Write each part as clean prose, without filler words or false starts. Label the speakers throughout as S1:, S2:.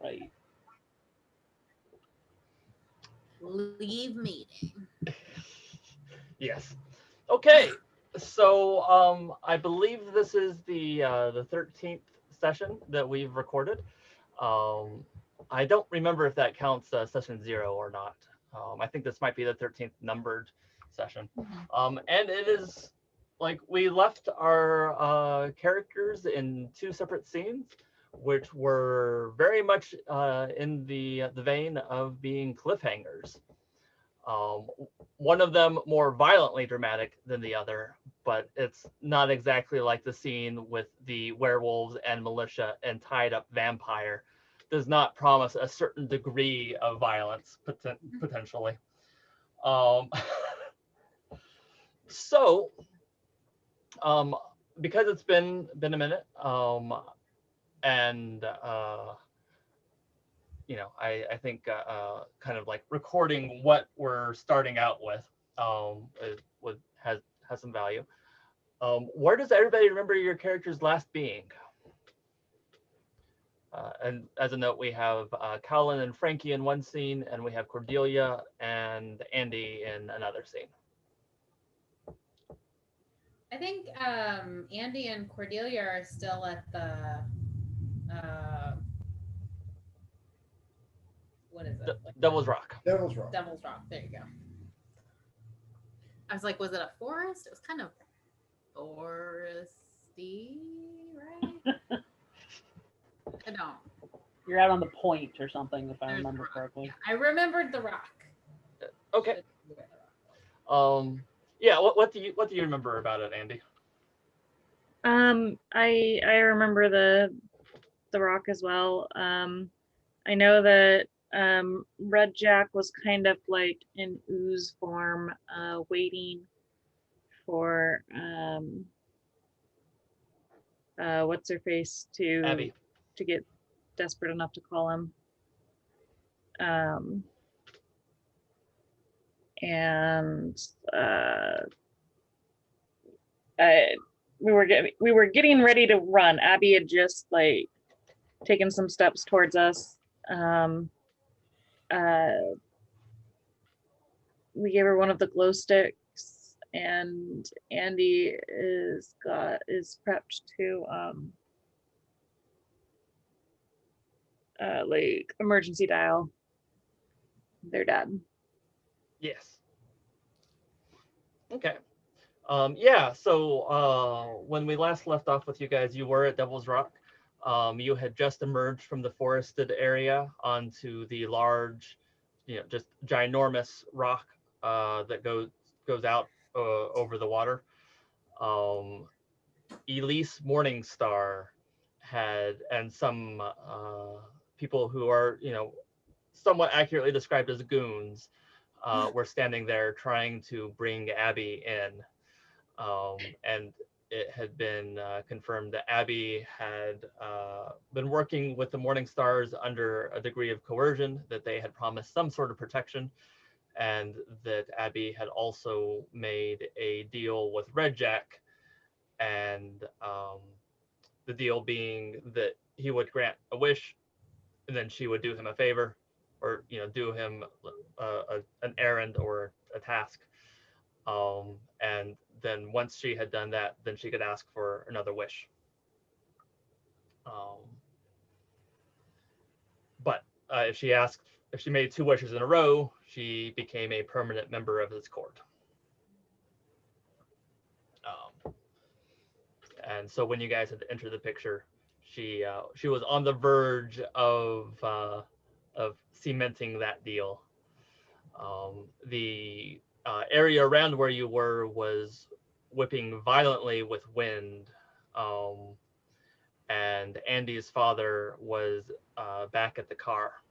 S1: right.
S2: Leave meeting.
S3: Yes. Okay. So I believe this is the 13th session that we've recorded. Um, I don't remember if that counts session 0 or not. I think this might be the 13th numbered session. And it is like we left our characters in 2 separate scenes, which were very much in the vein of being cliffhangers. Um, One of them more violently dramatic than the other, but it's not exactly like the scene with the werewolves and militia and tied up vampire. Does not promise a certain degree of violence potentially. Um, so, um, because it's been a minute, and I think kind of like recording what we're starting out with has some value. Where does everybody remember your characters last being? And as a note, we have Caulan and Frankie in one scene, and we have Cordelia and Andi in another scene.
S2: I think Andi and Cordelia are still at the what is it?
S3: Devil's Rock.
S4: Devil's Rock.
S2: Devil's Rock. There you go. I was like, was it a forest? It was kind of foresty, right? I don't.
S1: You're out on the point or something, if I
S2: There's
S1: remember
S2: the rock.
S1: correctly.
S2: Yeah, I remembered the rock.
S3: Okay. Yeah. What do you remember about it, Andi?
S5: I remember the rock as well. I know that Red Jack was kind of like in ooze form, waiting for what's her face
S3: Abby.
S5: to get desperate enough to call him. And we were getting ready to run. Abby had just like taken some steps towards us. We gave her one of the glow sticks, and Andi is prepped to like emergency dial their dad.
S3: Yes. Okay. Yeah, so when we last left off with you guys, you were at Devil's Rock. You had just emerged from the forested area onto the large, just ginormous rock that goes out over the water. Elise Morningstar and some people who are, somewhat accurately described as goons, were standing there trying to bring Abby in. And it had been confirmed that Abby had been working with the Morningstars under a degree of coercion, that they had promised some sort of protection, and that Abby had also made a deal with Red Jack, and the deal being that he would grant a wish, and then she would do him a favor, or do him an errand or a task. And then once she had done that, then she could ask for another wish. But if she made 2 wishes in a row, she became a permanent member of his court. And so when you guys had entered the picture, she was on the verge of cementing that deal. The area around where you were was whipping violently with wind, and Andi's father was back at the car.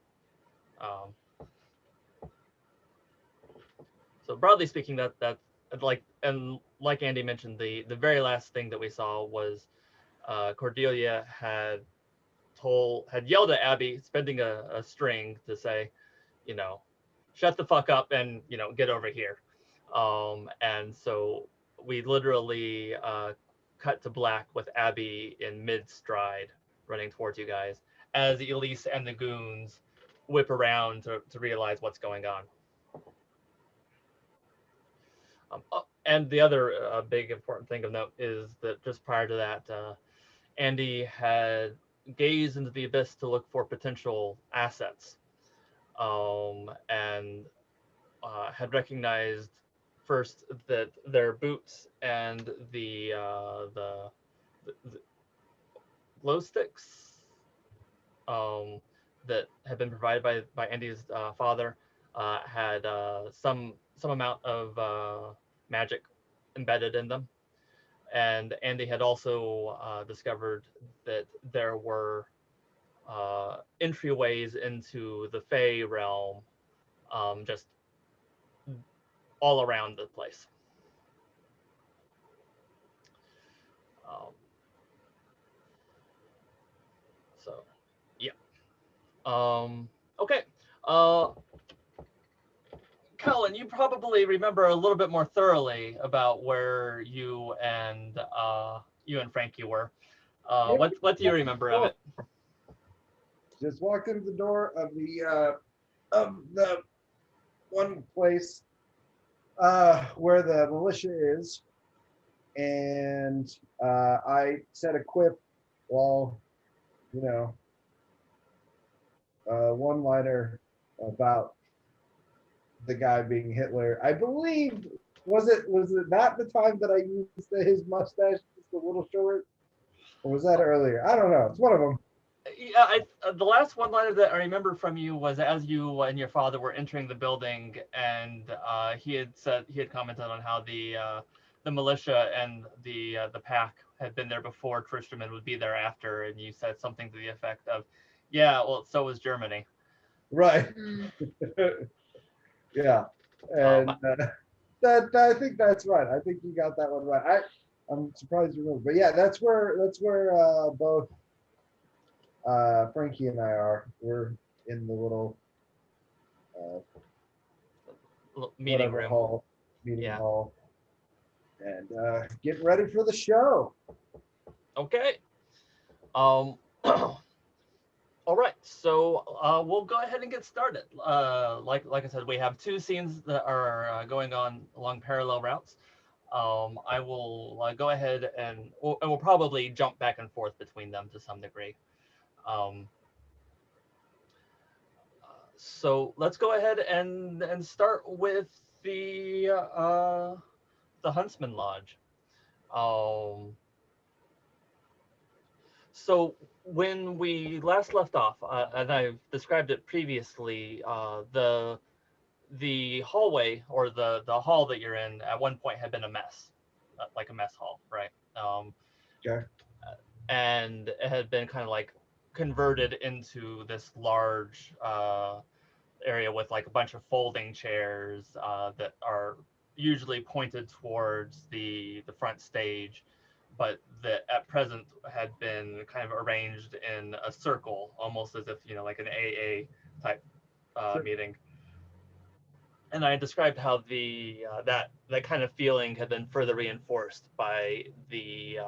S3: So broadly speaking, that like Andi mentioned, the very last thing that we saw was Cordelia had yelled at Abby, spending a string to say, shut the fuck up and get over here. And so we literally cut to black with Abby in mid stride running towards you guys, as Elise and the goons whip around to realize what's going on. And the other big important thing of note is that just prior to that, Andi had gazed into the abyss to look for potential assets, and had recognized first that their boots and the glow sticks that had been provided by Andi's father had some amount of magic embedded in them. And Andi had also discovered that there were entryways into the Fey realm just all around the place. So, yeah. Okay. Caulan, you probably remember a little bit more thoroughly about where you and Frankie were. What do you remember of it?
S4: Just walked into the door of the one place where the militia is, and I said a quip while, one-liner about the guy being Hitler. I believe was it not the time that I used his mustache just a little short, or was that earlier? I don't know. It's one of them.
S3: Yeah, the last one-liner that I remember from you was as you and your father were entering the building, and he had commented on how the militia and the pack had been there before Tristram and would be there after, and you said something to the effect of, "Yeah, well, so was Germany."
S4: Right. Yeah, and that I think that's right. I think you got that one right. I'm surprised you remember, but yeah, that's where both Frankie and I are. We're in the little
S3: meeting room
S4: hall, hall, and getting ready for the show.
S3: Okay. All right, so we'll go ahead and get started. Like I said, we have two scenes that are going on along parallel routes. I will go ahead and we'll probably jump back and forth between them to some degree. So let's go ahead and start with the Huntsman Lodge. So when we last left off, and I've described it previously, the hallway or the hall that you're in at one point had been a mess, like a mess hall, right?
S4: Okay.
S3: And it had been kind of like converted into this large area with like a bunch of folding chairs that are usually pointed towards the front stage, but that at present had been kind of arranged in a circle, almost as if, like an AA type meeting. And I described how that kind of feeling had been further reinforced by the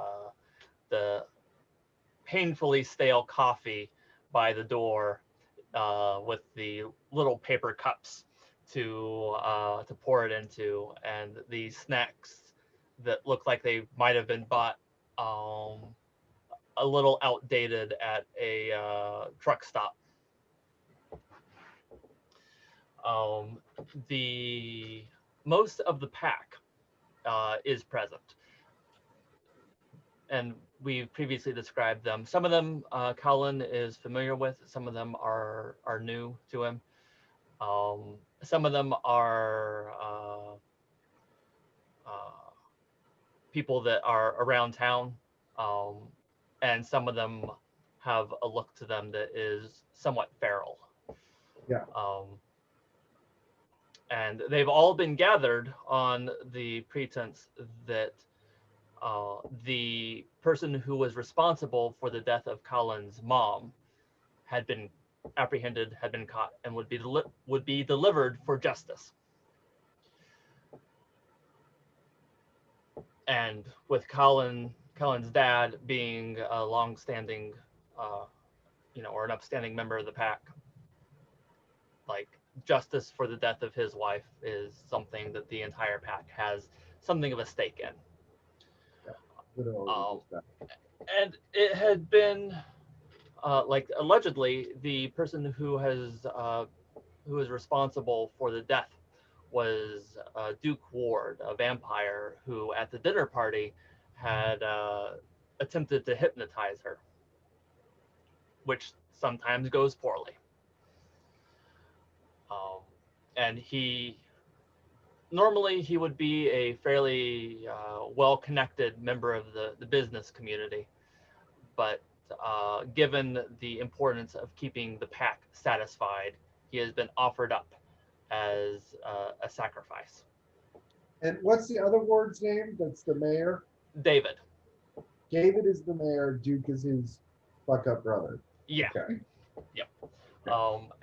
S3: painfully stale coffee by the door with the little paper cups to pour it into, and the snacks that look like they might have been bought a little outdated at a truck stop. The most of the pack is present, and we've previously described them. Some of them Caulan is familiar with. Some of them are new to him. Some of them are people that are around town, and some of them have a look to them that is somewhat feral.
S4: Yeah.
S3: And they've all been gathered on the pretense that the person who was responsible for the death of Caulan's mom had been apprehended, had been caught, and would be delivered for justice. And with Caulan's dad being a long-standing, or an upstanding member of the pack, like justice for the death of his wife is something that the entire pack has something of a stake in. And it had been like allegedly the person who is responsible for the death was Duke Ward, a vampire who at the dinner party had attempted to hypnotize her, which sometimes goes poorly. And normally he would be a fairly well-connected member of the business community, but given the importance of keeping the pack satisfied, he has been offered up as a sacrifice.
S4: And what's the other ward's name? That's the mayor?
S3: David.
S4: David is the mayor. Duke is his fuck-up brother.
S3: Yeah.
S4: Okay.
S3: Yep.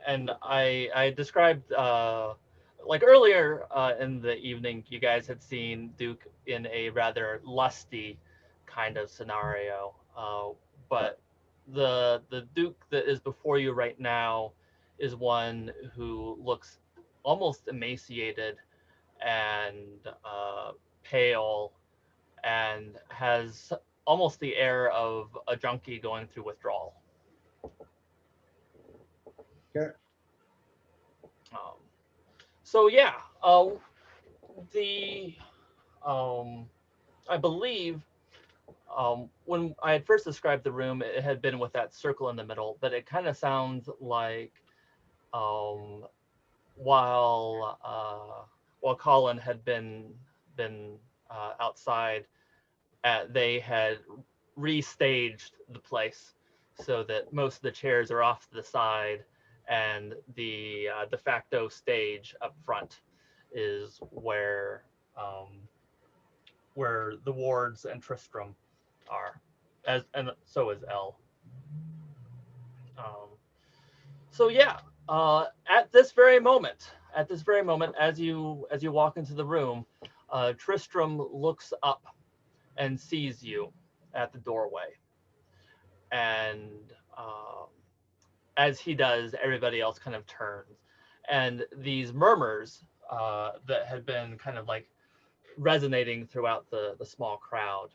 S3: And I described, like earlier in the evening, you guys had seen Duke in a rather lusty kind of scenario. But the Duke that is before you right now is one who looks almost emaciated and pale and has almost the air of a junkie going through withdrawal.
S4: Okay.
S3: So yeah, I believe when I had first described the room, it had been with that circle in the middle, but it kind of sounds like while Caulan had been outside, they had restaged the place so that most of the chairs are off to the side, and the de facto stage up front is where the wards and Tristram are, and so is Elle. So yeah, at this very moment, as you walk into the room, Tristram looks up and sees you at the doorway, and as he does, everybody else kind of turns, and these murmurs that had been kind of like resonating throughout the small crowd,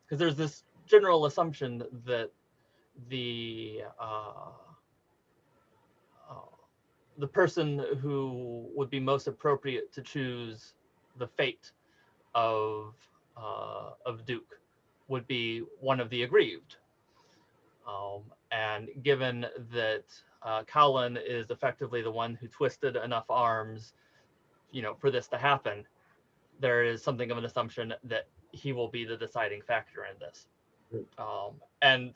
S3: because there's this general assumption that the person who would be most appropriate to choose the fate of Duke would be one of the aggrieved. And given that Caulan is effectively the one who twisted enough arms, for this to happen, there is something of an assumption that he will be the deciding factor in this. And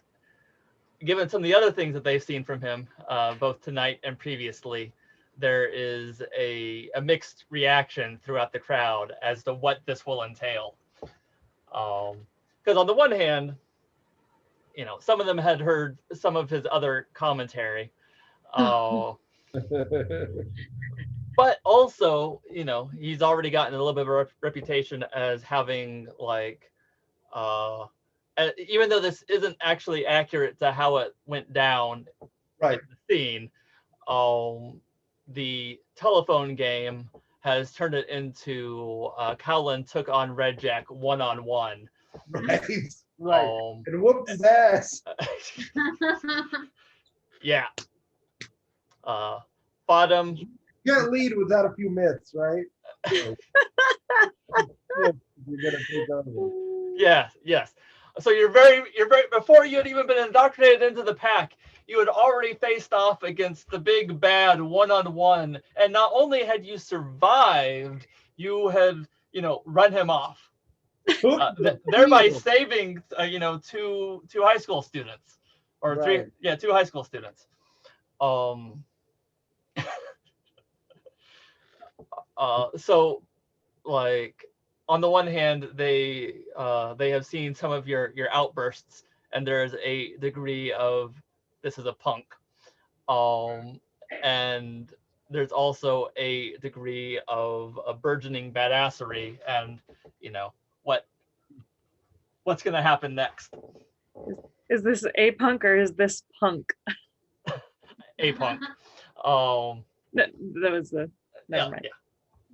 S3: given some of the other things that they've seen from him, both tonight and previously, there is a mixed reaction throughout the crowd as to what this will entail. Because on the one hand, some of them had heard some of his other commentary. But also, he's already gotten a little bit of a reputation as having even though this isn't actually accurate to how it went down
S4: right
S3: in the scene, the telephone game has turned it into Caulan took on Red Jack one-on-one.
S4: Right. And whooped his ass.
S3: Yeah. Bottom.
S4: You can't lead without a few myths, right? You're gonna take over.
S3: Yes. So you're very before you had even been indoctrinated into the pack, you had already faced off against the big bad one-on-one, and not only had you survived, you had run him off, thereby saving two high school students, or
S4: right.
S3: two high school students. So on the one hand, they have seen some of your outbursts, and there's a degree of this is a punk, and there's also a degree of a burgeoning badassery, and what's gonna happen next.
S5: Is this a punk or is this punk?
S3: A punk.
S5: That was the. Never mind.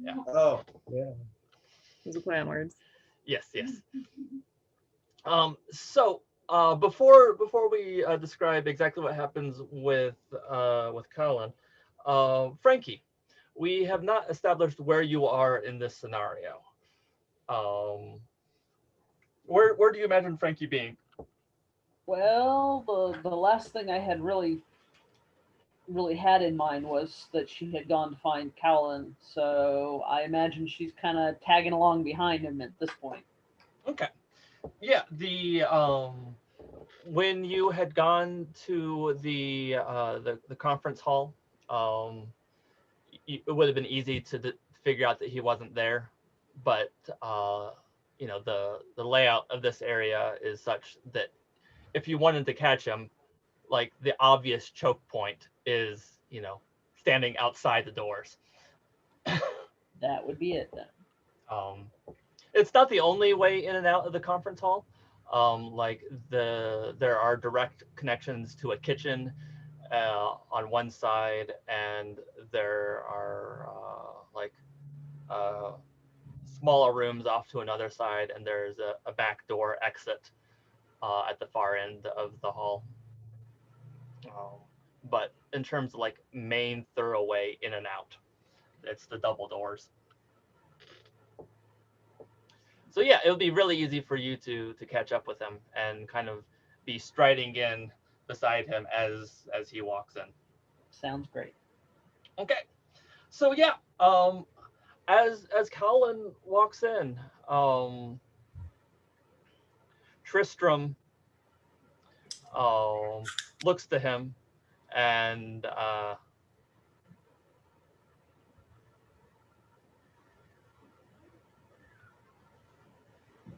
S3: Yeah.
S4: Oh, yeah.
S5: It was a play on words.
S3: Yes. So before we describe exactly what happens with Caulan, Frankie, we have not established where you are in this scenario. Where do you imagine Frankie being?
S1: Well, the last thing I had really had in mind was that she had gone to find Caulan, so I imagine she's kind of tagging along behind him at this point.
S3: Okay. Yeah. The when you had gone to the conference hall, it would have been easy to figure out that he wasn't there, but the layout of this area is such that if you wanted to catch him, like the obvious choke point is standing outside the doors.
S1: That would be it then.
S3: It's not the only way in and out of the conference hall. Like there are direct connections to a kitchen on one side, and there are smaller rooms off to another side, and there's a back door exit at the far end of the hall. But in terms of like main thoroughway in and out, it's the double doors. So yeah, it would be really easy for you to catch up with him and kind of be striding in beside him as he walks in.
S1: Sounds great.
S3: Okay, so yeah, as Caulan walks in, Tristram looks to him and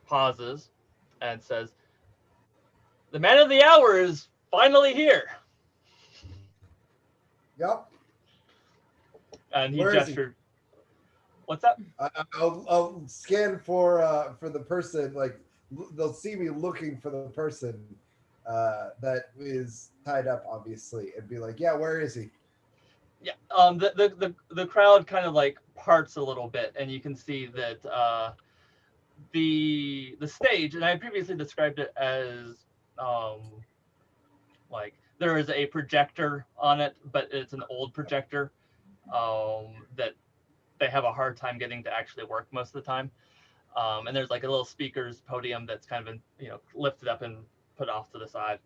S3: pauses and says, "The man of the hour is finally here."
S4: Yep.
S3: And he
S4: Where is he?
S3: gestured. What's that?
S4: I'll scan for the person. Like they'll see me looking for the person that is tied up, obviously, and be like, "Yeah, where is he?"
S3: Yeah. The crowd kind of like parts a little bit, and you can see that the stage, and I previously described it as like there is a projector on it, but it's an old projector that they have a hard time getting to actually work most of the time. And there's like a little speakers podium that's kind of lifted up and put off to the side.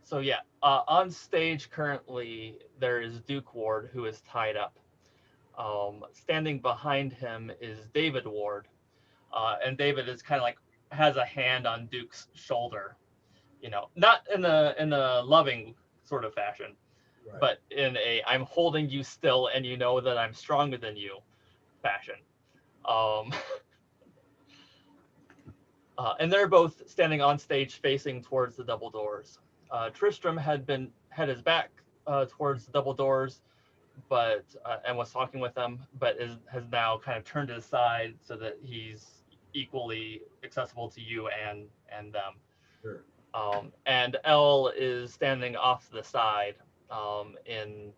S3: So yeah, on stage currently there is Duke Ward, who is tied up. Standing behind him is David Ward, and David is kind of like has a hand on Duke's shoulder, not in a loving sort of fashion,
S4: Right.
S3: but in a I'm holding you still and you know that I'm stronger than you fashion. And they're both standing on stage facing towards the double doors. Tristram had his back towards the double doors, but and was talking with them, but has now kind of turned his side so that he's equally accessible to you and them.
S4: Sure.
S3: And Elle is standing off to the side in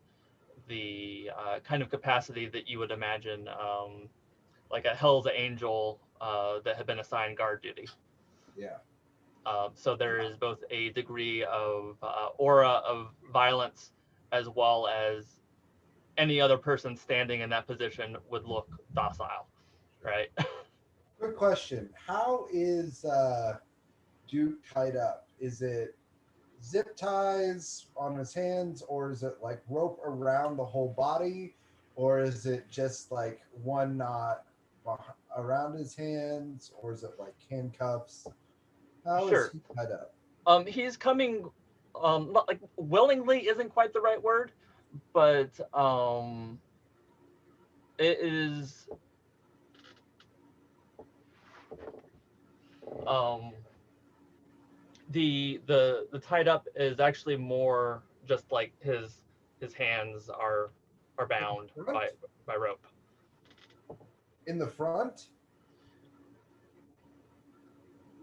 S3: the kind of capacity that you would imagine like a Hell's Angel that had been assigned guard duty.
S4: Yeah.
S3: So there is both a degree of aura of violence, as well as any other person standing in that position would look docile, right?
S4: Good question. How is Duke tied up? Is it zip ties on his hands, or is it like rope around the whole body, or is it just like one knot around his hands, or is it like handcuffs? How
S3: Sure.
S4: is he tied up?
S3: He's coming, not like willingly isn't quite the right word, but it is the tied up is actually more just like his hands are bound by rope.
S4: In the front?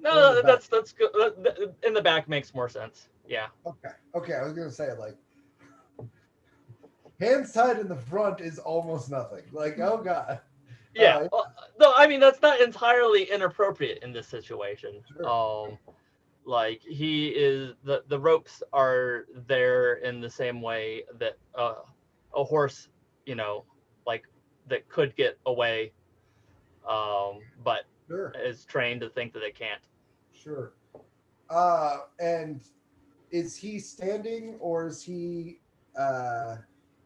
S3: No,
S4: the back?
S3: that's good. In the back makes more sense. Yeah.
S4: Okay. I was gonna say like hands tied in the front is almost nothing. Like, oh god.
S3: Yeah. No, I mean that's not entirely inappropriate in this situation.
S4: Sure.
S3: Like he is the ropes are there in the same way that a horse, you know, like that could get away, but
S4: Sure.
S3: is trained to think that it can't.
S4: Sure. And is he standing or is he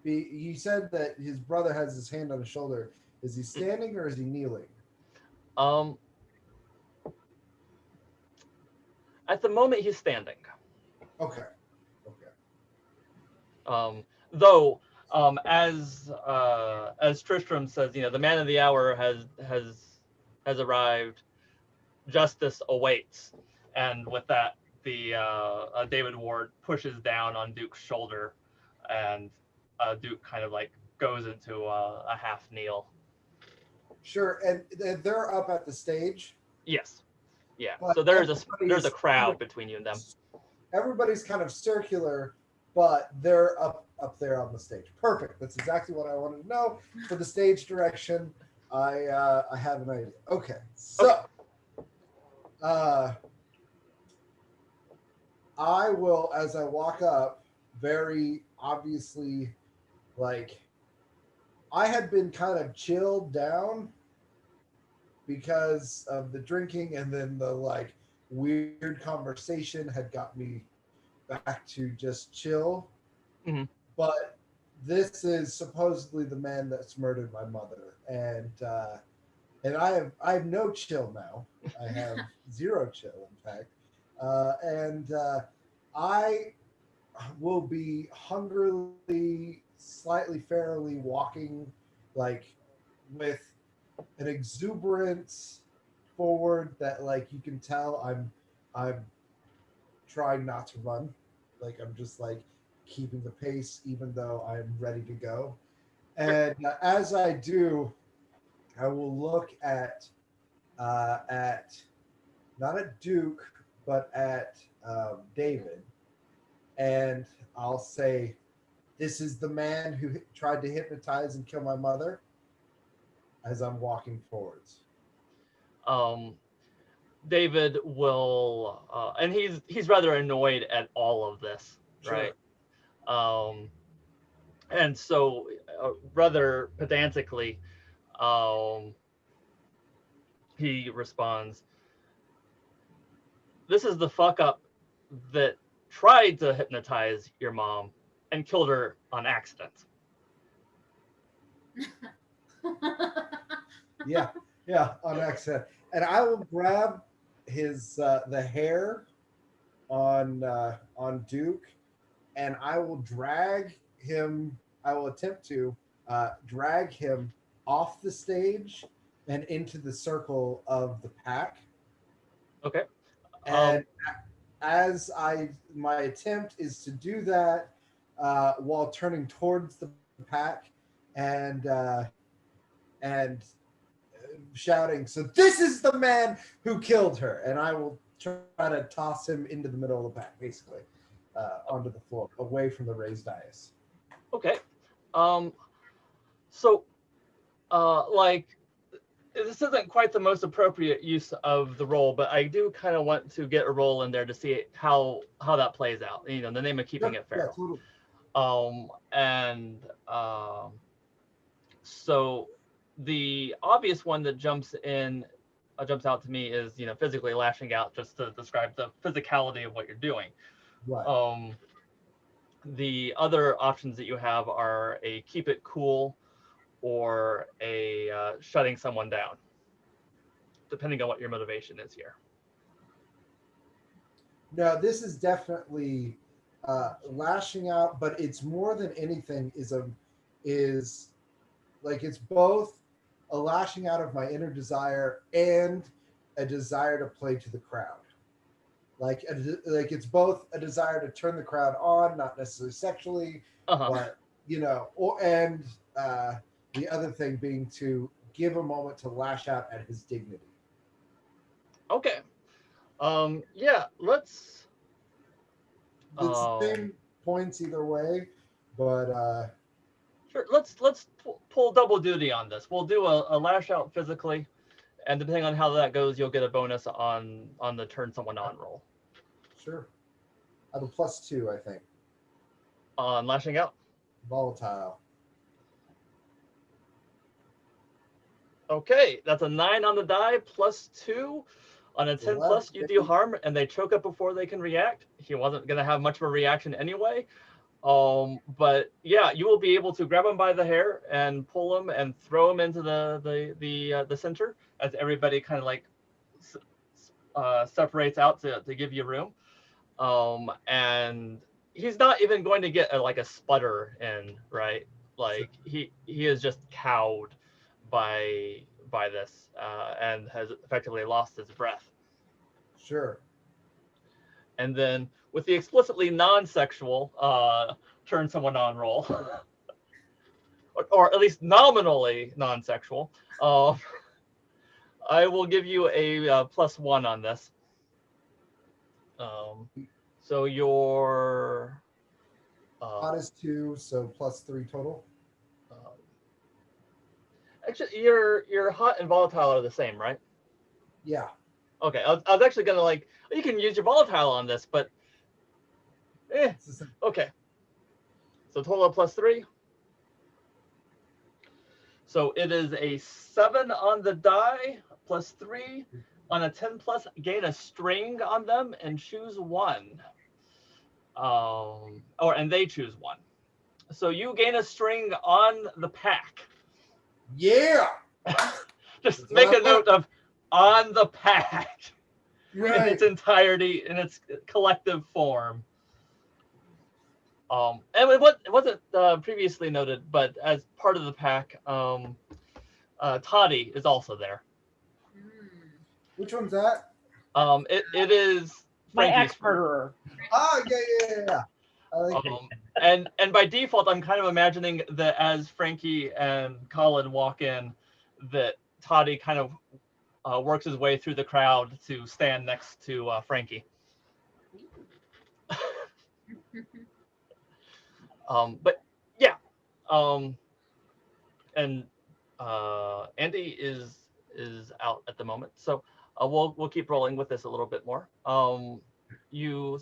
S4: you said that his brother has his hand on his shoulder. Is he standing or is he kneeling?
S3: Um, at the moment he's standing.
S4: Okay.
S3: Though, as Tristram says, you know, the man of the hour has arrived. Justice awaits, and with that, the David Ward pushes down on Duke's shoulder, and Duke kind of like goes into a half kneel.
S4: Sure. And they're up at the stage.
S3: Yes, yeah.
S4: But
S3: So there's
S4: everybody's
S3: a crowd
S4: kind of-
S3: between you and them.
S4: Everybody's kind of circular, but they're up there on the stage. Perfect. That's exactly what I wanted to know. For the stage direction, I have an idea. Okay. So I will, as I walk up, very obviously, like, I had been kind of chilled down because of the drinking, and then the like weird conversation had got me back to just chill.
S3: Mhm.
S4: But this is supposedly the man that's murdered my mother, and I have no chill now. I have zero chill, in fact, and I will be hungrily, slightly ferally walking, like with an exuberance forward that, like, you can tell I'm trying not to run. Like, I'm just like keeping the pace, even though I'm ready to go. And as I do, I will look at not at Duke, but at David, and I'll say, "This is the man who tried to hypnotize and kill my mother." As I'm walking forwards.
S3: David will, and he's rather annoyed at all of this,
S4: Sure.
S3: right? And so rather pedantically, he responds, "This is the fuck up that tried to hypnotize your mom and killed her on accident."
S4: Yeah, on accident. And I will grab his the hair on Duke, and I will drag him. I will attempt to drag him off the stage and into the circle of the pack.
S3: Okay.
S4: And as my attempt is to do that while turning towards the pack and shouting, "So this is the man who killed her," and I will try to toss him into the middle of the pack, basically, onto the floor, away from the raised dais.
S3: Okay. So, like, this isn't quite the most appropriate use of the roll, but I do kind of want to get a roll in there to see how that plays out. You know, in the name of keeping it fair.
S4: Yeah,
S3: totally. So the obvious one that jumps out to me is, you know, physically lashing out, just to describe the physicality of what you're doing.
S4: Right.
S3: The other options that you have are a keep it cool or a shutting someone down, depending on what your motivation is here.
S4: No, this is definitely lashing out, but it's more than anything is like, it's both a lashing out of my inner desire and a desire to play to the crowd. Like it's both a desire to turn the crowd on, not necessarily sexually, but and the other thing being to give a moment to lash out at his dignity.
S3: Okay. Yeah, let's.
S4: It's the same points either way, but
S3: Sure. Let's pull double duty on this. We'll do a lash out physically, and depending on how that goes, you'll get a bonus on the turn someone on roll.
S4: sure. I have a +2, I think.
S3: On lashing out.
S4: Volatile.
S3: Okay, that's a 9 on the die, +2. On a 10 plus, you do harm, and they choke up before they can react. He wasn't gonna have much of a reaction anyway. But yeah, you will be able to grab him by the hair and pull him and throw him into the center as everybody kind of like separates out to give you room. And he's not even going to get like a sputter in, right? Like he is just cowed by this and has effectively lost his breath.
S4: Sure.
S3: And then with the explicitly non-sexual turn someone on roll, or at least nominally non-sexual, I will give you a +1 on this. So your
S4: Hot is 2, so +3 total.
S3: Actually, your hot and volatile are the same, right?
S4: Yeah.
S3: Okay, I was actually gonna like, you can use your volatile on this, but okay. So total of +3. So it is a 7 on the die, +3. On a 10 plus, gain a string on them and choose one. And they choose one. So you gain a string on the pack.
S4: Yeah.
S3: Just make a note of on the pack.
S4: Right.
S3: In its entirety, in its collective form. And it wasn't previously noted, but as part of the pack, Toddy is also there.
S4: Which one's that?
S3: It is
S1: My
S3: Frankie's
S1: ex-murderer.
S4: Oh, yeah. I like it.
S3: And by default, I'm kind of imagining that as Frankie and Caulan walk in, that Toddy kind of works his way through the crowd to stand next to Frankie. But yeah, and Andi is out at the moment, so we'll keep rolling with this a little bit more. You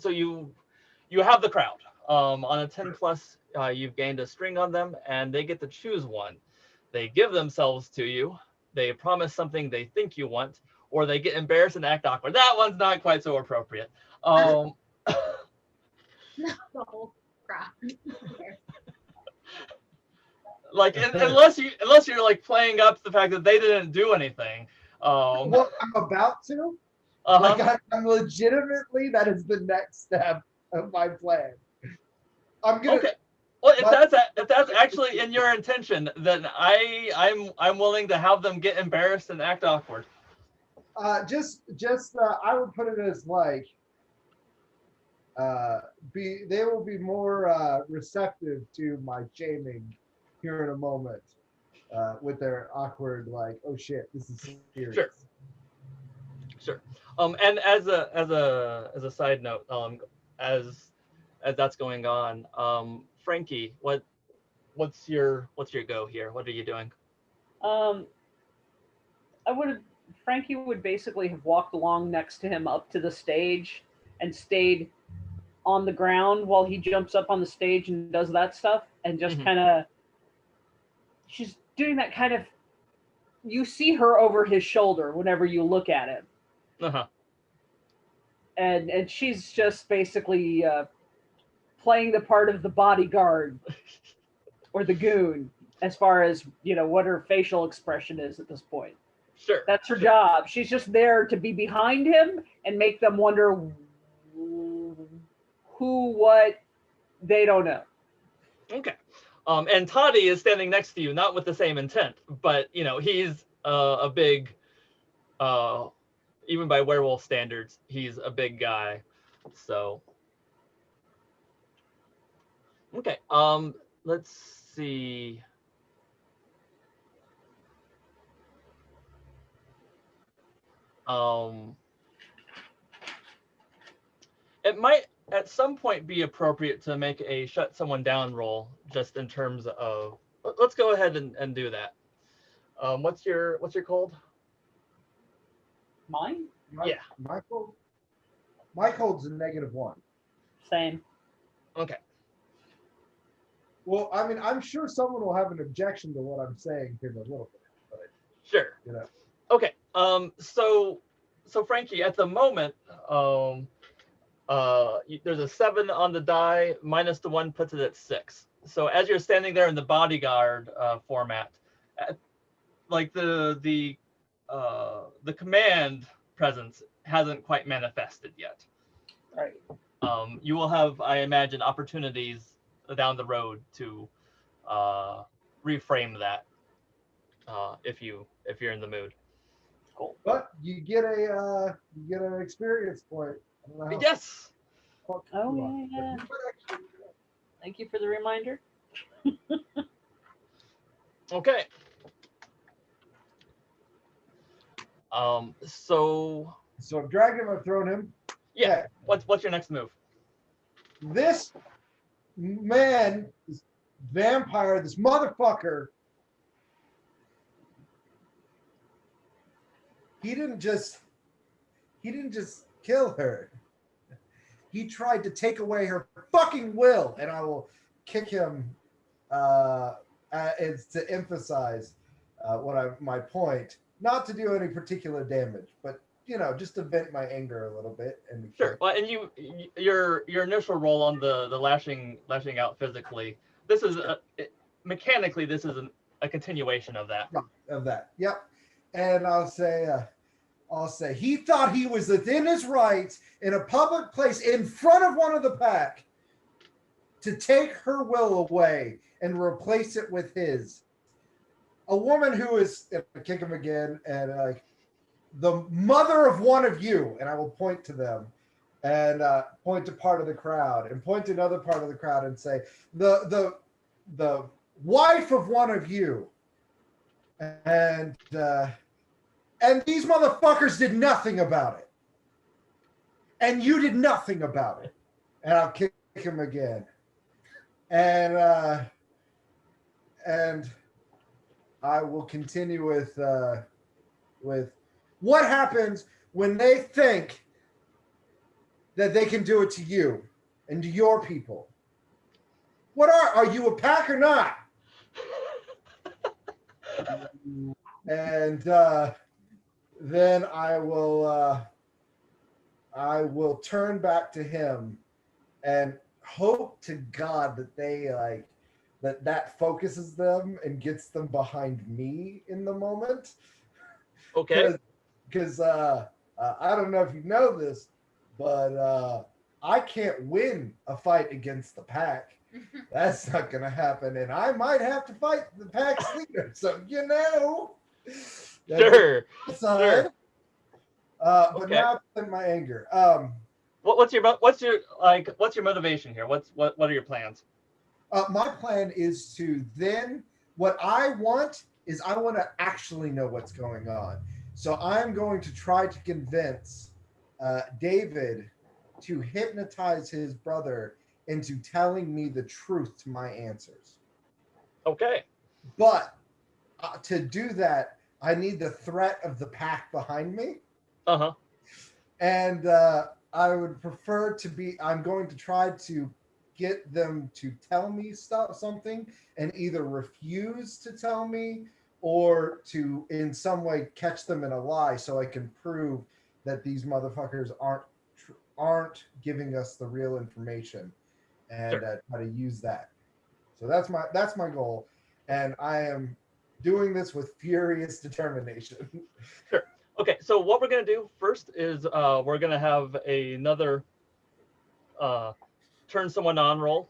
S3: have the crowd. On a 10 plus, you've gained a string on them, and they get to choose one. They give themselves to you. They promise something they think you want, or they get embarrassed and act awkward. That one's not quite so appropriate.
S2: No, the whole crowd.
S3: Like unless you're like playing up the fact that they didn't do anything.
S4: Well, I'm about to. Like I'm legitimately, that is the next step of my plan. I'm gonna.
S3: Okay. Well, if that's actually in your intention, then I'm willing to have them get embarrassed and act awkward.
S4: Just I would put it as like, they will be more receptive to my shaming here in a moment, with their awkward like, oh shit, this is serious.
S3: Sure. And as a side note, as that's going on, Frankie, what's your go here? What are you doing?
S1: Frankie would basically have walked along next to him up to the stage and stayed on the ground while he jumps up on the stage and does that stuff, and just kind of, she's doing that kind of, you see her over his shoulder whenever you look at him. And she's just basically playing the part of the bodyguard or the goon, as far as, what her facial expression is at this point.
S3: Sure.
S1: That's her job. She's just there to be behind him and make them wonder who, what, they don't know.
S3: Okay. And Toddy is standing next to you, not with the same intent, but he's a big, even by werewolf standards, he's a big guy. So okay. Let's see. It might at some point be appropriate to make a shut someone down roll, just in terms of. Let's go ahead and do that. What's your cold?
S1: Mine?
S3: Yeah.
S4: My cold's a -1.
S1: Same.
S3: Okay.
S4: Well, I mean, I'm sure someone will have an objection to what I'm saying here in a little bit, but
S3: Sure.
S4: you know.
S3: Okay. So Frankie, at the moment, there's a 7 on the die. Minus the 1 puts it at 6. So as you're standing there in the bodyguard format, like the command presence hasn't quite manifested yet.
S1: Right.
S3: You will have, I imagine, opportunities down the road to reframe that if you're in the mood.
S1: Cool.
S4: But you get an experience point. I don't know how
S3: Yes.
S4: fuck
S1: Oh,
S4: you are,
S1: yeah,
S4: but
S1: yeah.
S4: you would actually do that.
S1: Thank you for the reminder.
S3: Okay. So
S4: So I've dragged him, I've thrown him.
S3: yeah, what's your next move?
S4: This man, this vampire, this motherfucker, he didn't just kill her. He tried to take away her fucking will, and I will kick him. It's to emphasize my point, not to do any particular damage, but just to vent my anger a little bit. And
S3: Sure. Well, and your initial roll on the lashing out physically. This is mechanically this is a continuation of that.
S4: Yep. And I'll say he thought he was within his rights in a public place in front of one of the pack to take her will away and replace it with his. A woman who is, kick him again, and the mother of one of you, and I will point to them and point to part of the crowd and point to another part of the crowd and say, the wife of one of you. And these motherfuckers did nothing about it. And you did nothing about it. And I'll kick him again. And I will continue with what happens when they think that they can do it to you and to your people. What are you a pack or not? And then I will turn back to him and hope to God that they that focuses them and gets them behind me in the moment.
S3: Okay.
S4: Because I don't know if you know this, but I can't win a fight against the pack. That's not going to happen, and I might have to fight the pack's leader. So
S3: Sure.
S4: Sure. But
S3: Okay.
S4: now in my anger.
S3: What's your motivation here? What are your plans?
S4: My plan is to then. What I want is I want to actually know what's going on. So I'm going to try to convince David to hypnotize his brother into telling me the truth to my answers.
S3: Okay.
S4: But to do that, I need the threat of the pack behind me.
S3: Uh-huh.
S4: And I would prefer to be, I'm going to try to get them to tell me something and either refuse to tell me or to in some way catch them in a lie so I can prove that these motherfuckers aren't giving us the real information and
S3: Sure.
S4: try to use that. So that's my goal. And I am doing this with furious determination.
S3: Sure. Okay, so what we're going to do first is we're going to have another turn someone on roll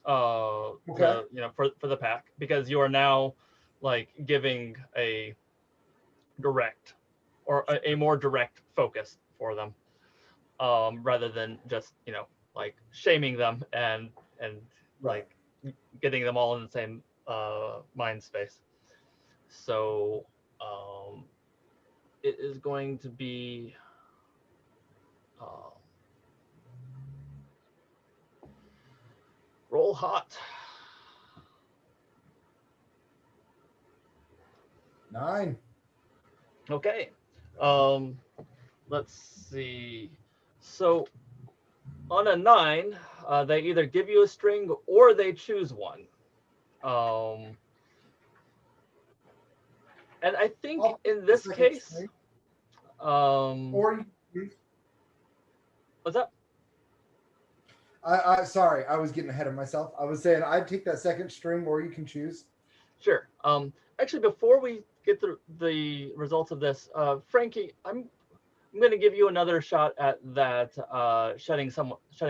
S4: Okay.
S3: for the pack, because you are now giving a direct or a more direct focus for them rather than just shaming them and getting them all in the same mind space. So it is going to be roll hot.
S4: 9.
S3: Okay. Let's see. So on a 9, they either give you a string or they choose one. And I think in this case,
S4: or you,
S3: what's up?
S4: sorry, I was getting ahead of myself. I was saying I'd take that second string, or you can choose.
S3: Sure. Actually, before we get the results of this, Frankie, I'm going to give you another shot at that shutting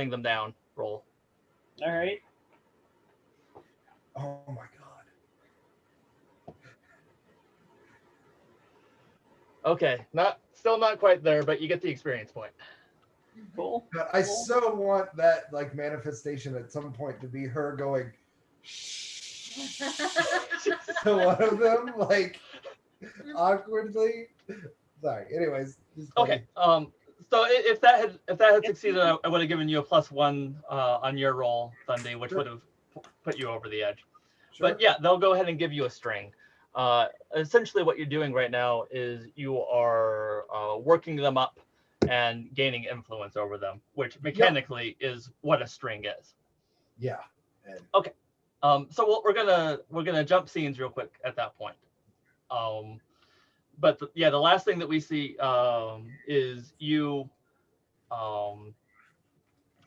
S3: them down roll.
S1: All right.
S4: Oh my god.
S3: Okay, still not quite there, but you get the experience point.
S1: Cool.
S4: But I so want that like manifestation at some point to be her going shh to one of them, like awkwardly. Sorry. Anyways.
S3: Okay. So if that had succeeded, I would have given you a +1 on your roll, Thundy, which would have put you over the edge.
S4: Sure.
S3: But yeah, they'll go ahead and give you a string. Essentially, what you're doing right now is you are working them up and gaining influence over them, which mechanically is what a string is.
S4: Yeah.
S3: Okay. So we're gonna jump scenes real quick at that point. But the last thing that we see is you.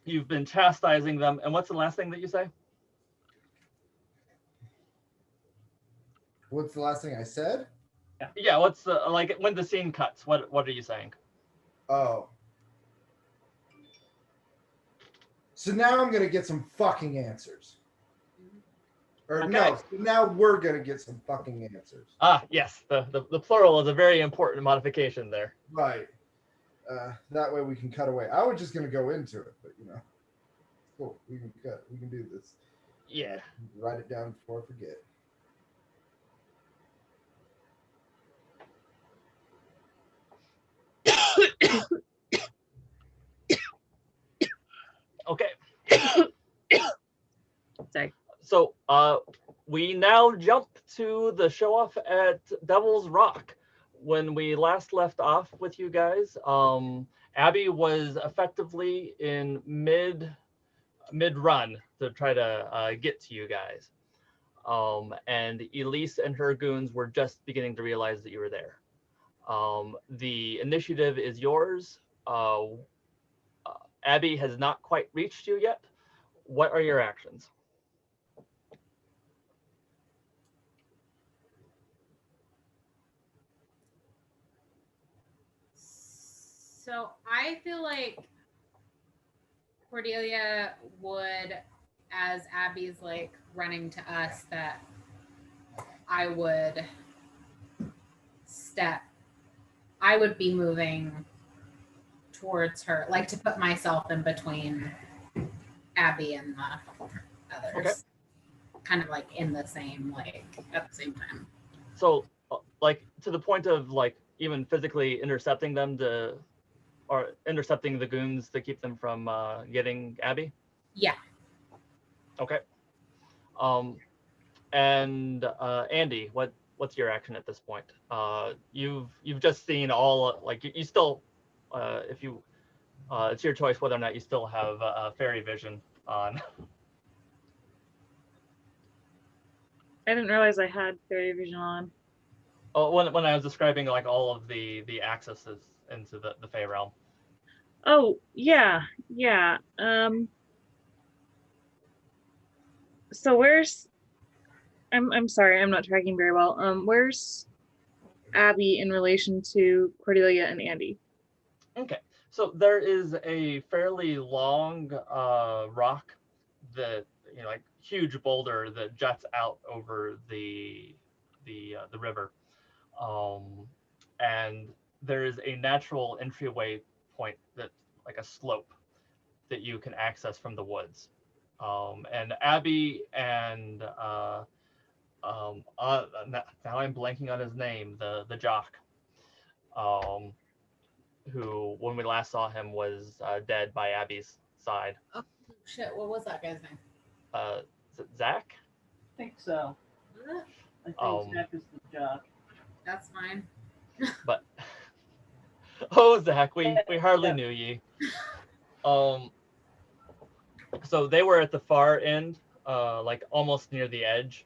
S3: You've been chastising them, and what's the last thing that you say?
S4: What's the last thing I said?
S3: Yeah. What's the like when the scene cuts? What are you saying?
S4: Oh. So now I'm gonna get some fucking answers. Or
S3: Okay.
S4: no, so now we're gonna get some fucking answers.
S3: Ah, yes. The plural is a very important modification there.
S4: Right. That way we can cut away. I was just gonna go into it, but cool. We can cut. We can do this.
S3: Yeah.
S4: Write it down before I forget.
S3: Okay.
S5: Sorry.
S3: So we now jump to the show off at Devil's Rock. When we last left off with you guys, Abby was effectively in mid run to try to get to you guys. And Elise and her goons were just beginning to realize that you were there. The initiative is yours. Abby has not quite reached you yet. What are your actions?
S2: So I feel like Cordelia would, as Abby's like running to us, that I would be moving towards her, like to put myself in between Abby and the others.
S3: Okay.
S2: Kind of like in the same, like at the same time.
S3: So like to the point of like even physically intercepting them or intercepting the goons to keep them from getting Abby?
S2: Yeah.
S3: Okay. And Andi, what's your action at this point? You've just seen all like you still if you it's your choice whether or not you still have fairy vision on.
S5: I didn't realize I had fairy vision on.
S3: Oh, when I was describing like all of the accesses into the Fey realm.
S5: Oh, yeah. So where's I'm sorry, I'm not tracking very well. Where's Abby in relation to Cordelia and Andi?
S3: Okay. So there is a fairly long rock that like huge boulder that juts out over the river, and there is a natural entryway point that like a slope that you can access from the woods, and Abby and now I'm blanking on his name, the jock, who when we last saw him was dead by Abby's side.
S2: Oh shit! What was that guy's name?
S3: Is it Zach?
S1: I think so. I think Zach is the jock.
S2: That's fine.
S3: But oh, Zach, we hardly
S1: Yeah.
S3: knew ye. So they were at the far end, like almost near the edge,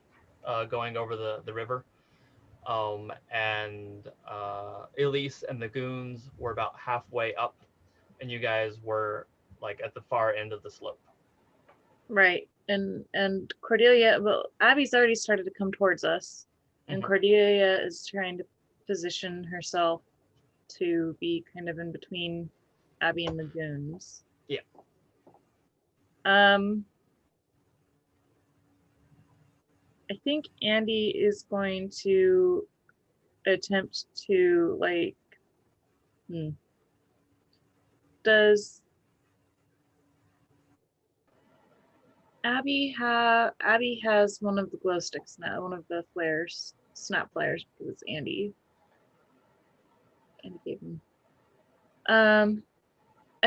S3: going over the river. And Elise and the goons were about halfway up, and you guys were like at the far end of the slope.
S5: Right. And Cordelia, well, Abby's already started to come towards us, and
S3: Mhm.
S5: Cordelia is trying to position herself to be kind of in between Abby and the goons.
S3: Yeah.
S5: I think Andi is going to attempt to like does Abby has one of the glow sticks now, one of the flares, snap flares, because it's Andi gave him. I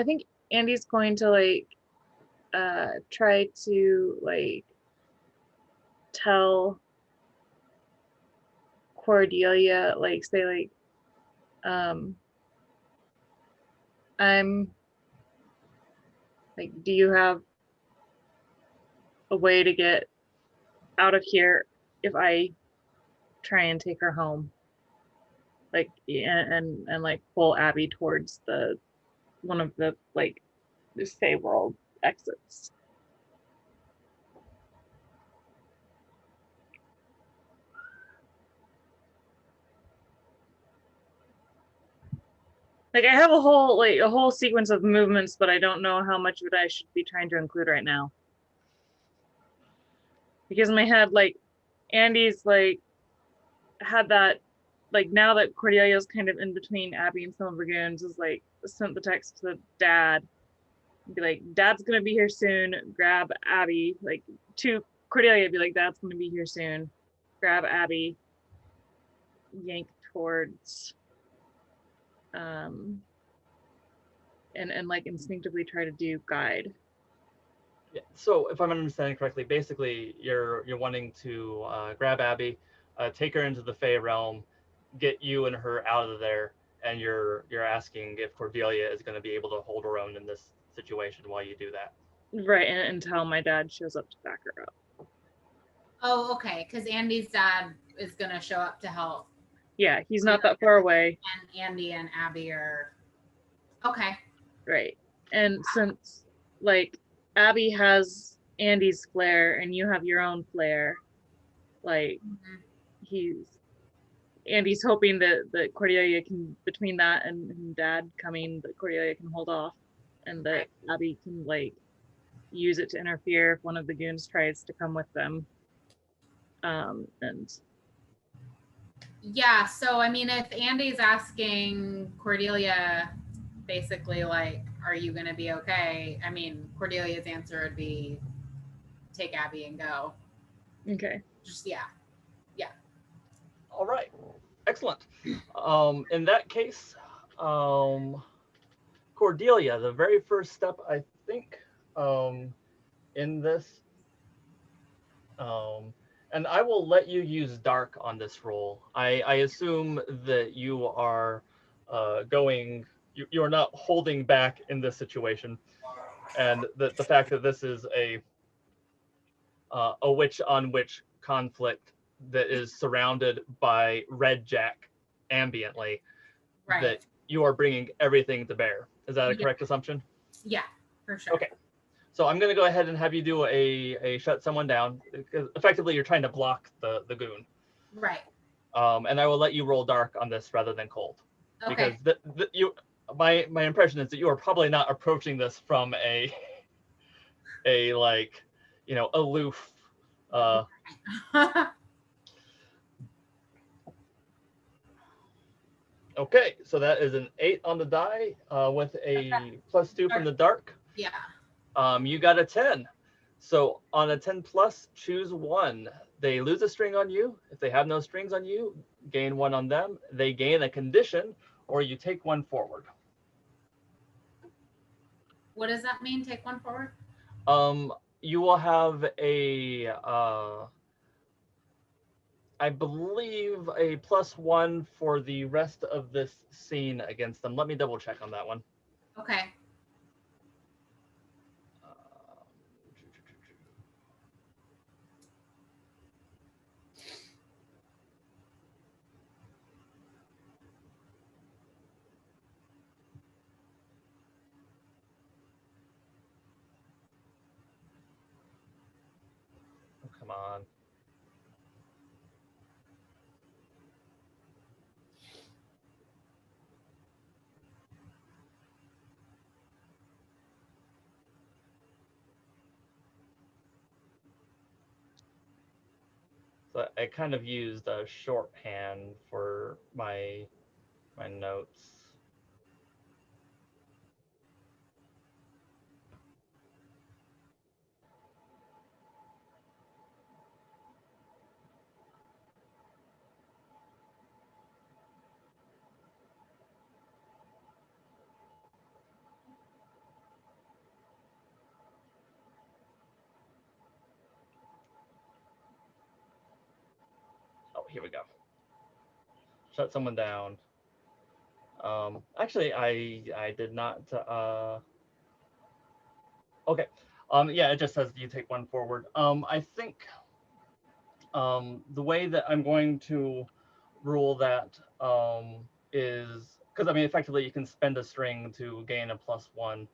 S5: think Andy's going to like try to like tell Cordelia, like say like I'm like, do you have a way to get out of here if I try and take her home? Like and like pull Abby towards the one of the like the Fey world exits. Like I have a whole sequence of movements, but I don't know how much of it I should be trying to include right now. Because in my head, like Andy's like had that, like now that Cordelia's kind of in between Abby and some of her goons, is like sent the text to Dad, be like, Dad's gonna be here soon, grab Abby, like to Cordelia, be like, Dad's gonna be here soon, grab Abby, yank towards and like instinctively try to do guide.
S3: Yeah. So if I'm understanding correctly, basically you're wanting to grab Abby, take her into the Fey realm, get you and her out of there, and you're asking if Cordelia is going to be able to hold her own in this situation while you do that.
S5: Right, and until my dad shows up to back her up.
S2: Oh, okay. Because Andy's dad is gonna show up to help.
S5: Yeah, he's not that far away.
S2: And Andi and Abby are okay.
S5: Right. And since like Abby has Andy's flare and you have your own flare, like Andy's hoping that Cordelia can, between that and Dad coming, that Cordelia can hold off and that Abby can like use it to interfere if one of the goons tries to come with them. And
S2: yeah, so I mean, if Andy's asking Cordelia basically like, are you gonna be okay? I mean, Cordelia's answer would be take Abby and go.
S5: okay.
S2: Just yeah.
S3: All right, excellent. In that case, Cordelia, the very first step, I think, in this, and I will let you use dark on this roll. I assume that you are you are not holding back in this situation, and the fact that this is a witch on witch conflict that is surrounded by Red Jack ambiently,
S2: Right.
S3: that you are bringing everything to bear. Is that a correct assumption?
S2: Yeah, for sure.
S3: Okay. So I'm going to go ahead and have you do a shut someone down, because effectively you're trying to block the goon.
S2: Right.
S3: And I will let you roll dark on this rather than cold.
S2: Okay.
S3: Because my impression is that you are probably not approaching this from a like, aloof Okay, so that is an 8 on the die with a +2 from the dark.
S2: Yeah.
S3: You got a 10. So on a 10 plus, choose one. They lose a string on you. If they have no strings on you, gain one on them. They gain a condition, or you take one forward.
S2: What does that mean? Take one forward?
S3: you will have a I believe a +1 for the rest of this scene against them. Let me double check on that one.
S2: Okay.
S3: Oh, come on. So I kind of used a shorthand for my notes. Oh, here we go. Shut someone down. Actually, I did not. Okay. Yeah, it just says you take one forward. I think the way that I'm going to rule that is because I mean, effectively, you can spend a string to gain a +1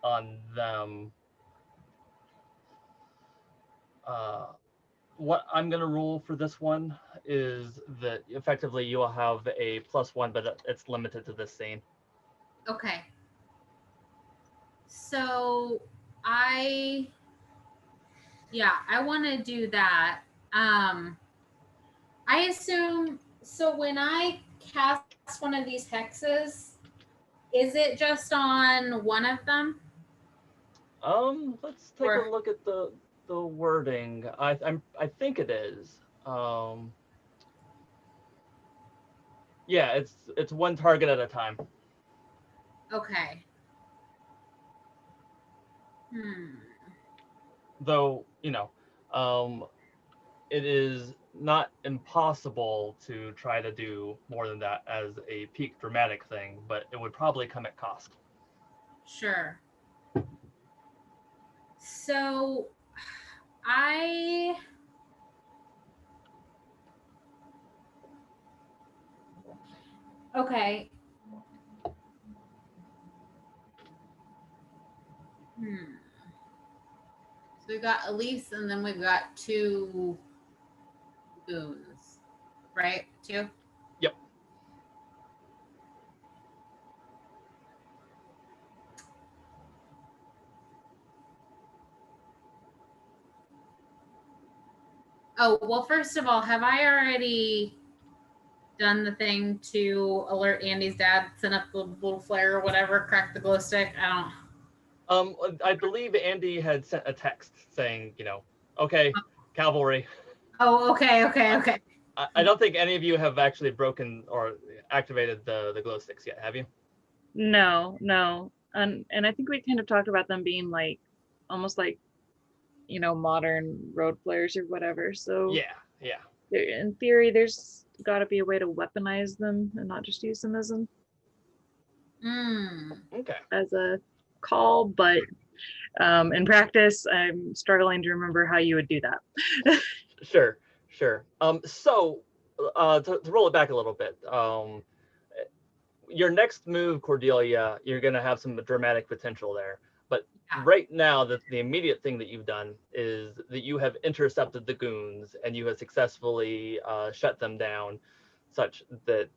S3: on them. What I'm going to rule for this one is that effectively you will have a +1, but it's limited to this scene.
S2: Okay. So I want to do that. I assume, so when I cast one of these hexes, is it just on one of them?
S3: Let's take a look at the wording. I think it is. Yeah, it's one target at a time.
S2: Okay.
S3: Though, you know, it is not impossible to try to do more than that as a peak dramatic thing, but it would probably come at cost.
S2: Sure. So okay. So we've got Elise, and then we've got 2 goons, right? 2?
S3: Yep.
S2: Oh, well, first of all, have I already done the thing to alert Andy's dad, send up the little flare or whatever, crack the glow stick? I don't.
S3: I believe Andi had sent a text saying, you know, okay, cavalry.
S2: Oh, okay.
S3: I don't think any of you have actually broken or activated the glow sticks yet, have you?
S5: No. And I think we kind of talked about them being like almost like, you know, modern road flares or whatever. So
S3: Yeah.
S5: in theory, there's got to be a way to weaponize them and not just use them as
S3: Okay.
S5: as a call. But in practice, I'm struggling to remember how you would do that.
S3: Sure. So to roll it back a little bit, your next move, Cordelia, you're going to have some dramatic potential there. But right now, the immediate thing that you've done is that you have intercepted the goons and you have successfully shut them down, such that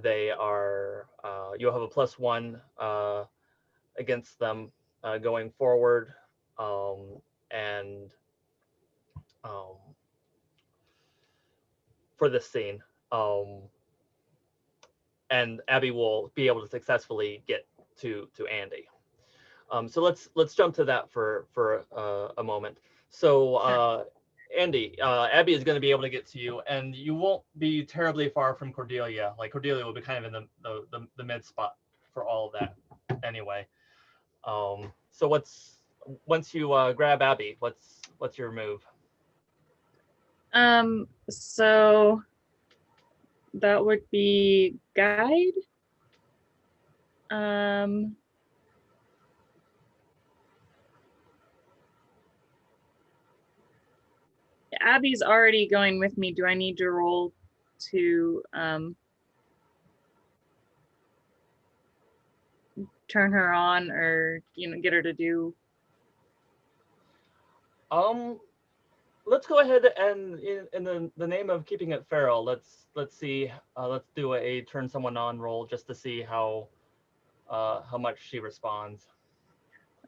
S3: they are you'll have a +1 against them going forward, and for this scene. And Abby will be able to successfully get to Andi. So let's jump to that for a moment. So Andi, Abby is going to be able to get to you, and you won't be terribly far from Cordelia. Like Cordelia will be kind of in the mid spot for all of that, anyway. So once you grab Abby, what's your move?
S5: So that would be guide. Abby's already going with me. Do I need to roll to turn her on, or get her to do?
S3: Let's go ahead and in the name of keeping it feral, let's see. Let's do a turn someone on roll just to see how much she responds.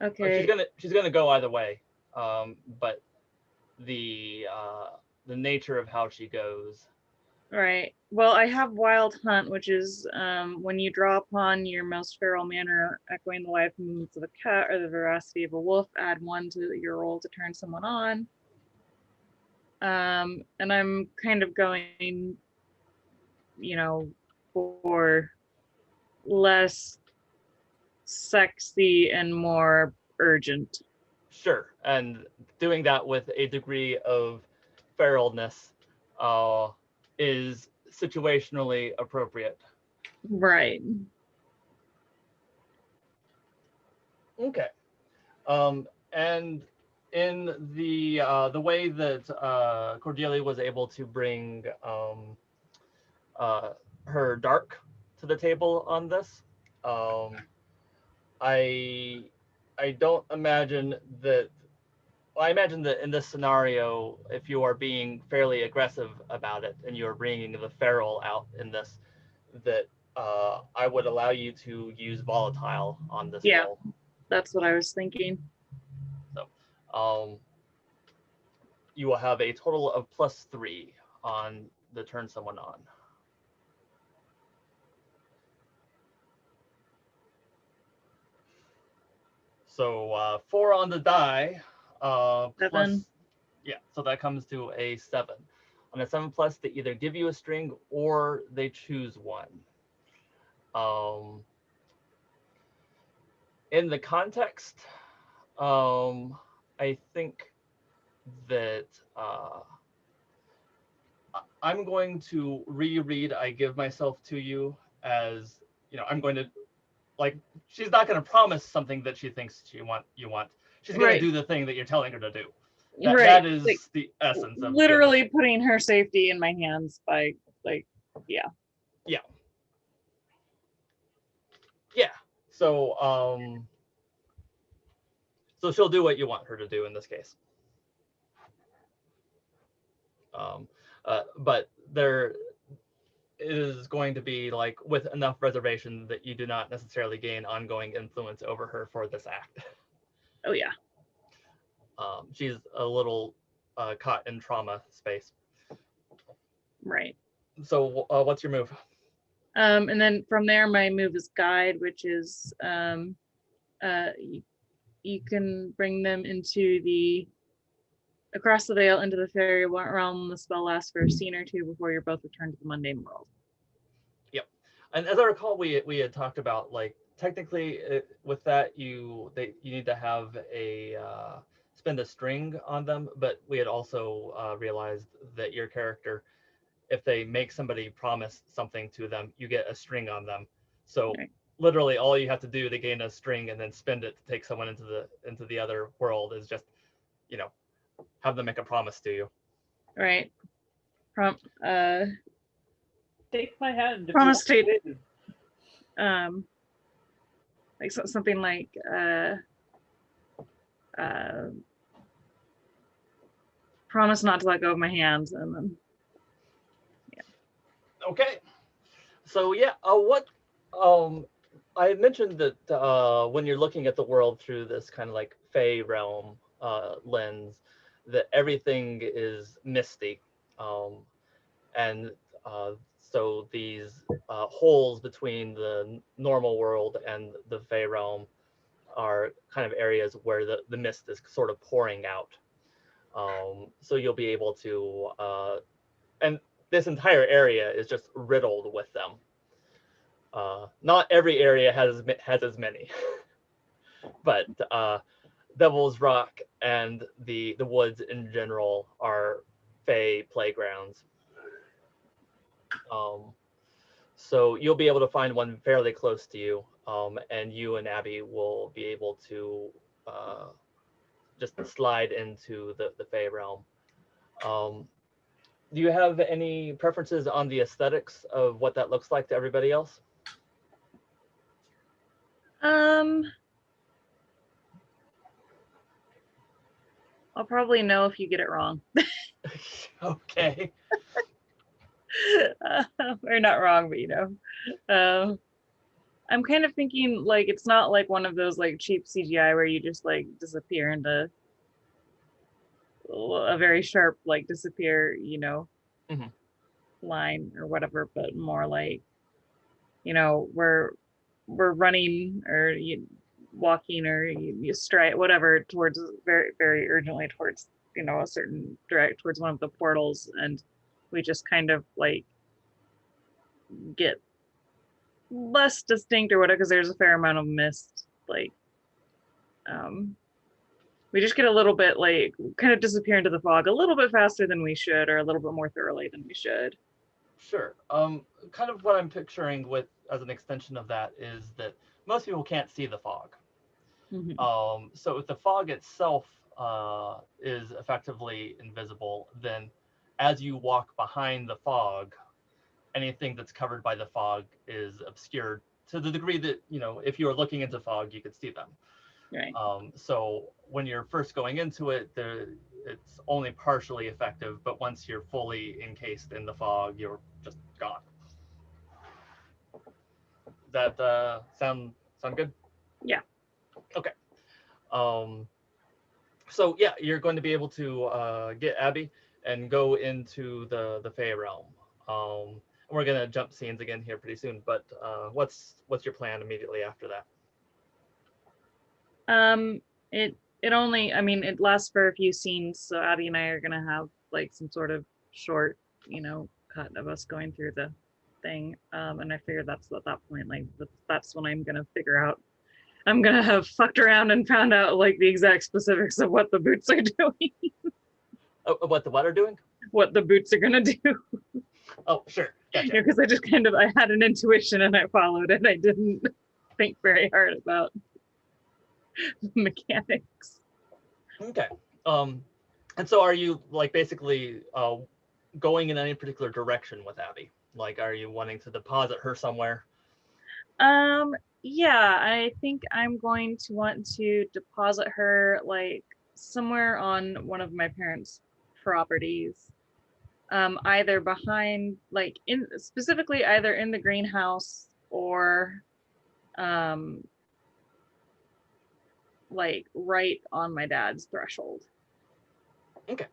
S5: Okay.
S3: She's gonna go either way, but the nature of how she goes.
S5: Right. Well, I have Wild Hunt, which is when you draw upon your most feral manner, echoing the life movements of a cat or the veracity of a wolf, add 1 to your roll to turn someone on. And I'm kind of going, for less sexy and more urgent.
S3: Sure, and doing that with a degree of feralness is situationally appropriate.
S5: Right.
S3: Okay. And in the way that Cordelia was able to bring her dark to the table on this, I don't imagine that. Well, I imagine that in this scenario, if you are being fairly aggressive about it and you're bringing the feral out in this, that I would allow you to use volatile on this roll.
S5: That's what I was thinking.
S3: So, you will have a total of +3 on the turn someone on. So 4 on the die.
S5: 7.
S3: Plus, yeah, so that comes to a 7. On a 7+, they either give you a string or they choose one. In the context, I think that I'm going to reread I Give Myself to You as, I'm going to, she's not going to promise something that she thinks you want. She's going to do the thing that you're telling her to do. That is the essence of
S5: literally putting her safety in my hands by yeah.
S3: So so she'll do what you want her to do in this case. But there is going to be with enough reservation that you do not necessarily gain ongoing influence over her for this act.
S5: Oh yeah.
S3: She's a little caught in trauma space.
S5: Right.
S3: So what's your move?
S5: And then from there, my move is guide, which is you can bring them across the veil into the fairy realm. The spell lasts for a scene or 2 before you're both returned to the mundane world.
S3: Yep. And as I recall, we had talked about technically with that you need to have a spend a string on them, but we had also realized that your character, if they make somebody promise something to them, you get a string on them. So literally all you have to do to gain a string and then spend it to take someone into the other world is just, have them make a promise to you.
S5: Right.
S1: Take my hand.
S5: Promise to something like promise not to let go of my hands, and then
S3: Okay. So what I had mentioned that when you're looking at the world through this kind of Fey realm lens, that everything is misty, and so these holes between the normal world and the Fey realm are kind of areas where the mist is sort of pouring out. So you'll be able to, and this entire area is just riddled with them. Not every area has as many. but Devil's Rock and the woods in general are Fae playgrounds. So you'll be able to find one fairly close to you, and you and Abby will be able to just slide into the Fae realm. Do you have any preferences on the aesthetics of what that looks like to everybody else?
S5: I'll probably know if you get it wrong.
S3: Okay.
S5: Or not wrong, but I'm kind of thinking like it's not like one of those like cheap CGI where you just like disappear into a very sharp like disappear,
S3: Mhm.
S5: line or whatever, but more like we're running or walking or you strike whatever towards very very urgently towards a certain towards one of the portals, and we just kind of like get less distinct or whatever because there's a fair amount of mist, like we just get a little bit like kind of disappear into the fog a little bit faster than we should, or a little bit more thoroughly than we should.
S3: Sure. Kind of what I'm picturing with as an extension of that is that most people can't see the fog.
S5: Mhm.
S3: So if the fog itself is effectively invisible, then as you walk behind the fog, anything that's covered by the fog is obscured to the degree that, if you were looking into fog, you could see them.
S5: Right.
S3: So when you're first going into it, it's only partially effective, but once you're fully encased in the fog, you're just gone. Does that sound good?
S5: Yeah.
S3: Okay. So yeah, you're going to be able to get Abby and go into the Fae realm. We're gonna jump scenes again here pretty soon, but what's your plan immediately after that?
S5: It only, I mean, it lasts for a few scenes, so Abby and I are gonna have like some sort of short, cut of us going through the thing. And I figured that's at that point, like that's when I'm gonna figure out. I'm gonna have fucked around and found out like the exact specifics of what the boots are doing.
S3: What the what are doing?
S5: What the boots are gonna do.
S3: Oh, sure. Gotcha.
S5: Because I just I had an intuition and I followed it. I didn't think very hard about mechanics.
S3: Okay. And so are you like basically going in any particular direction with Abby? Like, are you wanting to deposit her somewhere?
S5: Yeah, I think I'm going to want to deposit her like somewhere on one of my parents' properties. Either behind, like specifically either in the greenhouse or like right on my dad's threshold.
S3: Okay.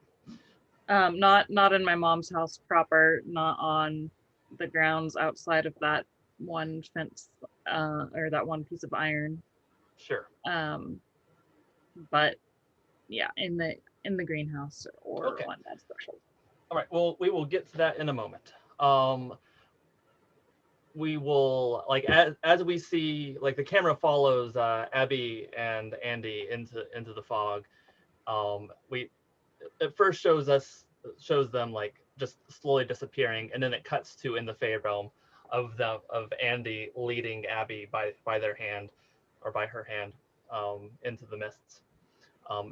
S5: Not in my mom's house proper, not on the grounds outside of that one fence, or that one piece of iron.
S3: Sure.
S5: But yeah, in the greenhouse or
S3: Okay.
S5: on dad's threshold.
S3: All right. Well, we will get to that in a moment. We will like as we see like the camera follows Abby and Andi into the fog. We it first shows them like just slowly disappearing, and then it cuts to in the Fae realm of Andi leading Abby by their hand or by her hand into the mists.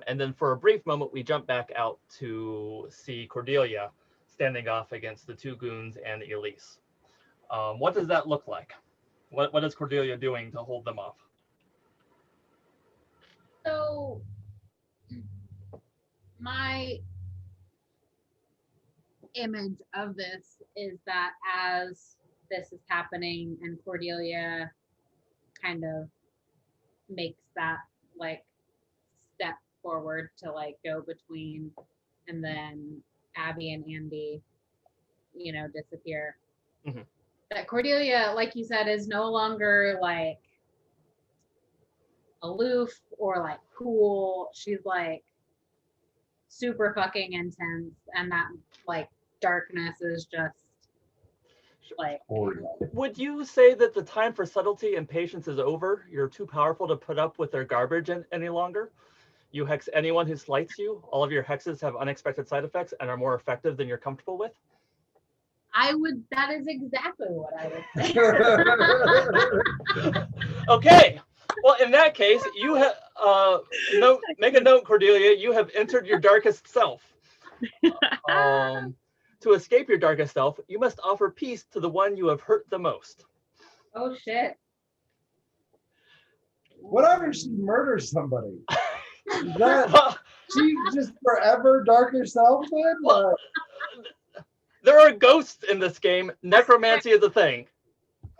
S3: And then for a brief moment, we jump back out to see Cordelia standing off against the two goons and Elise. What does that look like? What is Cordelia doing to hold them off?
S2: So my image of this is that as this is happening and Cordelia kind of makes that like step forward to like go between, and then Abby and Andi, disappear.
S3: Mm-hmm.
S2: That Cordelia, like you said, is no longer like aloof or like cool. She's like super fucking intense, and that like darkness is just Like,
S3: Would you say that the time for subtlety and patience is over? You're too powerful to put up with their garbage any longer? You hex anyone who slights you. All of your hexes have unexpected side effects and are more effective than you're comfortable with.
S2: that is exactly what I would say.
S3: Okay. Well, in that case, you have make a note, Cordelia. You have entered your darkest self. To escape your darkest self, you must offer peace to the one you have hurt the most.
S2: Oh shit.
S4: Whatever she murders somebody. Is that she just forever darker self then?
S3: Well, there are ghosts in this game. Necromancy is a thing.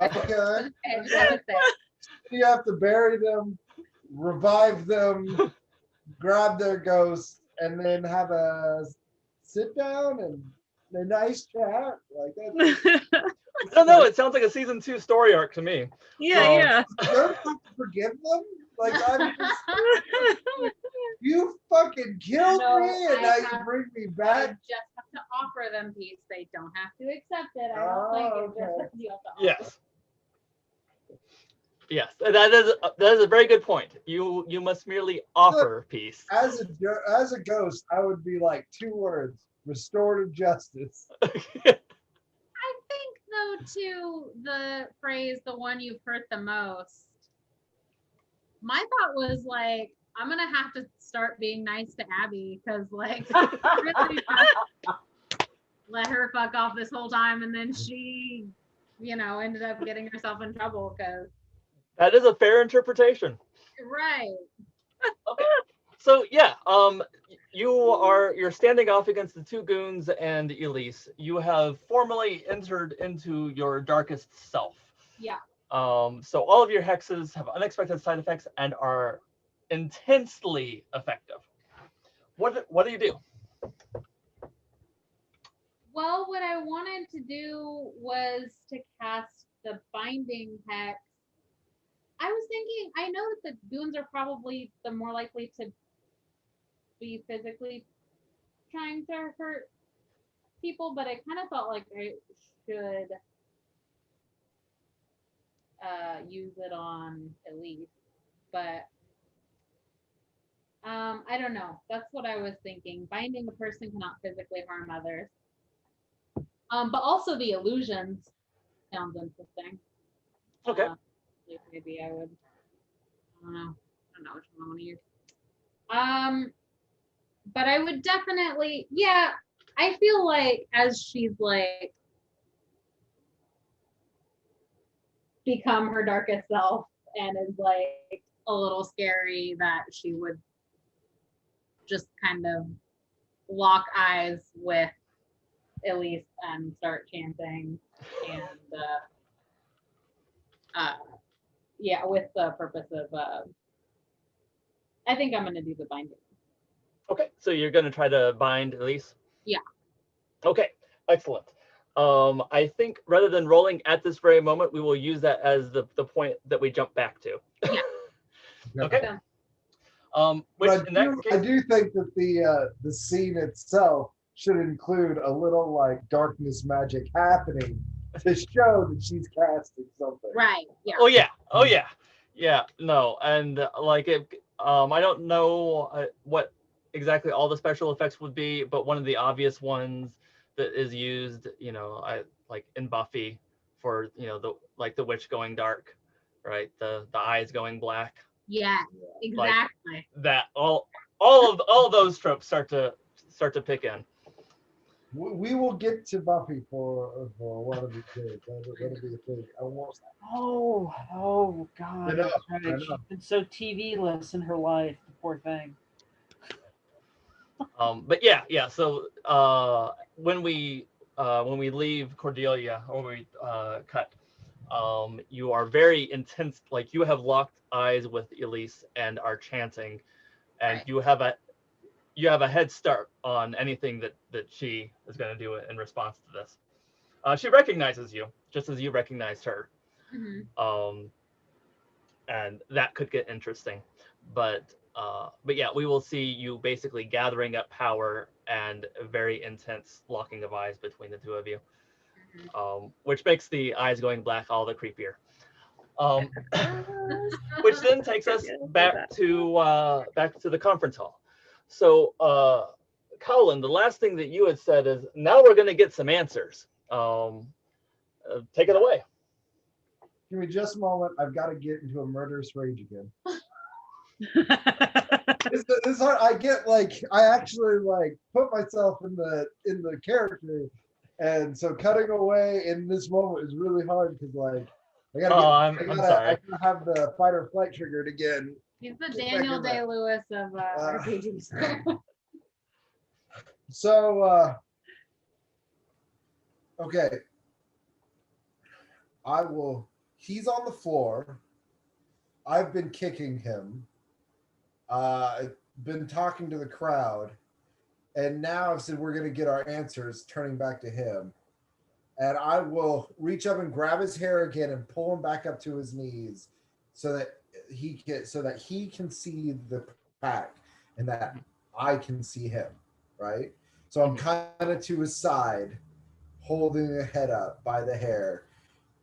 S4: Okay. You have to bury them, revive them, grab their ghosts, and then have a sit down and a nice chat. Like that.
S3: I don't know. It sounds like a season 2 story arc to me.
S5: Yeah.
S4: Don't have to forgive them. Like I'm just, you fucking killed me, and now you bring me
S2: I
S4: back.
S2: just have to offer them peace. They don't have to accept it. I don't think it's just you have to offer.
S3: Yes. Yes, that is a very good point. You must merely offer peace.
S4: As a ghost, I would be like 2 words: restorative justice.
S2: I think though too, the phrase "the one you've hurt the most." My thought was like, I'm gonna have to start being nice to Abby because like really let her fuck off this whole time, and then she, ended up getting herself in trouble because.
S3: That is a fair interpretation.
S2: Right.
S3: Okay. So yeah, you're standing off against the 2 goons and Elise. You have formally entered into your darkest self.
S2: Yeah.
S3: So all of your hexes have unexpected side effects and are intensely effective. What do you do?
S2: Well, what I wanted to do was to cast the binding hex. I was thinking, I know that the goons are probably the more likely to be physically trying to hurt people, but I kind of felt like I should use it on Elise. But I don't know. That's what I was thinking. Binding a person cannot physically harm others. But also the illusions sounds interesting.
S3: Okay.
S2: Maybe I would. I don't know which one I want to use. But I would definitely, yeah. I feel like as she's like become her darkest self and is like a little scary, that she would just kind of lock eyes with Elise and start chanting and with the purpose of I think I'm gonna do the binding.
S3: Okay, so you're going to try to bind Elise?
S2: Yeah.
S3: Okay, excellent. I think rather than rolling at this very moment, we will use that as the point that we jump back to.
S2: Yeah.
S3: Okay.
S4: I do think that the scene itself should include a little like darkness magic happening to show that she's casting something.
S2: Right. Yeah.
S3: Oh yeah. Oh yeah. Yeah. No, and like it. I don't know what exactly all the special effects would be, but one of the obvious ones that is used, I like in Buffy for the witch going dark, right? The eyes going black.
S2: Yeah. Exactly.
S3: Like that all of those tropes start to pick in.
S4: We will get to Buffy for one of these days. That'll be a thing.
S1: Oh God.
S4: I know,
S1: That's right.
S4: I know.
S1: She's been so TV-less in her life, the poor thing.
S3: But yeah. So when we leave Cordelia, or we cut, you are very intense. Like you have locked eyes with Elise and are chanting, and
S2: Right.
S3: you have a head start on anything that she is going to do in response to this. She recognizes you just as you recognized her.
S2: Mm-hmm.
S3: And that could get interesting, but yeah, we will see you basically gathering up power and a very intense locking of eyes between the 2 of you. which makes the eyes going black all the creepier. Which then takes us back to the conference hall. So, Caulan, the last thing that you had said is, now we're going to get some answers. Take it away.
S4: Give me just a moment. I've got to get into a murderous rage again. This hard. I actually put myself in the character, and so cutting away in this moment is really hard because I gotta have the fight or flight triggered again.
S2: He's the Daniel Day-Lewis of RPGs.
S4: So okay, he's on the floor. I've been kicking him. I've been talking to the crowd, and now I've said we're going to get our answers, turning back to him. And I will reach up and grab his hair again and pull him back up to his knees so that he can see the pack and that I can see him, right? So I'm kind of to his side, holding the head up by the hair,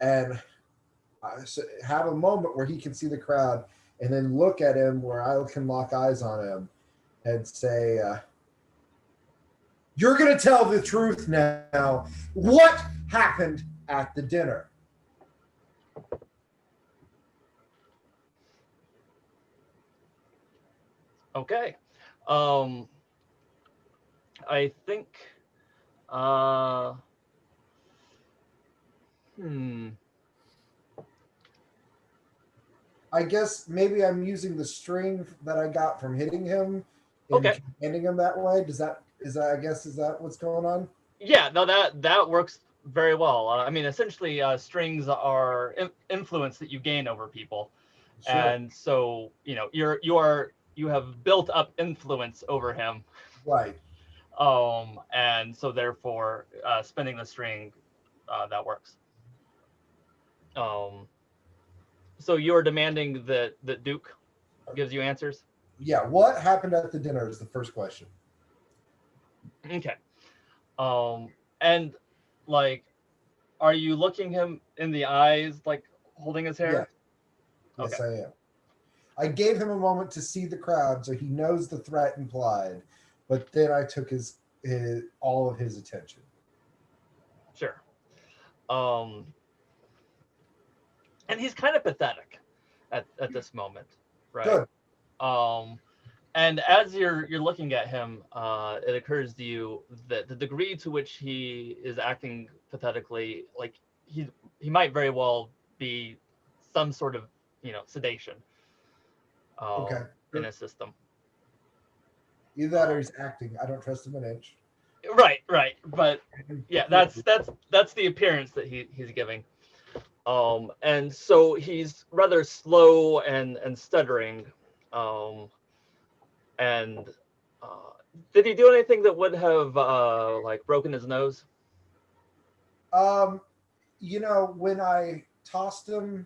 S4: and have a moment where he can see the crowd, and then look at him where I can lock eyes on him and say, you're going to tell the truth now. What happened at the dinner?
S3: Okay. I think,
S4: I guess maybe I'm using the string that I got from hitting him and commanding him that way. Is that what's going on?
S3: Yeah, no, that works very well. I mean, essentially, strings are influence that you gain over people, sure. And so you have built up influence over him,
S4: right?
S3: And so therefore, spinning the string, that works. So you're demanding that Duke gives you answers?
S4: Yeah. What happened at the dinner is the first question.
S3: Okay. And are you looking him in the eyes, holding his hair?
S4: Yeah. Yes, okay. I am. I gave him a moment to see the crowd so he knows the threat implied, but then I took his all of his attention.
S3: Sure. And he's kind of pathetic at this moment, right?
S4: Good.
S3: And as you're looking at him, it occurs to you that the degree to which he is acting pathetically, he might very well be some sort of sedation.
S4: Okay.
S3: In his system.
S4: Either that or he's acting. I don't trust him an inch.
S3: Right. But yeah, that's the appearance that he's giving. And so he's rather slow and stuttering. And did he do anything that would have broken his nose?
S4: When I tossed him,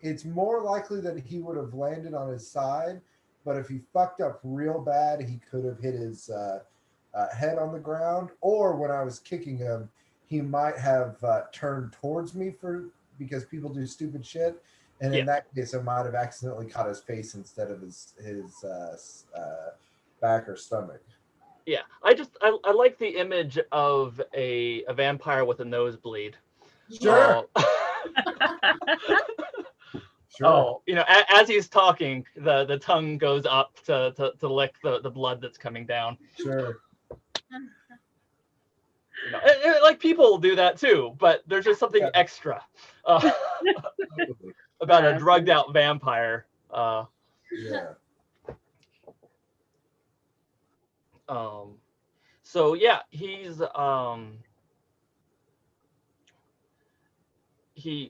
S4: it's more likely that he would have landed on his side, but if he fucked up real bad, he could have hit his head on the ground, or when I was kicking him, he might have turned towards me because people do stupid shit, and in that case, I might have accidentally caught his face instead of his back or stomach.
S3: Yeah, I like the image of a vampire with a nosebleed.
S4: Sure.
S3: Sure. Oh, as he's talking, the tongue goes up to lick the blood that's coming down.
S4: Sure.
S3: People do that too, but there's just something extra about a drugged out vampire.
S4: Yeah.
S3: So yeah, he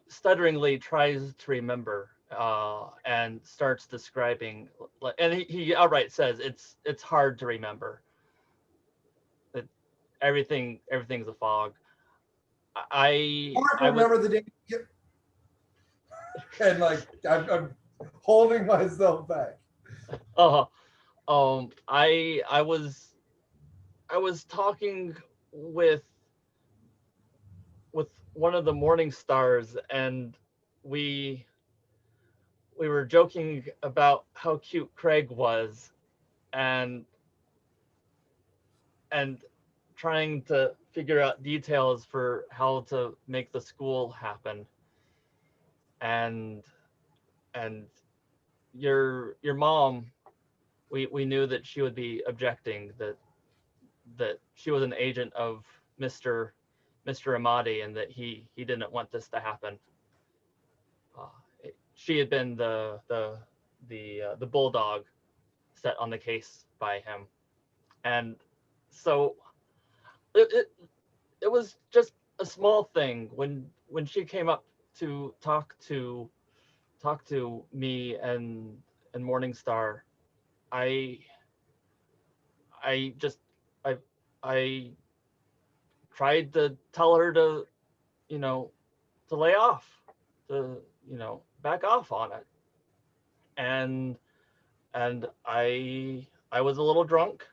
S3: stutteringly tries to remember and starts describing, and he outright says it's hard to remember. That everything's a fog. I
S4: remember the day, and I'm holding myself back.
S3: I was talking with one of the morning stars, and we were joking about how cute Craig was, and trying to figure out details for how to make the school happen. And your mom, we knew that she would be objecting, that she was an agent of Mr. Amati, and that he didn't want this to happen. She had been the bulldog set on the case by him, and so it was just a small thing when she came up to talk to me and Morningstar. I just I tried to tell her to, to lay off, to, back off on it. And I was a little drunk,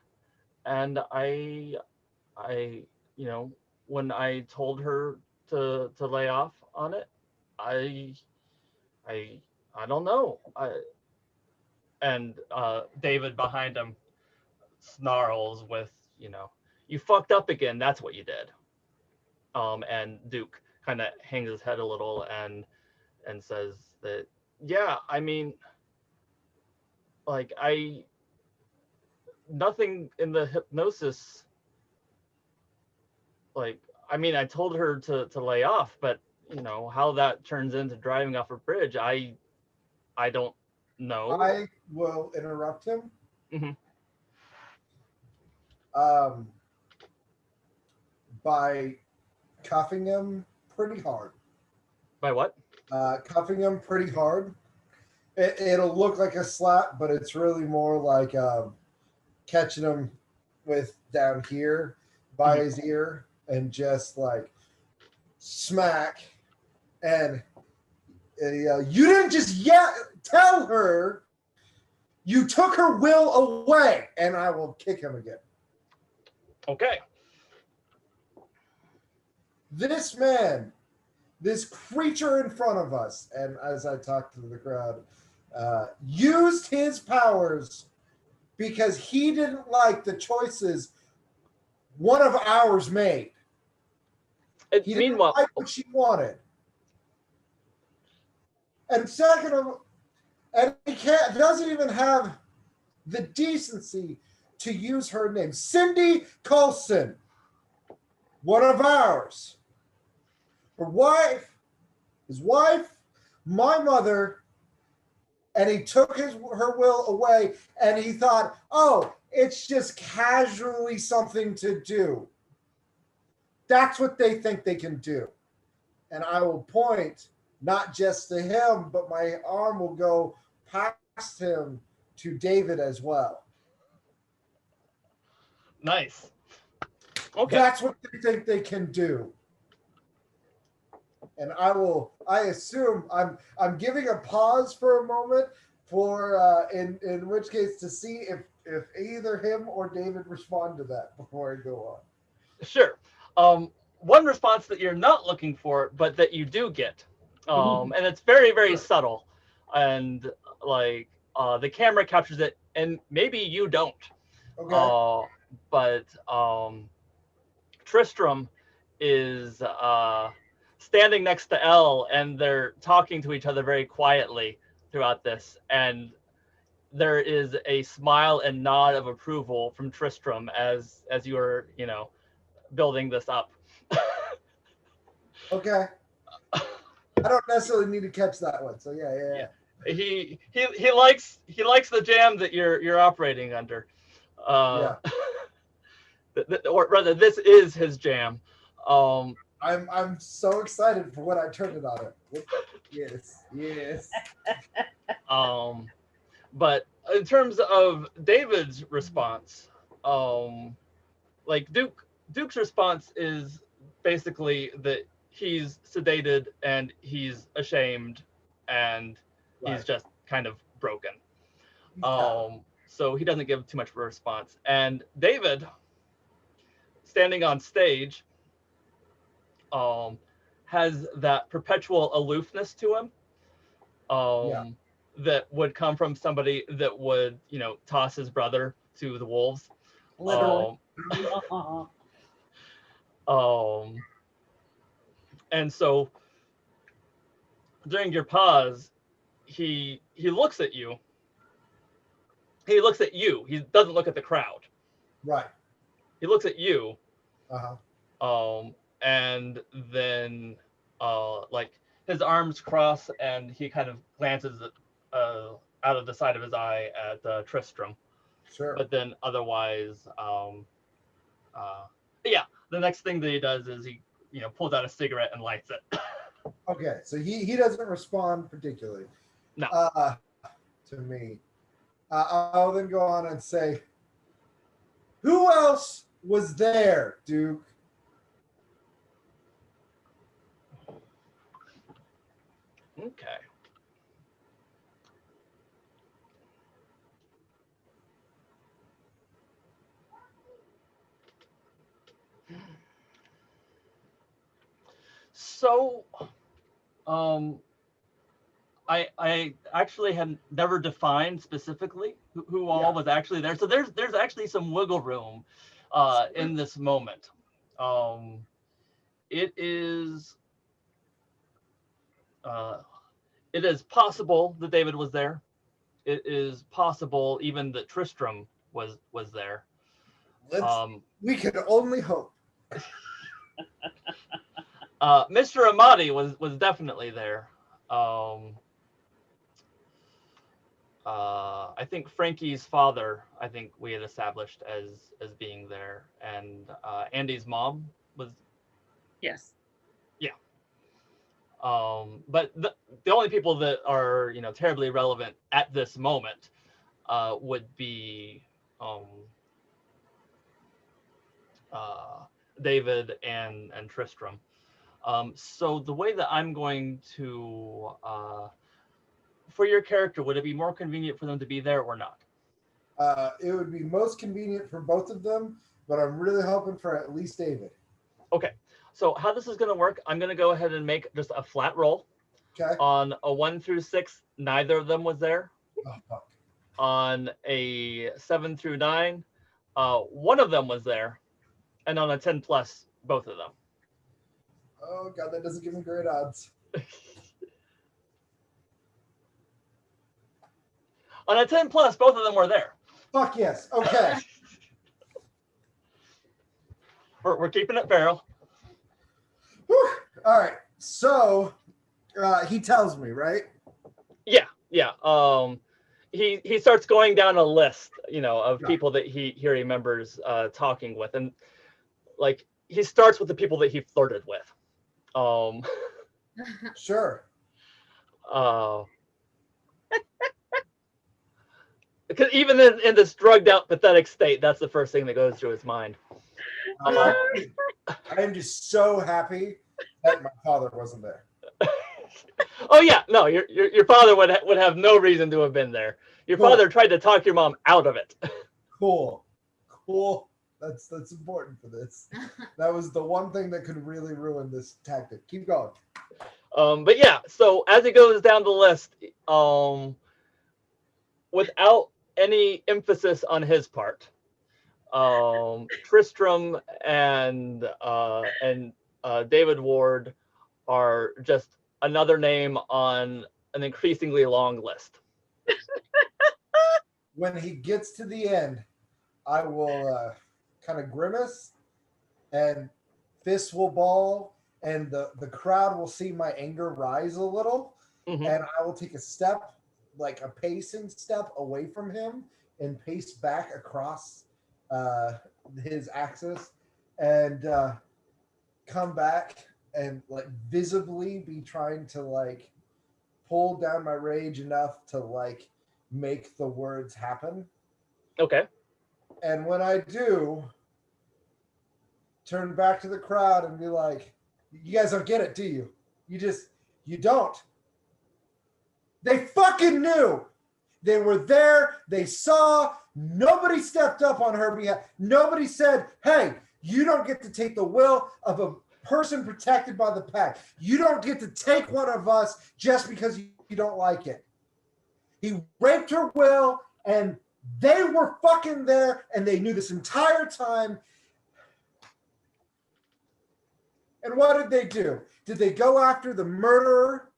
S3: and I when I told her to lay off on it, I don't know. And David behind him snarls with, you fucked up again. That's what you did. And Duke kind of hangs his head a little and says that, yeah, I mean, like, nothing in the hypnosis, like, I mean, I told her to lay off, but how that turns into driving off a bridge, I don't know.
S4: I will interrupt him.
S3: Mhm.
S4: By cuffing him pretty hard.
S3: By what?
S4: Cuffing him pretty hard. It'll look like a slap, but it's really more like catching him with down here by his ear and just like smack. And you didn't just tell her, you took her will away, and I will kick him again.
S3: Okay.
S4: This man, this creature in front of us, and as I talked to the crowd, used his powers because he didn't like the choices one of ours made. He didn't like what she wanted. And second of all, and he doesn't even have the decency to use her name. Cindy Coulson, one of ours. His wife, my mother, and he took her will away, and he thought, oh, it's just casually something to do. That's what they think they can do. And I will point not just to him, but my arm will go past him to David as well.
S3: Nice. Okay.
S4: That's what they think they can do. And I assume I'm giving a pause for a moment for in which case to see if either him or David respond to that before I go on.
S3: Sure. One response that you're not looking for, but that you do get, and it's very, very subtle, and like the camera captures it, and maybe you don't.
S4: Okay.
S3: But Tristram is standing next to Elle, and they're talking to each other very quietly throughout this, and there is a smile and nod of approval from Tristram as you are, building this up.
S4: Okay. I don't necessarily need to catch that one. So yeah.
S3: He likes the jam that you're operating under.
S4: Yeah.
S3: Or rather, this is his jam.
S4: I'm so excited for when I turn it on it. Yes.
S3: But in terms of David's response, like Duke's response is basically that he's sedated and he's ashamed and he's just kind of broken. So he doesn't give too much of a response. And David, standing on stage, has that perpetual aloofness to him. That would come from somebody that would, toss his brother to the wolves.
S4: Literally.
S3: And so during your pause, he looks at you. He looks at you. He doesn't look at the crowd.
S4: Right.
S3: He looks at you.
S4: Uh-huh.
S3: And then like his arms cross, and he kind of glances out of the side of his eye at Tristram.
S4: Sure.
S3: But then otherwise, yeah, the next thing that he does is he, pulls out a cigarette and lights it.
S4: Okay, so he doesn't respond particularly.
S3: No.
S4: To me. I'll then go on and say, who else was there, Duke?
S3: Okay. So, I actually had never defined specifically who all was actually there. So there's actually some wiggle room in this moment. It is possible that David was there. It is possible even that Tristram was there.
S4: We can only hope.
S3: Mr. Amati was definitely there. I think Frankie's father, I think we had established as being there, and Andi's mom was.
S5: Yes.
S3: Yeah. But the only people that are terribly relevant at this moment would be David and Tristram. So the way that I'm going to for your character, would it be more convenient for them to be there or not?
S4: It would be most convenient for both of them, but I'm really hoping for at least David.
S3: Okay. So how this is going to work, I'm going to go ahead and make just a flat roll.
S4: Okay.
S3: On a 1 through 6, neither of them was there.
S4: Oh, fuck.
S3: On a 7 through 9, one of them was there. And on a 10 plus, both of them.
S4: Oh, God, that doesn't give me great odds.
S3: On a 10 plus, both of them were there.
S4: Fuck yes. Okay.
S3: We're keeping it barrel.
S4: Whew. All right. So he tells me, right?
S3: Yeah. He starts going down a list, of people that he remembers talking with, and like he starts with the people that he flirted with.
S4: Sure.
S3: Because even in this drugged out, pathetic state, that's the first thing that goes through his mind.
S4: I am just so happy that my father wasn't there.
S3: Oh yeah, no, your father would have no reason to have been there. Your father tried to talk your mom out of it.
S4: Cool. That's important for this. That was the one thing that could really ruin this tactic. Keep going.
S3: But yeah, so as it goes down the list, without any emphasis on his part, Tristram and David Ward are just another name on an increasingly long list.
S4: When he gets to the end, I will kind of grimace and fists will ball, and the crowd will see my anger rise a little, and I will take a step, like a pacing step away from him, and pace back across his axis, and come back and like visibly be trying to like pull down my rage enough to like make the words happen.
S3: Okay.
S4: And when I do, turn back to the crowd and be like, you guys don't get it, do you? You don't. They fucking knew. They were there. They saw. Nobody stepped up on her behalf. Nobody said, hey, you don't get to take the will of person protected by the pack. You don't get to take one of us just because you don't like it. He raped her will, and they were fucking there, and they knew this entire time. And what did they do? Did they go after the murderer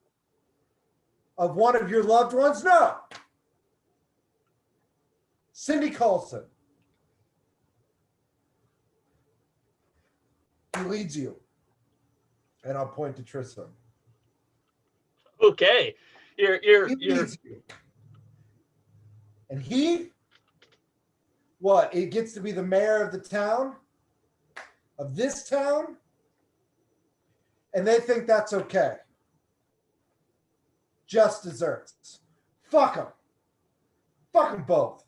S4: of one of your loved ones? No. Cindy Coulson. He leads you. And I'll point to Tristan.
S3: Okay.
S4: He
S3: You're
S4: leads you. And he, what? It gets to be the mayor of the town? Of this town? And they think that's okay. Just desserts. Fuck them. Fuck them both.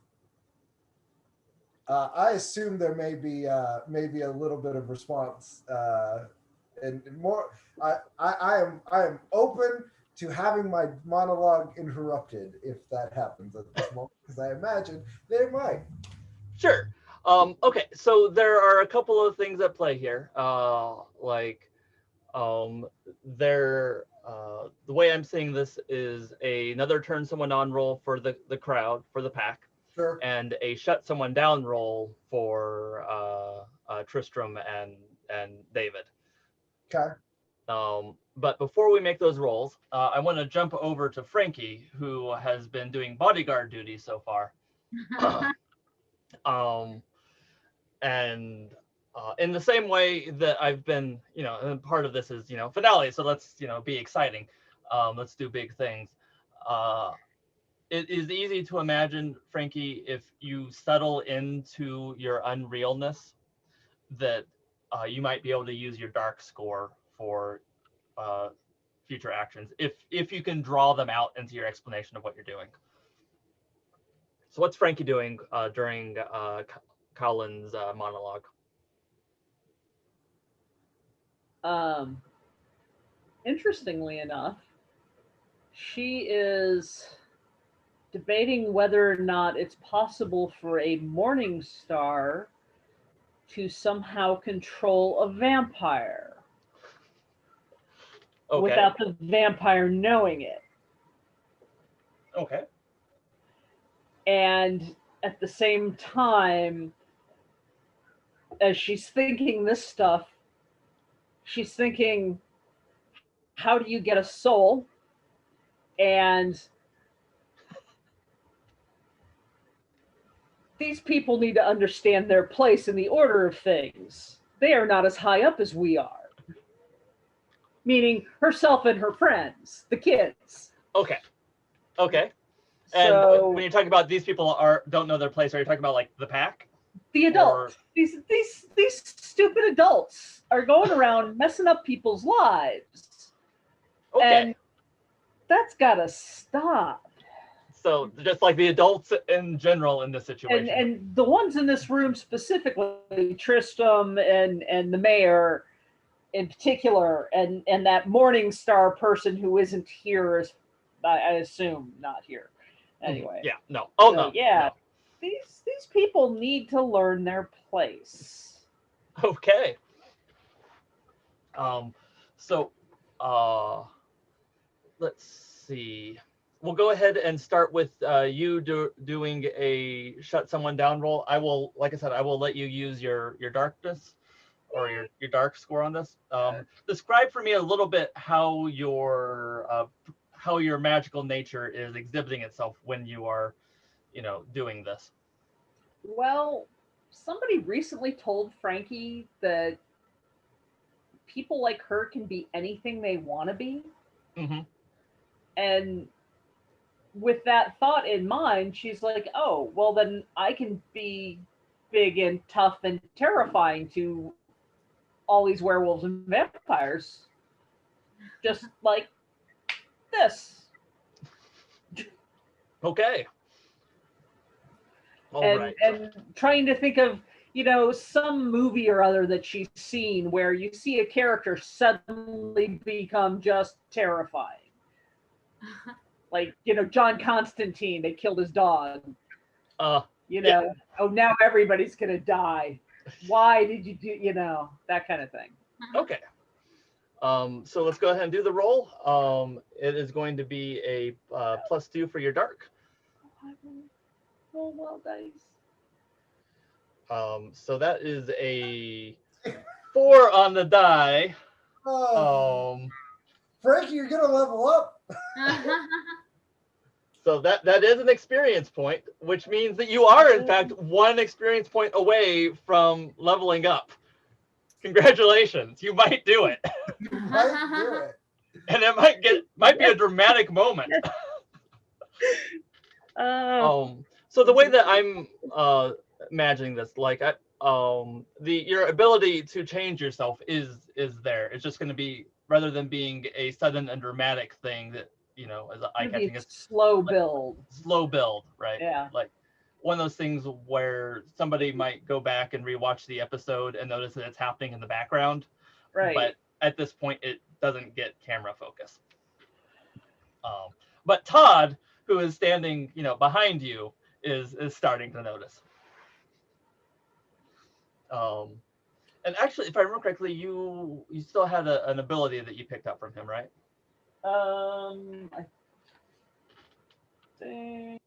S4: I assume there may be a little bit of response, and more. I am open to having my monologue interrupted if that happens at this moment, because I imagine they might.
S3: Sure. Okay, so there are a couple of things at play here. The way I'm seeing this is another turn someone on roll for the crowd, for the pack.
S4: Sure.
S3: And a shut someone down roll for Tristram and David.
S4: Okay.
S3: But before we make those rolls, I want to jump over to Frankie, who has been doing bodyguard duty so far. In the same way that I've been, and part of this is, finale, so let's, be exciting. Let's do big things. It is easy to imagine, Frankie, if you settle into your unrealness, that you might be able to use your dark score for future actions, if you can draw them out into your explanation of what you're doing. So what's Frankie doing during Caulan's monologue?
S1: Interestingly enough, she is debating whether or not it's possible for a morning star to somehow control a vampire without the vampire knowing it.
S3: Okay.
S1: And at the same time, as she's thinking this stuff, she's thinking, how do you get a soul? And these people need to understand their place in the order of things. They are not as high up as we are. Meaning herself and her friends, the kids.
S3: Okay. And
S1: so,
S3: when you're talking about these people don't know their place, are you talking about like the pack?
S1: The adults. These stupid adults are going around messing up people's lives.
S3: Okay.
S1: And that's gotta stop.
S3: So just like the adults in general in this situation.
S1: And the ones in this room specifically, Tristram and the mayor in particular, and that morning star person who isn't here, is, I assume not here. Anyway.
S3: Yeah, no. Oh,
S1: so,
S3: no.
S1: Yeah.
S3: No.
S1: These people need to learn their place.
S3: Okay. Let's see. We'll go ahead and start with you doing a shut someone down roll. I will, like I said, I will let you use your darkness or your dark score on this. Describe for me a little bit how your magical nature is exhibiting itself when you are, doing this.
S1: Well, somebody recently told Frankie that people like her can be anything they want to be.
S3: Mm-hmm.
S1: And with that thought in mind, she's like, oh, well, then I can be big and tough and terrifying to all these werewolves and vampires. Just like this.
S3: Okay.
S1: And trying to think of, some movie or other that she's seen where you see a character suddenly become just terrifying. Like, John Constantine, they killed his dog.
S3: Yeah.
S1: Oh, now everybody's going to die. Why did you do, that kind of thing.
S3: Okay. So let's go ahead and do the roll. It is going to be a +2 for your dark.
S1: Oh, well, dice.
S3: So that is a 4 on the die.
S4: Oh,
S3: Um,
S4: Frankie, you're gonna level up.
S3: so that is an experience point, which means that you are in fact 1 experience point away from leveling up. Congratulations, you might do it.
S4: You might do it.
S3: And it might be a dramatic moment.
S5: Oh,
S3: So the way that I'm imagining this, like your ability to change yourself is there. It's just going to be, rather than being a sudden and dramatic thing that, you know, as eye catching, it's
S1: slow build.
S3: Slow build, right?
S1: Yeah.
S3: Like one of those things where somebody might go back and rewatch the episode and notice that it's happening in the background,
S1: Right.
S3: but at this point it doesn't get camera focus. But Todd, who is standing, you know, behind you, is starting to notice. And actually, if I remember correctly, you still had an ability that you picked up from him, right?
S1: I think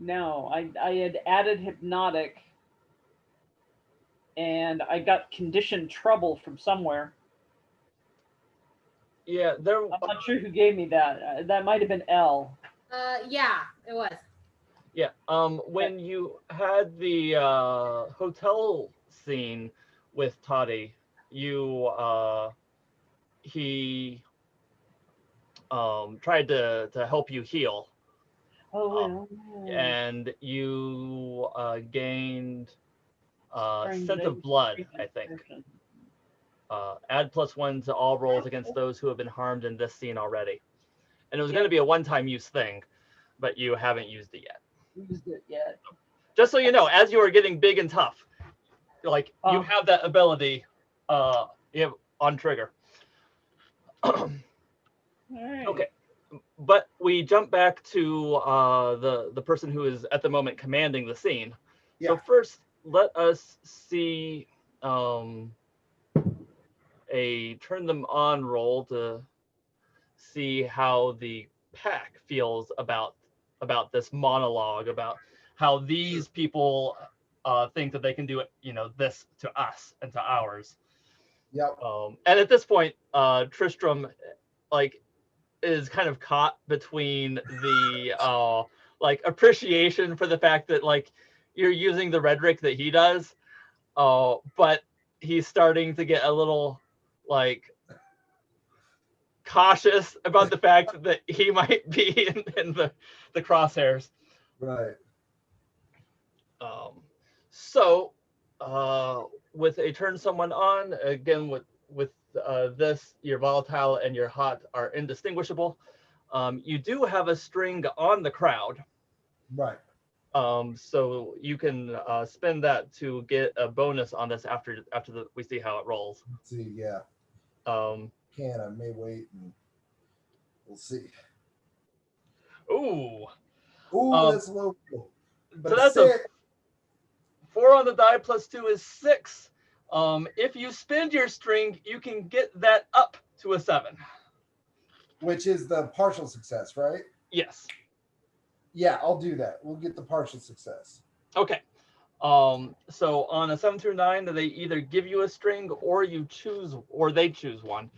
S1: no, I had added hypnotic, and I got conditioned trouble from somewhere.
S3: Yeah,
S1: I'm not sure who gave me that. That might have been L.
S2: Yeah, it was.
S3: Yeah. When you had the hotel scene with Toddy, he tried to help you heal.
S1: Oh,
S3: and you gained
S1: Strange
S3: scent of
S1: days.
S3: blood, I think. Add +1 to all rolls against those who have been harmed in this scene already. And it was going to be a one-time use thing, but you haven't used it yet.
S1: Used it yet.
S3: Just so you know, as you are getting big and tough, like you have that ability on trigger.
S1: Right.
S3: Okay, but we jump back to the person who is at the moment commanding the scene.
S4: Yeah.
S3: So first, let us see a turn them on roll to see how the pack feels about this monologue, about how these people think that they can do it, you know, this to us and to ours.
S4: Yep.
S3: And at this point, Tristram, like, is kind of caught between the like appreciation for the fact that like you're using the rhetoric that he does, but he's starting to get a little like cautious about the fact that he might be in the crosshairs.
S4: Right.
S3: So with a turn someone on, again with this, your volatile and your hot are indistinguishable. You do have a string on the crowd.
S4: Right.
S3: So you can spend that to get a bonus on this after we see how it rolls.
S4: Let's see, yeah. I may wait and we'll see.
S3: Ooh.
S4: That's low. But
S3: So that's
S4: a
S3: 4 on the die +2 is 6. If you spend your string, you can get that up to a 7.
S4: Which is the partial success, right?
S3: Yes.
S4: Yeah, I'll do that. We'll get the partial success.
S3: Okay. So on a 7 through 9, they either give you a string or they choose one.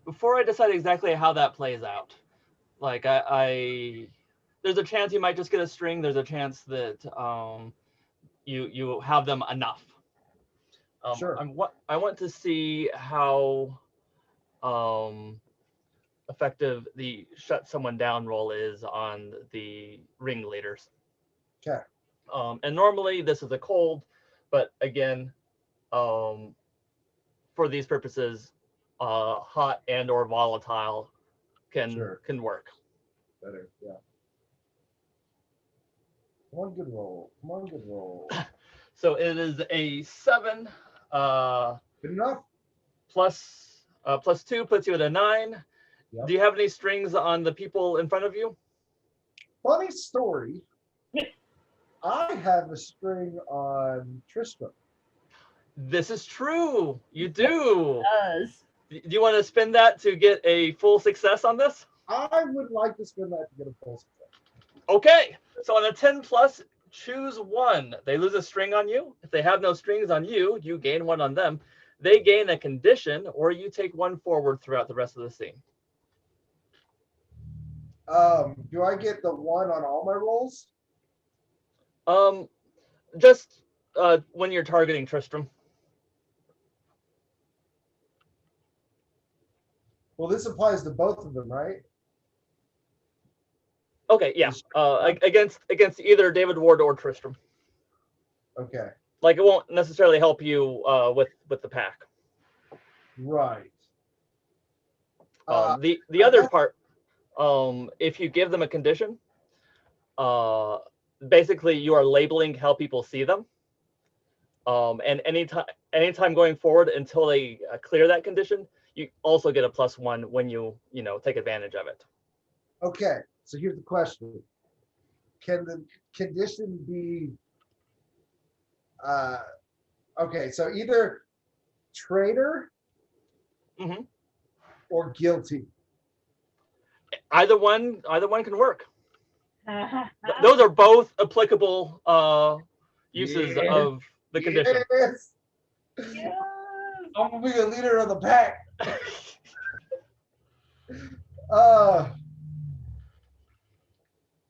S3: Before I decide exactly how that plays out, like there's a chance you might just get a string. There's a chance that you have them enough.
S4: Sure.
S3: I want to see how effective the shut someone down roll is on the ringleaders.
S4: Okay.
S3: And normally this is a cold, but again, for these purposes, hot and or volatile can work.
S4: Better, yeah. One good roll.
S3: So it is a 7.
S4: Good enough.
S3: plus 2 puts you at a 9.
S4: Yep.
S3: Do you have any strings on the people in front of you?
S4: Funny story. I have a string on Tristram.
S3: This is true. You do.
S1: Does.
S3: Do you want to spin that to get a full success on this?
S4: I would like to spin that to get a full success.
S3: Okay. So on a 10 plus, choose one. They lose a string on you. If they have no strings on you, you gain one on them. They gain a condition, or you take one forward throughout the rest of the scene.
S4: Do I get the one on all my rolls?
S3: Just when you're targeting Tristram.
S4: Well, this applies to both of them, right?
S3: Okay, yeah. Against either David Ward or Tristram.
S4: Okay.
S3: Like, it won't necessarily help you with the pack.
S4: Right.
S3: The other part, if you give them a condition, basically you are labeling how people see them. And anytime going forward until they clear that condition, you also get a +1 when you take advantage of it.
S4: Okay. So here's the question. Can the condition be okay, so either traitor
S3: Mhm.
S4: or guilty?
S3: Either one can work. Those are both applicable uses
S4: Yes.
S3: of the condition.
S4: Yes.
S1: Yes.
S4: I'm gonna be a leader of the pack.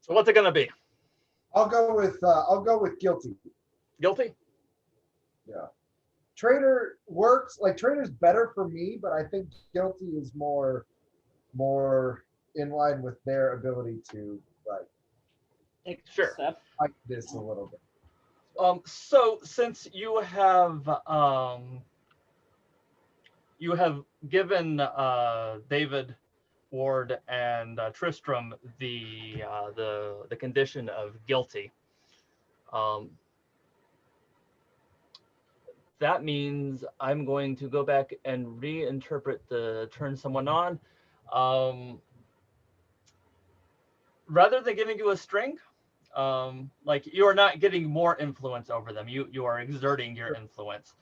S3: So what's it gonna be?
S4: I'll go with guilty.
S3: Guilty?
S4: Yeah. Traitor works, like traitor's better for me, but I think guilty is more in line with their ability to like
S3: Sure.
S1: Except
S4: fight this a little bit.
S3: So since you have given David Ward and Tristram the condition of guilty, that means I'm going to go back and reinterpret the turn someone on. Rather than giving you a string, like, you are not getting more influence over them. You are exerting your influence.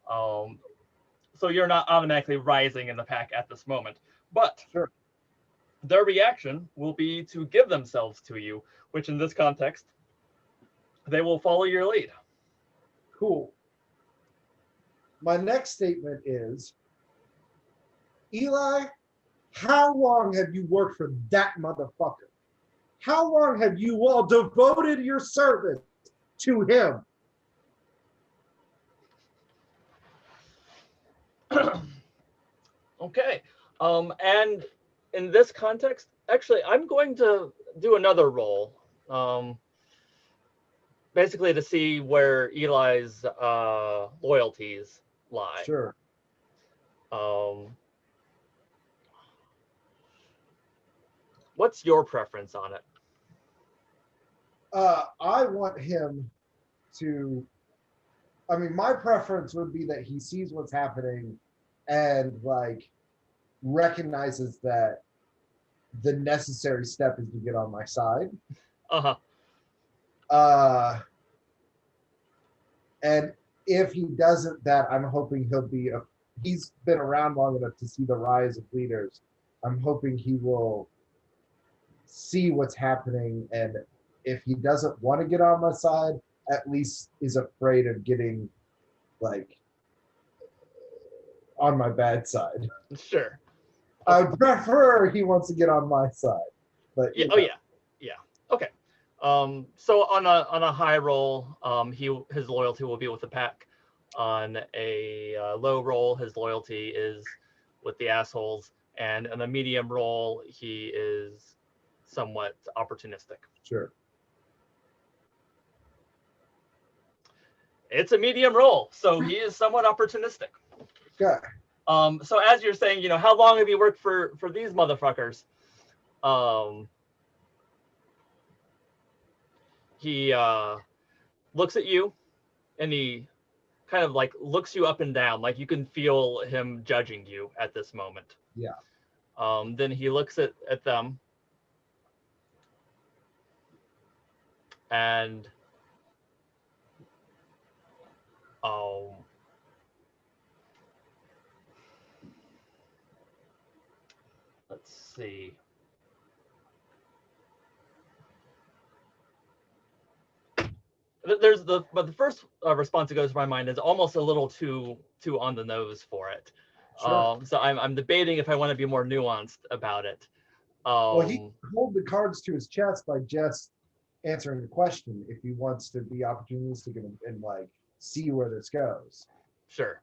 S3: So you're not automatically rising in the pack at this moment. But
S4: Sure.
S3: their reaction will be to give themselves to you, which in this context, they will follow your lead.
S4: Cool. My next statement is, Eli, how long have you worked for that motherfucker? How long have you all devoted your service to him?
S3: Okay. And in this context, actually, I'm going to do another roll. Basically to see where Eli's loyalties lie.
S4: Sure.
S3: What's your preference on it?
S4: I want him to, I mean, my preference would be that he sees what's happening and like recognizes that the necessary step is to get on my side. And if he doesn't that, I'm hoping he's been around long enough to see the rise of leaders. I'm hoping he will see what's happening, and if he doesn't want to get on my side, at least is afraid of getting like on my bad side.
S3: Sure.
S4: I would prefer he wants to get on my side, but
S3: Yeah. Oh yeah. Okay. So on a high roll, his loyalty will be with the pack. On a low roll, his loyalty is with the assholes, and on a medium roll, he is somewhat opportunistic.
S4: Sure.
S3: It's a medium roll, so he is somewhat opportunistic.
S4: Okay.
S3: So as you're saying, how long have you worked for these motherfuckers? He looks at you, and he kind of like looks you up and down, like you can feel him judging you at this moment.
S4: Yeah.
S3: Then he looks at them, and let's see. But the first response that goes to my mind is almost a little too on the nose for it.
S4: Sure.
S3: So I'm debating if I want to be more nuanced about it.
S4: Well, he hold the cards to his chest by just answering the question if he wants to be opportunistic and like see where this goes.
S3: Sure.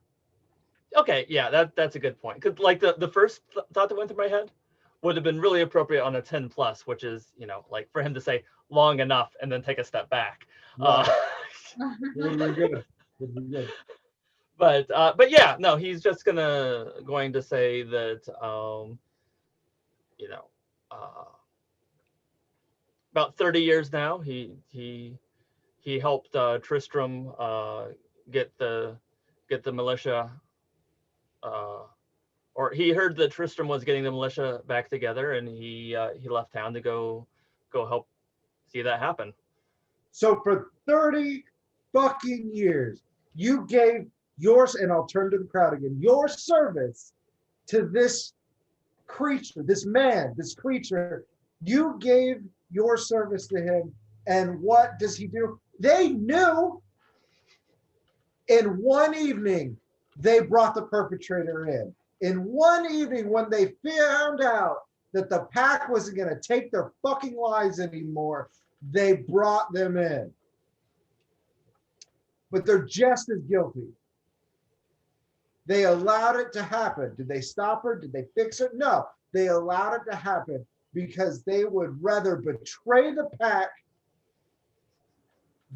S3: Okay, yeah, that's a good point. Because like the first thought that went through my head would have been really appropriate on a 10 plus, which is, you know, like for him to say long enough and then take a step back.
S4: Right. Would be good. Would be good.
S3: But yeah, no, he's just going to say that you know, about 30 years now he helped Tristram get the militia, or he heard that Tristram was getting the militia back together, and he left town to go help see that happen.
S4: So for 30 fucking years, you gave yours, and I'll turn to the crowd again, your service to this creature, this man, this creature. You gave your service to him, and what does he do? They knew. In one evening, they brought the perpetrator in. In one evening, when they found out that the pack wasn't going to take their fucking lives anymore, they brought them in. But they're just as guilty. They allowed it to happen. Did they stop her? Did they fix her? No, they allowed it to happen because they would rather betray the pack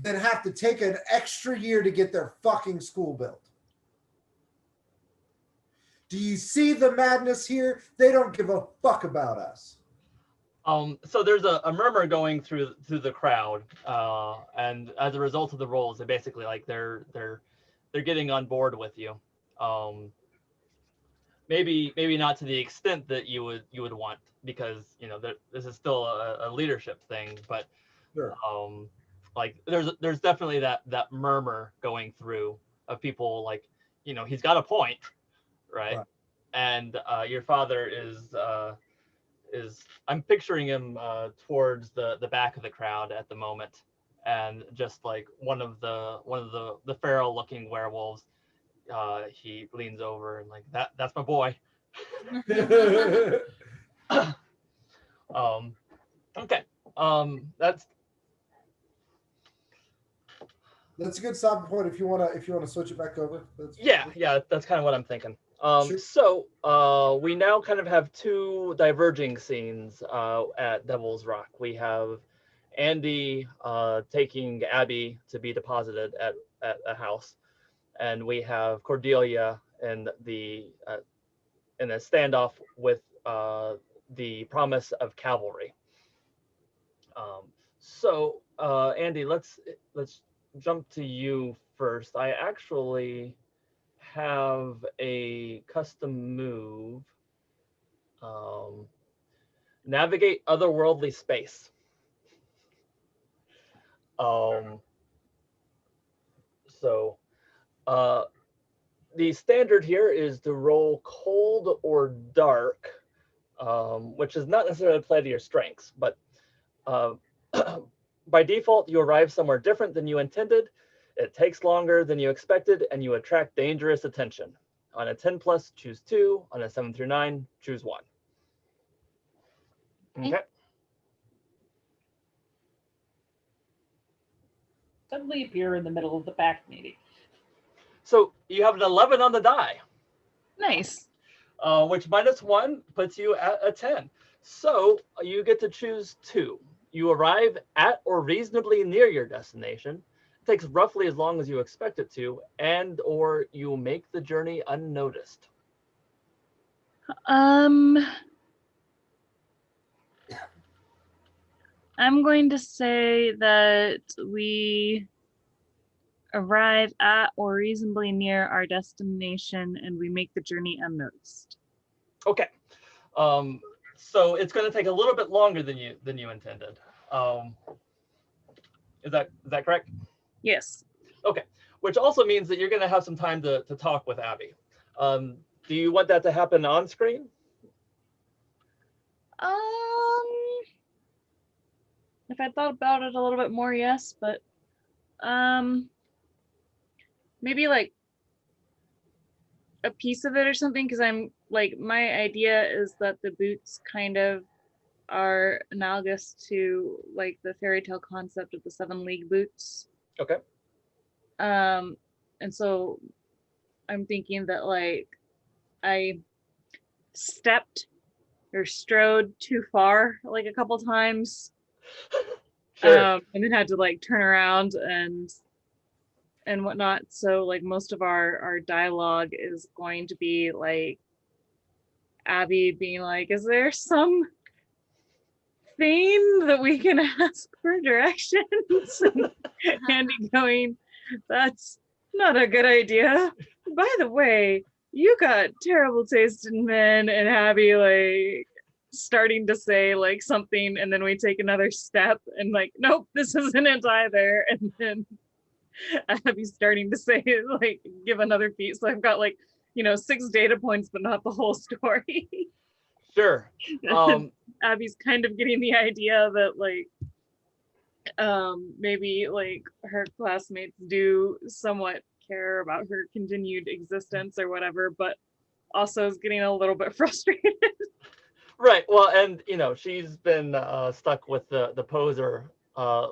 S4: than have to take an extra year to get their fucking school built. Do you see the madness here? They don't give a fuck about us.
S3: So there's a murmur going through the crowd, and as a result of the rolls, they basically like they're getting on board with you. Maybe not to the extent that you would want, because you know this is still a leadership thing, but
S4: Sure.
S3: like there's definitely that murmur going through of people like, you know, he's got a point, right? And your father is I'm picturing him towards the back of the crowd at the moment, and just like one of the feral looking werewolves, he leans over and like that's my boy. Okay.
S4: That's a good stopping point if you wanna switch it back over.
S3: Yeah, that's kind of what I'm thinking.
S4: Sure.
S3: So we now kind of have two diverging scenes at Devil's Rock. We have Andi taking Abby to be deposited at a house, and we have Cordelia in in a standoff with the promise of cavalry. So Andi, let's jump to you first. I actually have a custom move. Navigate otherworldly space. So the standard here is to roll cold or dark, which is not necessarily play to your strengths, but by default, you arrive somewhere different than you intended. It takes longer than you expected, and you attract dangerous attention. On a 10 plus, choose 2. On a 7 through 9, choose 1. Okay.
S1: Suddenly appear in the middle of the pack meeting.
S3: So you have an 11 on the die.
S5: Nice.
S3: Which minus 1 puts you at a 10. So you get to choose 2. You arrive at or reasonably near your destination. It takes roughly as long as you expect it to, and or you make the journey unnoticed.
S5: I'm going to say that we arrive at or reasonably near our destination and we make the journey unnoticed.
S3: Okay. So it's going to take a little bit longer than you intended. Is that correct?
S5: Yes.
S3: Okay. Which also means that you're going to have some time to talk with Abby. Do you want that to happen on screen?
S5: If I thought about it a little bit more, yes, but maybe like a piece of it or something, because I'm like, my idea is that the boots kind of are analogous to like the fairy tale concept of the 7 league boots.
S3: Okay.
S5: And so I'm thinking that like I stepped or strode too far like a couple times.
S3: Sure.
S5: And then had to like turn around and whatnot. So like most of our dialogue is going to be like Abby being like, is there some thing that we can ask for directions? And Andi going, that's not a good idea. By the way, you got terrible taste in men. And Abby like starting to say like something, and then we take another step and like, nope, this isn't it either. And then Abby's starting to say like, give another piece. So I've got like, 6 data points, but not the whole story.
S3: Sure.
S5: Abby's kind of getting the idea that like maybe like her classmates do somewhat care about her continued existence or whatever, but also is getting a little bit frustrated.
S3: Right. Well, and she's been stuck with the poser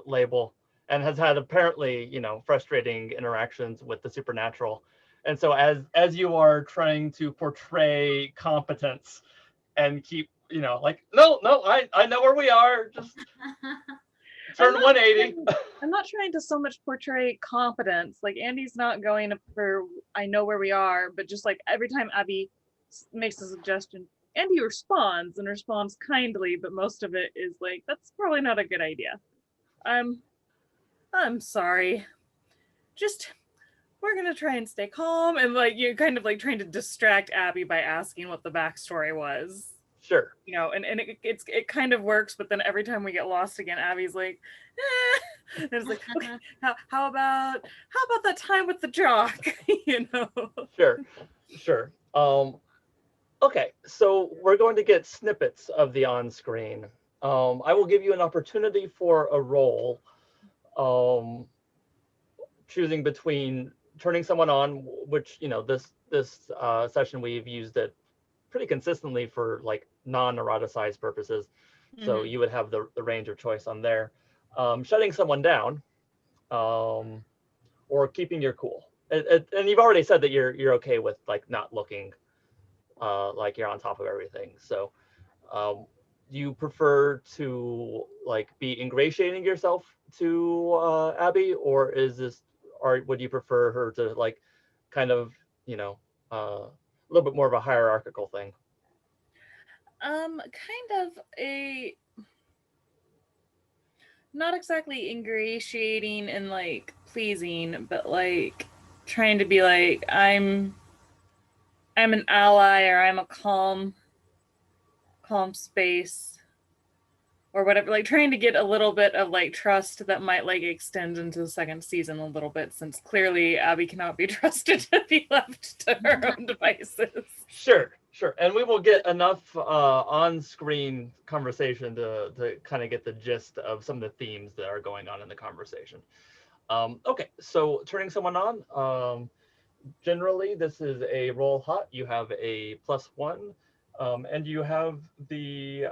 S3: label and has had apparently frustrating interactions with the supernatural. And so as you are trying to portray competence and keep like, no, I know where we are, just turn 180.
S5: I'm not trying to so much portray competence. Like Andy's not going for I know where we are, but just like every time Abby makes a suggestion, Andy responds kindly, but most of it is like, that's probably not a good idea. I'm sorry. Just we're gonna try and stay calm, and like you're kind of like trying to distract Abby by asking what the backstory was.
S3: Sure.
S5: And it kind of works, but then every time we get lost again, Abby's like, and it's like, okay, how about that time with the jock?
S3: Sure. Okay, so we're going to get snippets of the on-screen. I will give you an opportunity for a roll, choosing between turning someone on, which this session we've used it pretty consistently for like non-eroticized purposes. So you would have the range of choice on there. Shutting someone down, or keeping your cool. And you've already said that you're okay with like not looking like you're on top of everything. So you prefer to like be ingratiating yourself to Abby, or would you prefer her to like kind of a little bit more of a hierarchical thing?
S5: Kind of a not exactly ingratiating and like pleasing, but like trying to be like, I'm an ally, or I'm a calm space or whatever, like trying to get a little bit of like trust that might like extend into the second season a little bit, since clearly Abby cannot be trusted to be left to her own devices.
S3: Sure. And we will get enough on-screen conversation to kind of get the gist of some of the themes that are going on in the conversation. Okay, so turning someone on, generally this is a roll hot. You have a +1, and you have the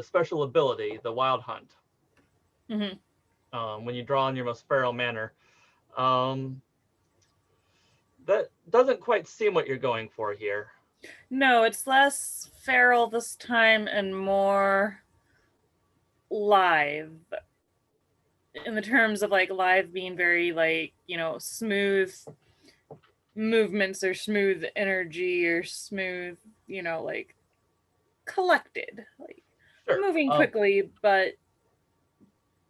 S3: special ability, the Wild Hunt. When you draw in your most feral manner. That doesn't quite seem what you're going for here.
S5: No, it's less feral this time and more live. In the terms of like live being very like, smooth movements or smooth energy or smooth, like collected, like moving quickly, but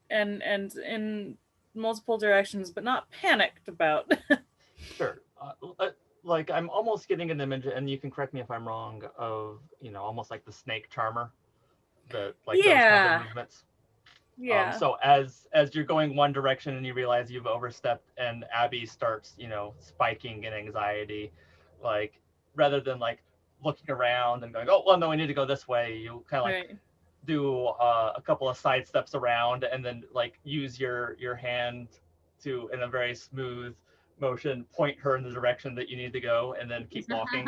S5: and in multiple directions, but not panicked about.
S3: Sure. Like I'm almost getting an image, and you can correct me if I'm wrong, of almost like the snake charmer, those kind
S5: Yeah.
S3: of movements.
S5: Yeah.
S3: So as you're going one direction and you realize you've overstepped, and Abby starts spiking in anxiety, like rather than like looking around and going, oh well, no, we need to go this way, you kind of like
S5: Right.
S3: do a couple of side steps around, and then like use your hand to, in a very smooth motion, point her in the direction that you need to go, and then keep walking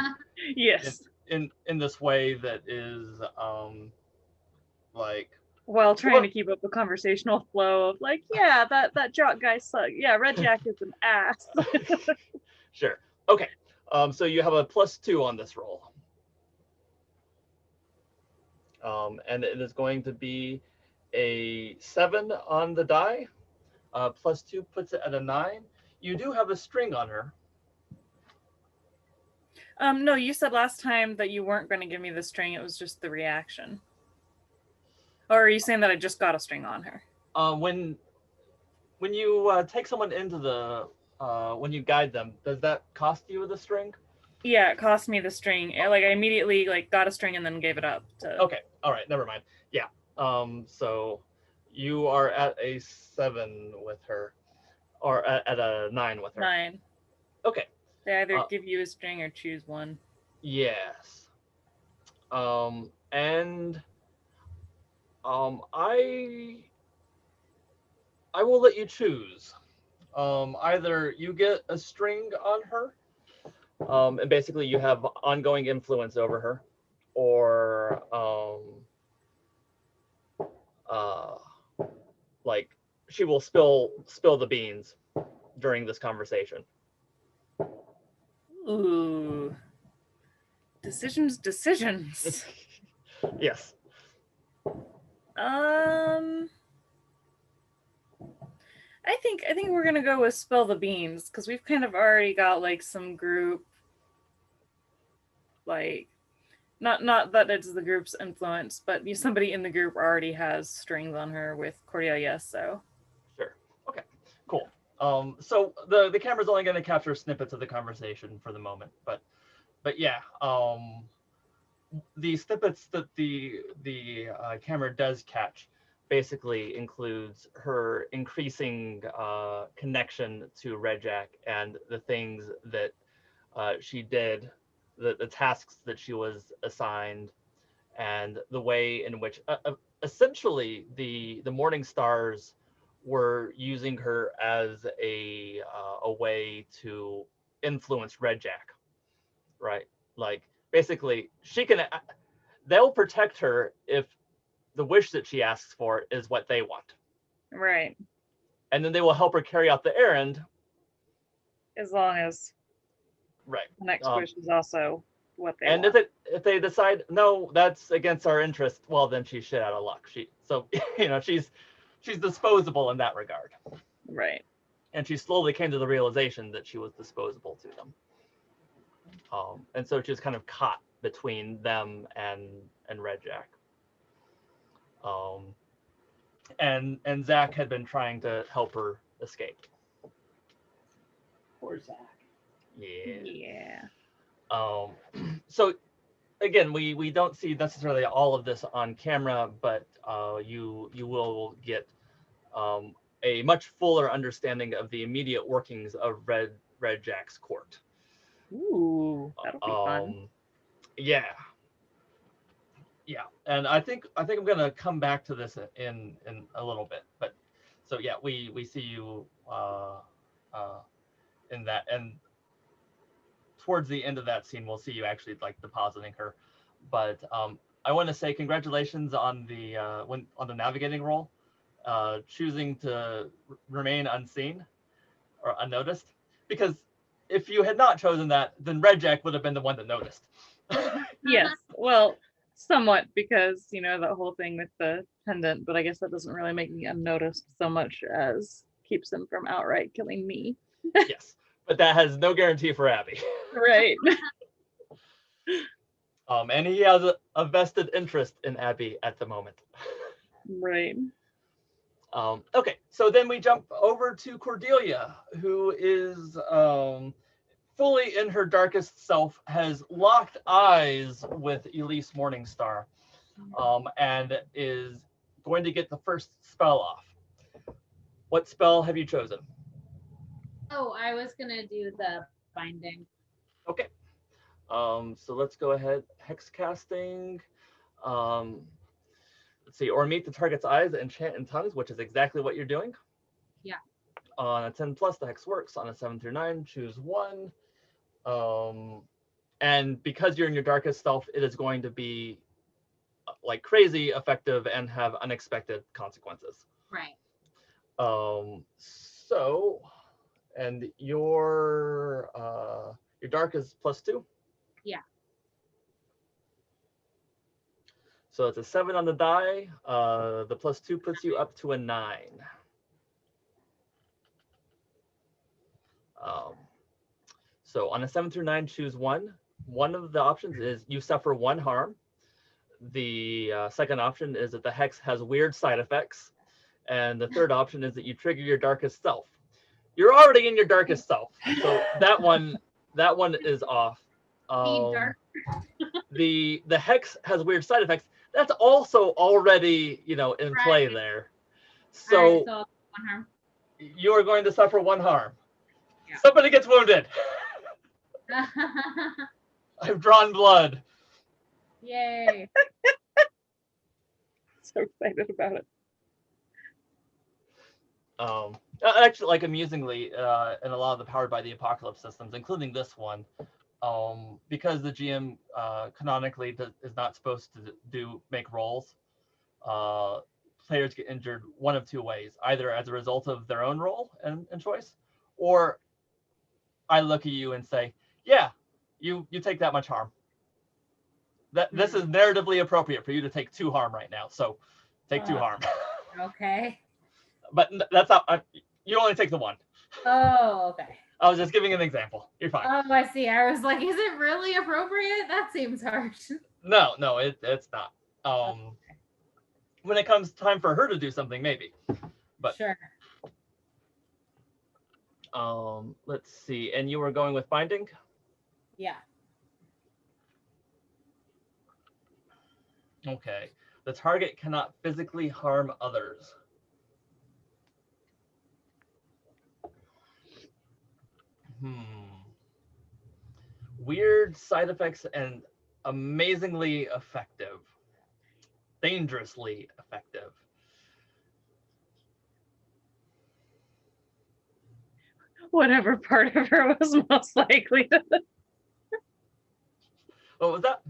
S5: Yes.
S3: in this way that is like
S5: While trying to keep up a conversational flow of like, yeah, that jock guy sucked. Yeah, Red Jack is an ass.
S3: Sure. Okay. So you have a +2 on this roll. And it is going to be a 7 on the die. +2 puts it at a 9. You do have a string on her.
S5: No, you said last time that you weren't going to give me the string. It was just the reaction. Or are you saying that I just got a string on her?
S3: When you take someone into the when you guide them, does that cost you the string?
S5: Yeah, it cost me the string. Like I immediately like got a string and then gave it up.
S3: Okay, all right, never mind. Yeah. So you are at a 7 with her, or at a 9 with her.
S5: 9.
S3: Okay.
S5: They either give you a string or choose one.
S3: Yes. And I will let you choose. Either you get a string on her, and basically you have ongoing influence over her, or like she will spill the beans during this conversation.
S5: Ooh. Decisions.
S3: Yes.
S5: I think we're gonna go with spill the beans, because we've kind of already got like some group, like not that it's the group's influence, but somebody in the group already has strings on her with Cordelia, so.
S3: Sure. Okay. Cool. So the camera's only going to capture snippets of the conversation for the moment, but yeah, the snippets that the camera does catch basically includes her increasing connection to Red Jack, and the things that she did, the tasks that she was assigned, and the way in which essentially the Morning Stars were using her as a way to influence Red Jack, right? Like basically they'll protect her if the wish that she asks for is what they want.
S5: Right.
S3: And then they will help her carry out the errand.
S5: As long as
S3: right.
S5: The next wish is also what they
S3: want. And if they decide, no, that's against our interest, well, then she's shit out of luck. She's disposable in that regard.
S5: Right.
S3: And she slowly came to the realization that she was disposable to them. And so she was kind of caught between them and Red Jack. And Zach had been trying to help her escape.
S1: Poor Zach.
S5: Yeah.
S3: So again, we don't see necessarily all of this on camera, but you will get a much fuller understanding of the immediate workings of Red Jack's court.
S5: Ooh, that'll be fun.
S3: Yeah. And I think I'm gonna come back to this in a little bit, but so yeah, we see you in that, and towards the end of that scene, we'll see you actually like depositing her. But I want to say congratulations on the navigating roll, choosing to remain unseen or unnoticed, because if you had not chosen that, then Red Jack would have been the one that noticed.
S5: Yes, well, somewhat, because that whole thing with the pendant, but I guess that doesn't really make me unnoticed so much as keeps him from outright killing me.
S3: Yes, but that has no guarantee for Abby.
S5: Right.
S3: And he has a vested interest in Abby at the moment.
S5: Right.
S3: Okay, so then we jump over to Cordelia, who is fully in her darkest self, has locked eyes with Elise Morningstar, and is going to get the first spell off. What spell have you chosen?
S2: Oh, I was gonna do the binding.
S3: Okay. So let's go ahead. Hex casting. Let's see, or meet the target's eyes, enchant in tongues, which is exactly what you're doing.
S2: Yeah.
S3: On a 10 plus, the hex works. On a 7 through 9, choose one. And because you're in your darkest self, it is going to be like crazy effective and have unexpected consequences.
S2: Right.
S3: So, and your dark is +2.
S2: Yeah.
S3: So it's a 7 on the die. The +2 puts you up to a 9. So on a 7 through 9, choose one. One of the options is you suffer 1 harm. The second option is that the hex has weird side effects. And the third option is that you trigger your darkest self. You're already in your darkest self. So that one is off. The hex has weird side effects. That's also already, in play there. So,
S2: All right, so 1 harm.
S3: You are going to suffer 1 harm.
S2: Yeah.
S3: Somebody gets wounded. I've drawn blood.
S2: Yay.
S5: So excited about it.
S3: Actually, like amusingly, in a lot of the Powered by the Apocalypse systems, including this one, because the GM canonically is not supposed to make rolls, players get injured one of 2 ways: either as a result of their own roll and choice, or I look at you and say, "Yeah, you take that much harm. This is narratively appropriate for you to take 2 harm right now. So, take 2 harm."
S2: Okay.
S3: But that's not. You only take the 1.
S2: Oh, okay.
S3: I was just giving an example. You're fine.
S2: Oh, I see. I was like, is it really appropriate? That seems harsh.
S3: No, it's not. When it comes time for her to do something, maybe. But
S2: sure.
S3: Let's see. And you were going with binding?
S2: Yeah.
S3: Okay. The target cannot physically harm others. Weird side effects and amazingly effective. Dangerously effective.
S5: Whatever part of her was most likely to.
S3: What was that?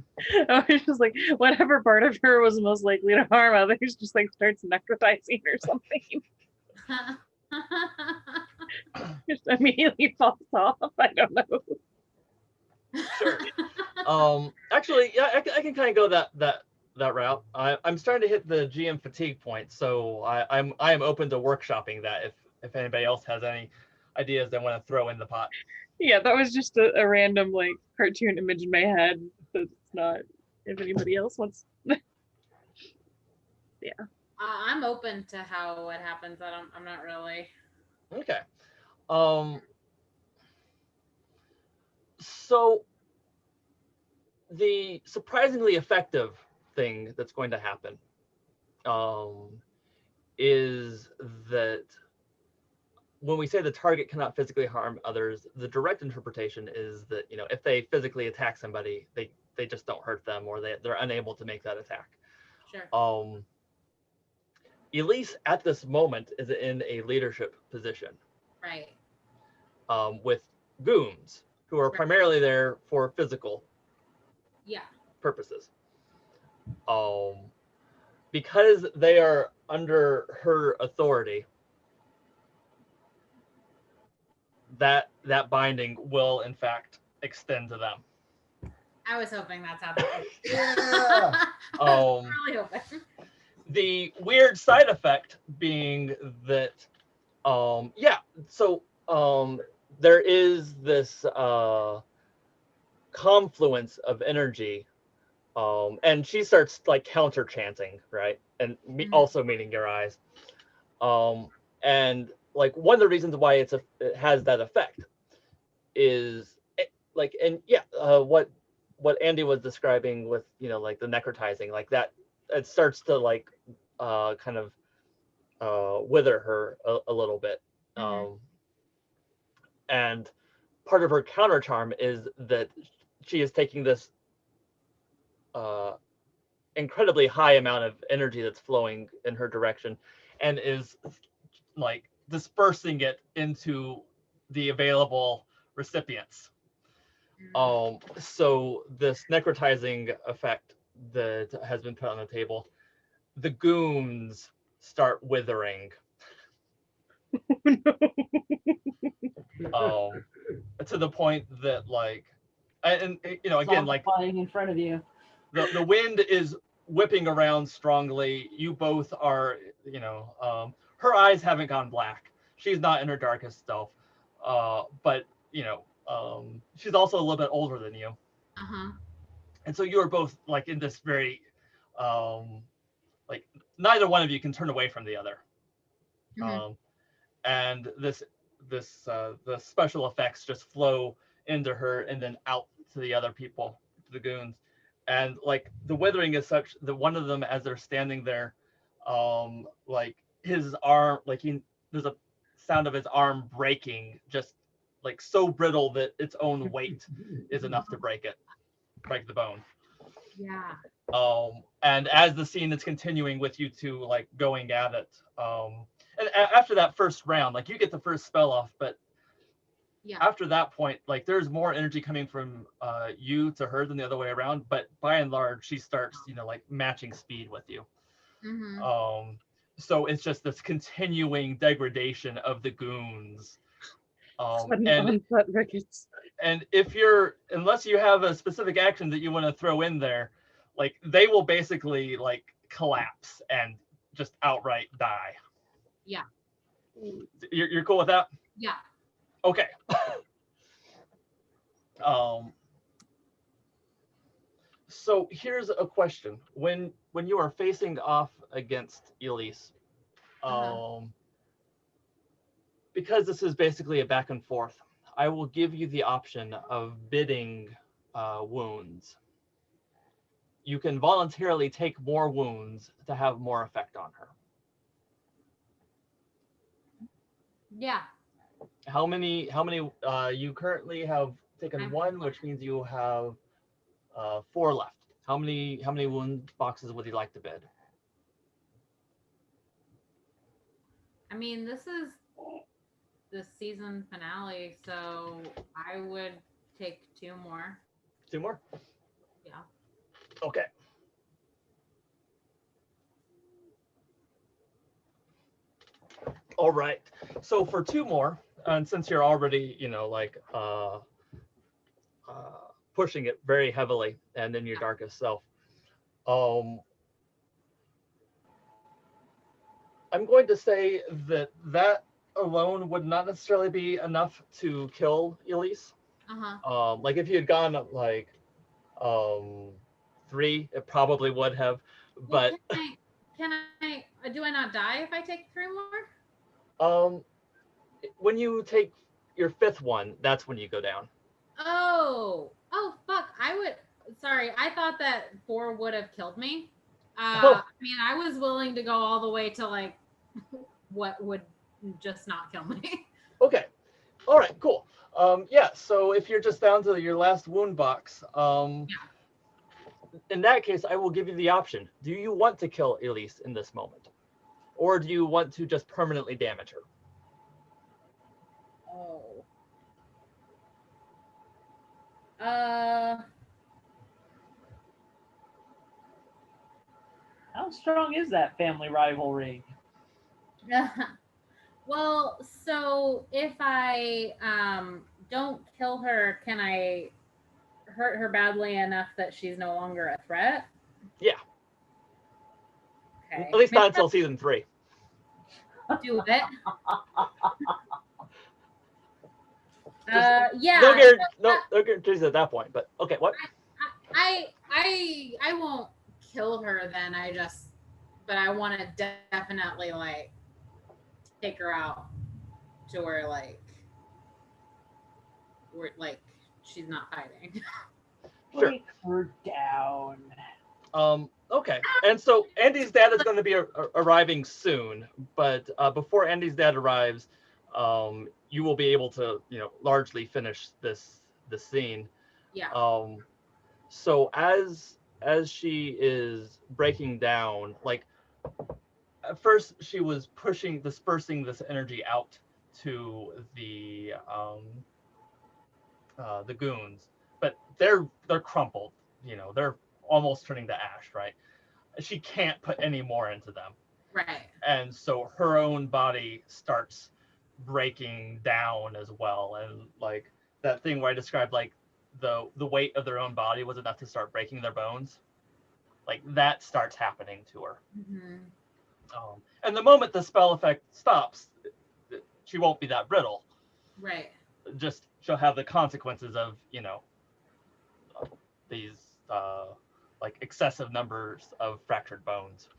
S5: I was just like, whatever part of her was most likely to harm others, just like starts necrotizing or something. Just immediately falls off. I don't know.
S3: Sure. Actually, yeah, I can kind of go that route. I'm starting to hit the GM fatigue point, so I am open to workshopping that if anybody else has any ideas they want to throw in the pot.
S5: Yeah, that was just a random like cartoon image in my head. So it's not if anybody else wants. Yeah.
S2: I'm open to how it happens. I'm not really.
S3: Okay. So the surprisingly effective thing that's going to happen is that when we say the target cannot physically harm others, the direct interpretation is that, if they physically attack somebody, they just don't hurt them, or they're unable to make that attack.
S2: Sure.
S3: Elise at this moment is in a leadership position.
S2: Right.
S3: With goons who are primarily there for physical purposes. Because they are under her authority, that binding will in fact extend to them.
S2: I was hoping that's how that was.
S4: Yeah.
S2: I was really hoping.
S3: The weird side effect being that there is this confluence of energy, and she starts like counter chanting, right? And also meeting your eyes. And like one of the reasons why it has that effect is what Andi was describing with like the necrotizing, like that it starts to like kind of wither her a little bit. And part of her counter charm is that she is taking this incredibly high amount of energy that's flowing in her direction and is like dispersing it into the available recipients. So this necrotizing effect that has been put on the table, the goons start withering. To the point that like, and again, like
S1: flying in front of you.
S3: The wind is whipping around strongly. You both are, her eyes haven't gone black. She's not in her darkest self, but she's also a little bit older than you. And so you are both like in this very, like neither one of you can turn away from the other. And the special effects just flow into her and then out to the other people, to the goons. And like the withering is such that one of them, as they're standing there, like his arm, like there's a sound of his arm breaking, just like so brittle that its own weight is enough to break the bone.
S2: Yeah.
S3: And as the scene is continuing with you two like going at it, and after that first round, like you get the first spell off, but after that point, like there's more energy coming from you to her than the other way around. But by and large, she starts, like matching speed with you. So it's just this continuing degradation of the goons. And unless you have a specific action that you want to throw in there, like they will basically like collapse and just outright die.
S2: Yeah.
S3: You're cool with that?
S2: Yeah.
S3: Okay. So here's a question: when you are facing off against Elise, because this is basically a back and forth, I will give you the option of bidding wounds. You can voluntarily take more wounds to have more effect on her.
S2: Yeah.
S3: How many you currently have taken one, which means you have 4 left. How many wound boxes would you like to bid?
S2: I mean, this is the season finale, so I would take 2 more.
S3: 2 more?
S2: Yeah.
S3: Okay. All right. So for 2 more, and since you're already, pushing it very heavily and in your darkest self, I'm going to say that alone would not necessarily be enough to kill Elise. Like if you had gone like 3, it probably would have. But
S2: do I not die if I take 3 more?
S3: When you take your 5th one, that's when you go down.
S2: Oh fuck! Sorry, I thought that 4 would have killed me. I mean, I was willing to go all the way to like what would just not kill me.
S3: Okay. All right, cool. Yeah, so if you're just down to your last wound box, in that case, I will give you the option. Do you want to kill Elise in this moment? Or do you want to just permanently damage her?
S2: Oh.
S1: How strong is that family rivalry?
S2: Well, so if I don't kill her, can I hurt her badly enough that she's no longer a threat?
S3: Yeah.
S2: Okay.
S3: At least not until season 3.
S2: Do it. Yeah.
S3: No guarantees at that point, but okay, what?
S2: I won't kill her then. But I want to definitely like take her out to where she's not fighting.
S3: Sure.
S1: Break her down.
S3: Okay. And so Andy's dad is going to be arriving soon, but before Andy's dad arrives, you will be able to, largely finish this scene.
S2: Yeah.
S3: So as she is breaking down, like at first she was dispersing this energy out to the goons, but they're crumpled. They're almost turning to ash, right? She can't put any more into them.
S2: Right.
S3: And so her own body starts breaking down as well. And like that thing where I described, like the weight of their own body was enough to start breaking their bones. Like that starts happening to her.
S2: Mm-hmm.
S3: And the moment the spell effect stops, she won't be that brittle.
S2: Right.
S3: Just she'll have the consequences of, these like excessive numbers of fractured bones.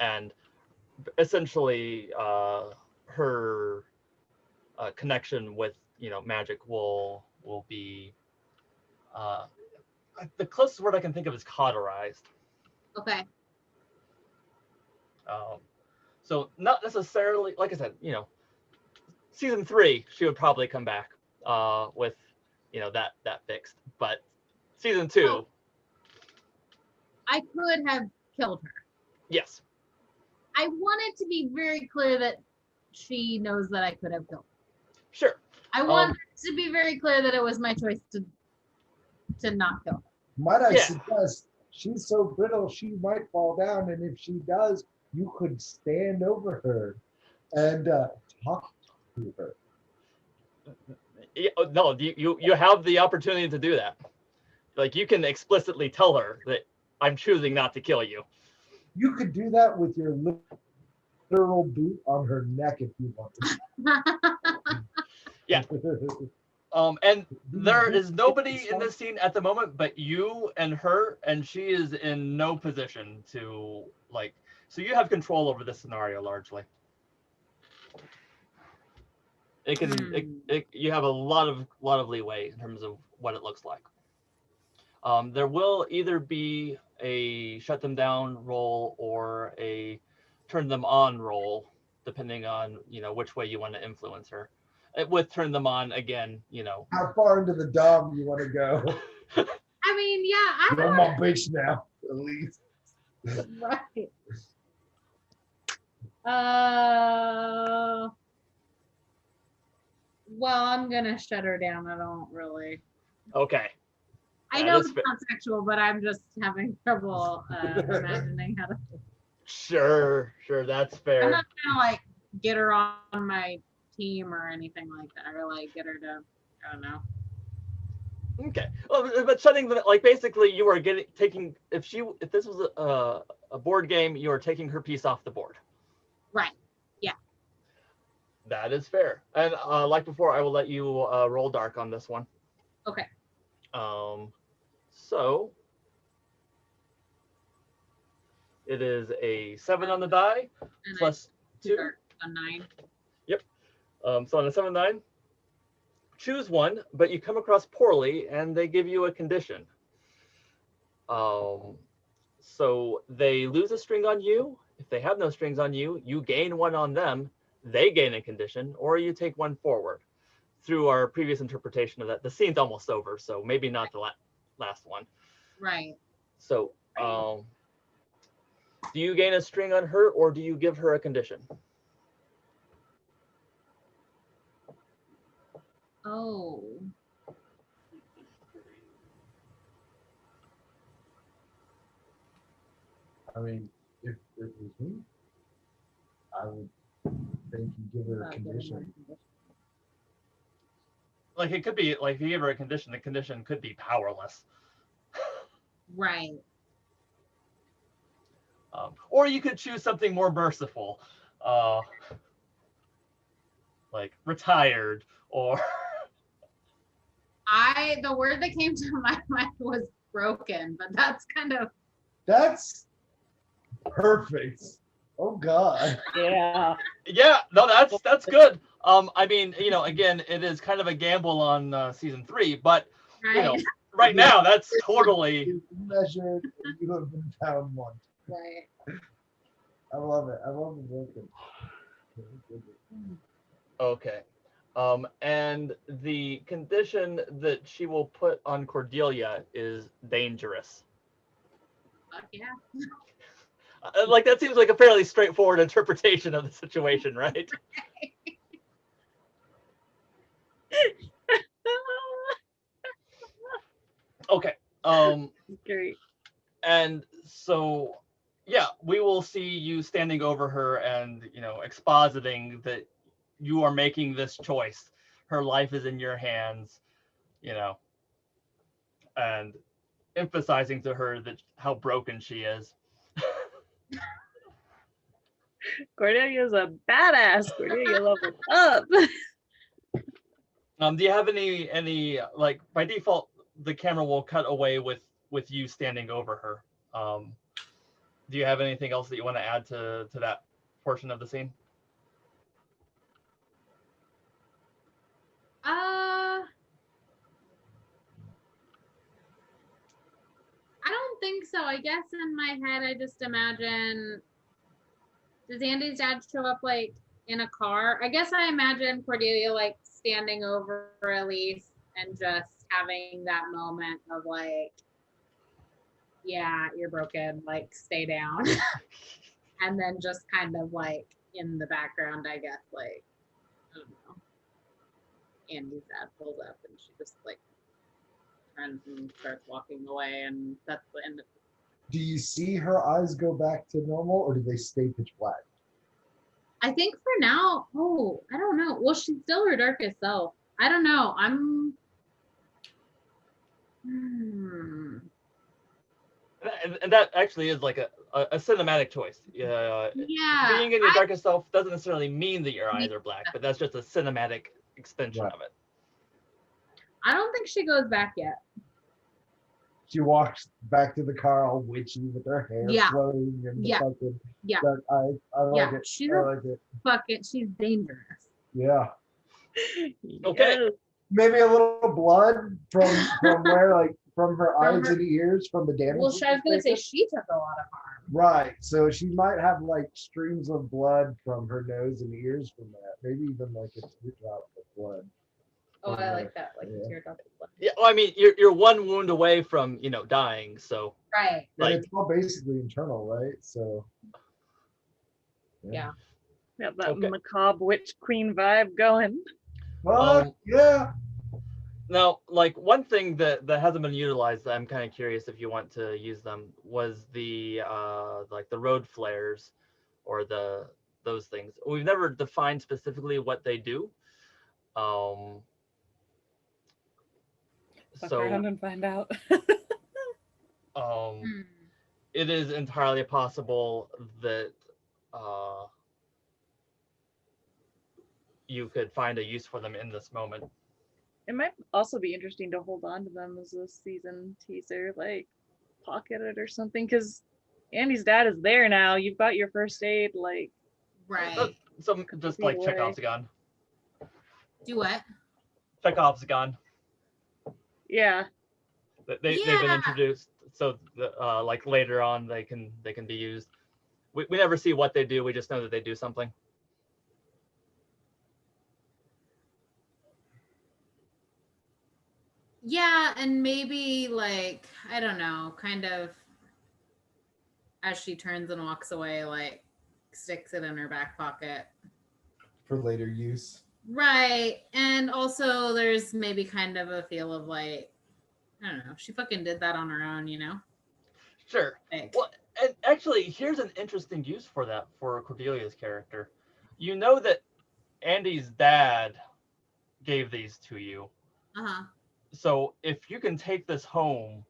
S3: And essentially her connection with magic will be the closest word I can think of is cauterized.
S2: Okay.
S3: So not necessarily, like I said, season 3 she would probably come back with that fixed, but season 2
S2: Oh. I could have killed her.
S3: yes.
S2: I want it to be very clear that she knows that I could have killed her.
S3: Sure.
S2: I want it to be very clear that it was my choice to not kill her.
S4: Might I suggest, she's so brittle she might fall down, and if she does, you could stand over her and talk to her.
S3: No, you have the opportunity to do that. Like you can explicitly tell her that I'm choosing not to kill you.
S4: You could do that with your literal boot on her neck if you wanted.
S3: Yeah. And there is nobody in this scene at the moment but you and her, and she is in no position to so you have control over this scenario largely. It can you have a lot of leeway in terms of what it looks like. There will either be a shut them down roll or a turn them on roll, depending on which way you want to influence her. With turn them on again,
S4: How far into the dom you want to go?
S2: I mean, yeah,
S4: You're my bitch now, at least.
S2: right. Well, I'm gonna shut her down. I don't really.
S3: Okay.
S2: I know it's not sexual, but I'm just having trouble imagining how to.
S3: Sure, that's fair.
S2: I'm not gonna get her on my team or anything like that, or get her to. I don't know.
S3: Okay. Well, but shutting the basically you are taking if this was a board game, you are taking her piece off the board.
S2: Right. Yeah.
S3: That is fair. And like before, I will let you roll dark on this one.
S2: Okay.
S3: So it is a 7 on the die
S2: And
S3: plus 2.
S2: A 9.
S3: Yep. So on a 7 9, choose one, but you come across poorly, and they give you a condition. So they lose a string on you. If they have no strings on you, you gain one on them. They gain a condition, or you take one forward. Through our previous interpretation of that, the scene's almost over, so maybe not the last one.
S2: Right.
S3: So, do you gain a string on her, or do you give her a condition?
S2: Oh.
S4: I mean, if it was me, I would think you give her a condition.
S3: Like it could be if you give her a condition, the condition could be powerless.
S2: Right.
S3: Or you could choose something more merciful, like retired, or
S2: the word that came to my mind was broken, but that's kind of
S4: That's perfect. Oh God.
S1: Yeah.
S3: Yeah, no, that's good. I mean, you know, again, it is kind of a gamble on season 3, but you know,
S2: Right.
S3: right now that's totally
S4: You measured, and you have been found once.
S2: Right.
S4: I love it. I love the broken.
S3: okay. And the condition that she will put on Cordelia is dangerous.
S2: Fuck yeah.
S3: Like that seems like a fairly straightforward interpretation of the situation, right? Okay.
S5: Great.
S3: And so, yeah, we will see you standing over her and, you know, expositing that you are making this choice. Her life is in your hands, you know, and emphasizing to her that how broken she is.
S5: Cordelia's a badass. Cordelia leveled up.
S3: Do you have any like by default the camera will cut away with you standing over her. Do you have anything else that you want to add to that portion of the scene?
S2: I don't think so. I guess in my head, I just imagine, does Andy's dad show up like in a car? I guess I imagine Cordelia like standing over Elise and just having that moment of like, yeah, you're broken, like stay down. And then just kind of like in the background, I guess, like, I don't know, Andy's dad pulls up and she just like turns and starts walking away, and that's the end of it.
S4: Do you see her eyes go back to normal, or do they stay pitch black?
S2: I think for now, I don't know. Well, she's still her darkest self. I don't know.
S3: And that actually is like a cinematic choice.
S2: Yeah.
S3: Being in your darkest self doesn't necessarily mean that your eyes are black, but that's just a cinematic extension of it.
S2: I don't think she goes back yet.
S4: She walks back to the car all witchy with her hair flowing and the fucking dark eyes. I like it.
S2: She's
S4: I like it.
S2: Fucking, she's dangerous.
S4: Yeah.
S3: Okay.
S5: Yes.
S4: Maybe a little blood from where, like from her eyes and ears from the damage.
S2: Well, I was gonna say she took a lot of harm.
S4: Right. So she might have like streams of blood from her nose and ears from that. Maybe even like a teardrop of blood.
S2: Oh, I like that. Like a teardrop of blood.
S3: Yeah, well, I mean, you're one wound away from, you know, dying, so.
S2: Right.
S3: Like,
S4: and it's all basically internal, right? So.
S2: Yeah.
S5: Got that macabre witch queen vibe going.
S4: Yeah.
S3: Now, like one thing that hasn't been utilized, that I'm kind of curious if you want to use them, was the like the road flares, or those things. We've never defined specifically what they do.
S5: Fuck around and find out.
S3: It is entirely possible that you could find a use for them in this moment.
S5: It might also be interesting to hold on to them as a season teaser, like pocket it or something, because Andy's dad is there now. You've got your first aid, like.
S2: Right.
S3: So just like Chekhov's gun.
S2: Do what?
S3: Chekhov's gun.
S5: Yeah.
S3: They've been introduced, so like later on they can be used. We never see what they do. We just know that they do something.
S2: Yeah, and maybe like, I don't know, kind of as she turns and walks away, like sticks it in her back pocket.
S4: For later use.
S2: Right. And also there's maybe kind of a feel of like, I don't know, she fucking did that on her own, you know?
S3: Sure.
S2: Like,
S3: well, and actually, here's an interesting use for that, for Cordelia's character. You know that Andy's dad gave these to you.
S2: uh-huh.
S3: So if you can take this home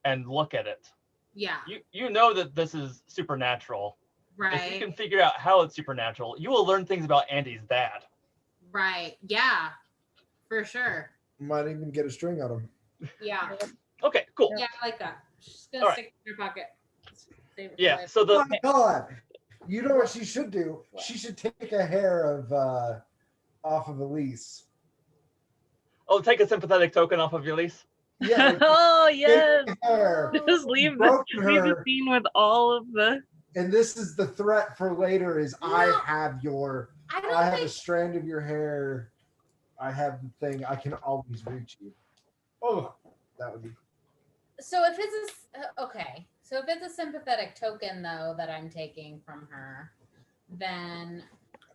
S3: and look at it,
S2: Yeah.
S3: you know that this is supernatural.
S2: Right.
S3: If you can figure out how it's supernatural, you will learn things about Andy's dad.
S2: Right. Yeah. For sure.
S4: Might even get a string on him.
S2: Yeah.
S3: Okay, cool.
S2: Yeah, I like that. She's gonna stick it in her pocket.
S3: Yeah, so the
S4: You know what she should do? She should take a hair of off of Elise.
S3: Oh, take a sympathetic token off of your lease.
S4: Yeah, like,
S5: Oh
S4: take
S5: yes.
S4: the hair.
S5: Just leave the
S4: Broken her.
S5: scene with all of the.
S4: And this is the threat for later: is I
S2: No.
S4: have
S2: I
S4: a strand of your hair. I have the thing. I can always reach you. Oh, that would be.
S2: So if it's okay, so if it's a sympathetic token though that I'm taking from her, then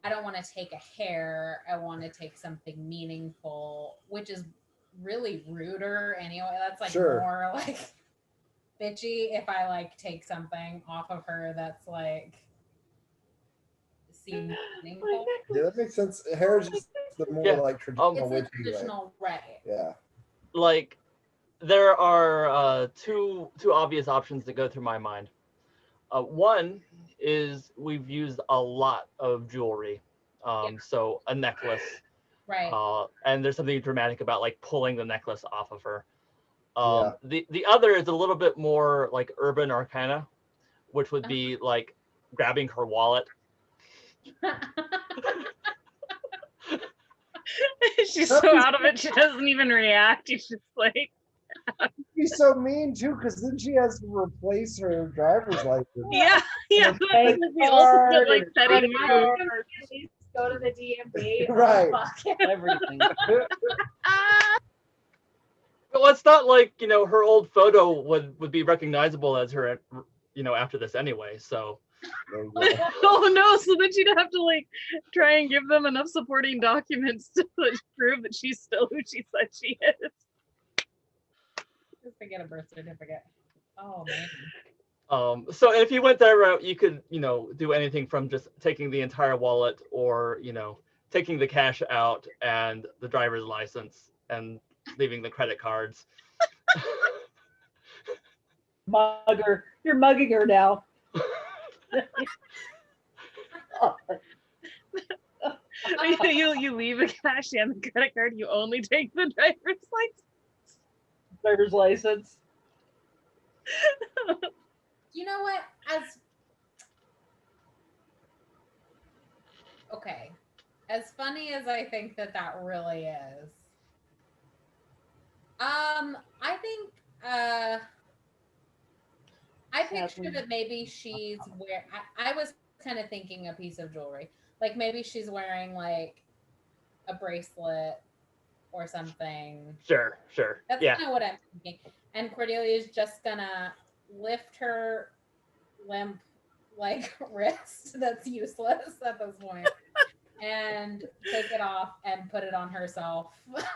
S2: I don't want to take a hair. I want to take something meaningful, which is really ruder anyway. That's like
S4: Sure.
S2: more like bitchy if I like take something off of her that's like seems meaningful.
S4: Yeah, that makes sense. Hair is just the more
S3: Yeah.
S4: like traditional
S2: It's a
S4: witchy way.
S2: traditional right.
S4: Yeah.
S3: Like, there are two obvious options that go through my mind. One is we've used a lot of jewelry, so a necklace,
S2: Right.
S3: and there's something dramatic about like pulling the necklace off of her.
S4: Yeah.
S3: The other is a little bit more like urban arcana, which would be like grabbing her wallet.
S5: She's so out of it, she doesn't even react. She's just like,
S4: She's so mean too, because then she has to replace her driver's license.
S5: yeah, yeah.
S1: Hey,
S5: That's the ultimate like setting
S1: Hey,
S5: move.
S6: Go to the DMV.
S4: Right.
S6: Oh, fuck.
S1: everything.
S3: Well, it's not like, you know, her old photo would be recognizable as her, you know, after this anyway. So
S4: There you go.
S5: Oh no! So then she'd have to like try and give them enough supporting documents to prove that she's still who she said she is.
S2: Just to get a birth certificate. Oh man.
S3: so if you went that route, you could, you know, do anything from just taking the entire wallet, or, you know, taking the cash out and the driver's license and leaving the credit cards.
S1: Mugger. You're mugging her now.
S5: You leave the cash and the credit card. You only take the driver's license.
S1: Driver's license.
S2: You know what? As funny as I think that really is, I think I picture that maybe she's I was kind of thinking a piece of jewelry, like maybe she's wearing like a bracelet or something.
S3: Sure.
S2: That's
S3: Yeah.
S2: kind of what I'm thinking. And Cordelia is just gonna lift her limp like wrist that's useless at this point and take it off and put it on herself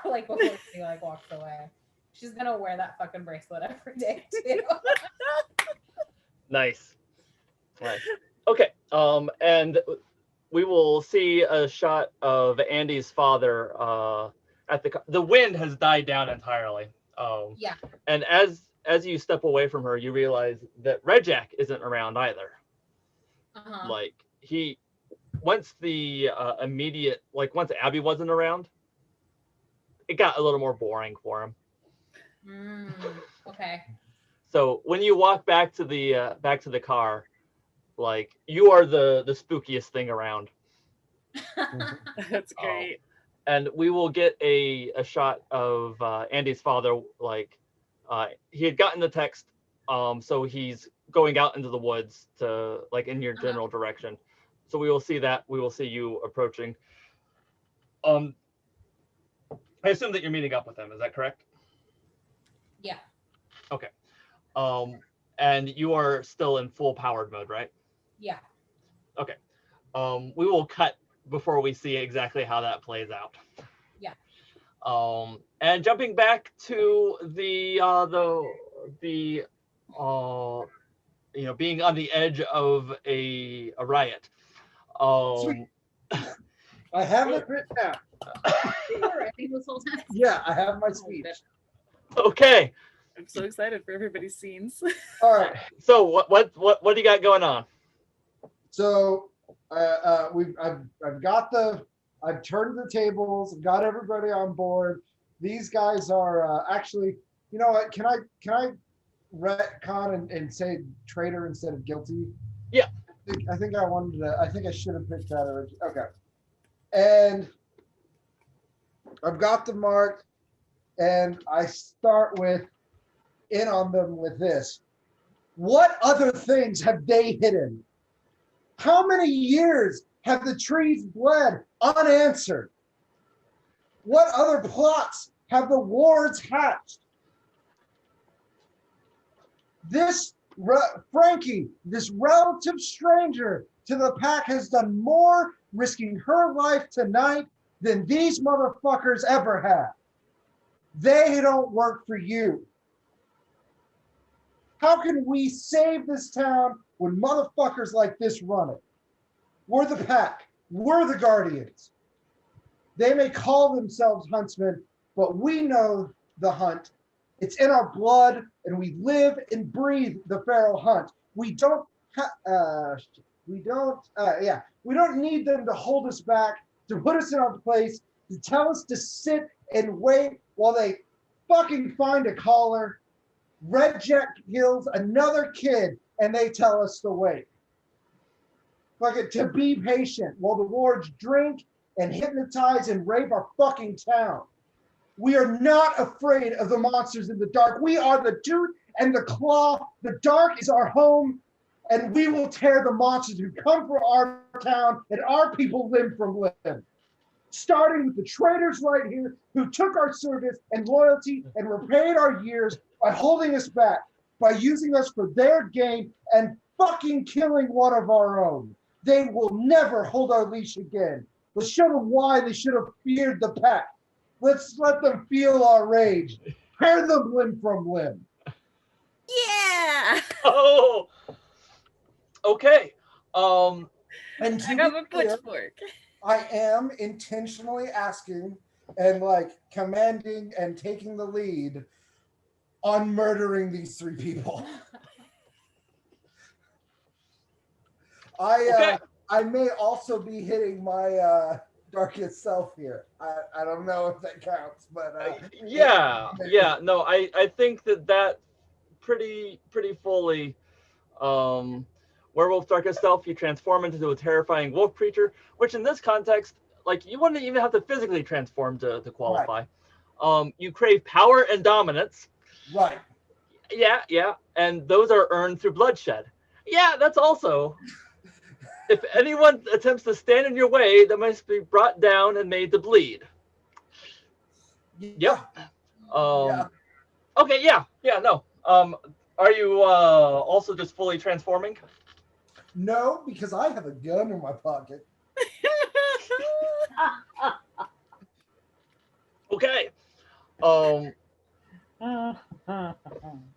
S2: like before she like walks away. She's gonna wear that fucking bracelet every day too.
S3: Nice. Okay. And we will see a shot of Andy's father at the wind has died down entirely.
S2: Yeah.
S3: And as you step away from her, you realize that Red Jack isn't around either.
S2: Uh-huh.
S3: Like once the once Abby wasn't around, it got a little more boring for him.
S2: Okay.
S3: So when you walk back to the car, like, you are the spookiest thing around.
S5: That's great.
S3: And we will get a shot of Andy's father. Like, he had gotten the text, so he's going out into the woods to, like, in your general direction. So we will see that. We will see you approaching. I assume that you're meeting up with him. Is that correct?
S2: Yeah.
S3: Okay. And you are still in full powered mode, right?
S2: Yeah.
S3: Okay. We will cut before we see exactly how that plays out.
S2: Yeah.
S3: And jumping back to the you know, being on the edge of a riot.
S4: I have it written down. Yeah, I have my speech.
S3: Okay.
S5: I'm so excited for everybody's scenes.
S4: All right.
S3: So what do you got going on?
S4: So I've turned the tables, I've got everybody on board. These guys are actually, you know what? Can I retcon and say traitor instead of guilty?
S3: Yeah.
S4: I think I wanted to. I think I should have picked that originally. Okay. And I've got them marked, and I start with in on them with this. What other things have they hidden? How many years have the trees bled unanswered? What other plots have the wards hatched? This Frankie, this relative stranger to the pack, has done more risking her life tonight than these motherfuckers ever have. They don't work for you. How can we save this town when motherfuckers like this run it? We're the pack. We're the guardians. They may call themselves huntsmen, but we know the hunt. It's in our blood, and we live and breathe the feral hunt. We don't need them to hold us back, to put us in our place, to tell us to sit and wait while they fucking find a caller. Red Jack kills another kid, and they tell us to wait. Like to be patient while the wards drink and hypnotize and rape our fucking town. We are not afraid of the monsters in the dark. We are the tooth and the claw. The dark is our home, and we will tear the monsters who come for our town and our people limb from limb. Starting with the traitors right here who took our service and loyalty and repaid our years by holding us back, by using us for their gain and fucking killing one of our own. They will never hold our leash again. Let's show them why they should have feared the pack. Let's let them feel our rage. Tear them limb from limb.
S5: Yeah.
S3: Oh, okay.
S4: And
S5: I got my pitchfork.
S4: I am intentionally asking and like commanding and taking the lead on murdering these three people. I may also be hitting my darkest self here. I don't know if that counts, but
S3: no, I think that pretty fully. Werewolf darkest self, you transform into a terrifying wolf creature, which in this context, like you wouldn't even have to physically transform to qualify. Right. You crave power and dominance.
S4: Right.
S3: Yeah, and those are earned through bloodshed. Yeah, that's also. If anyone attempts to stand in your way, they must be brought down and made to bleed.
S4: Yeah.
S3: Yep. Okay, yeah, no. Are you also just fully transforming?
S4: No, because I have a gun in my pocket.
S3: Okay. All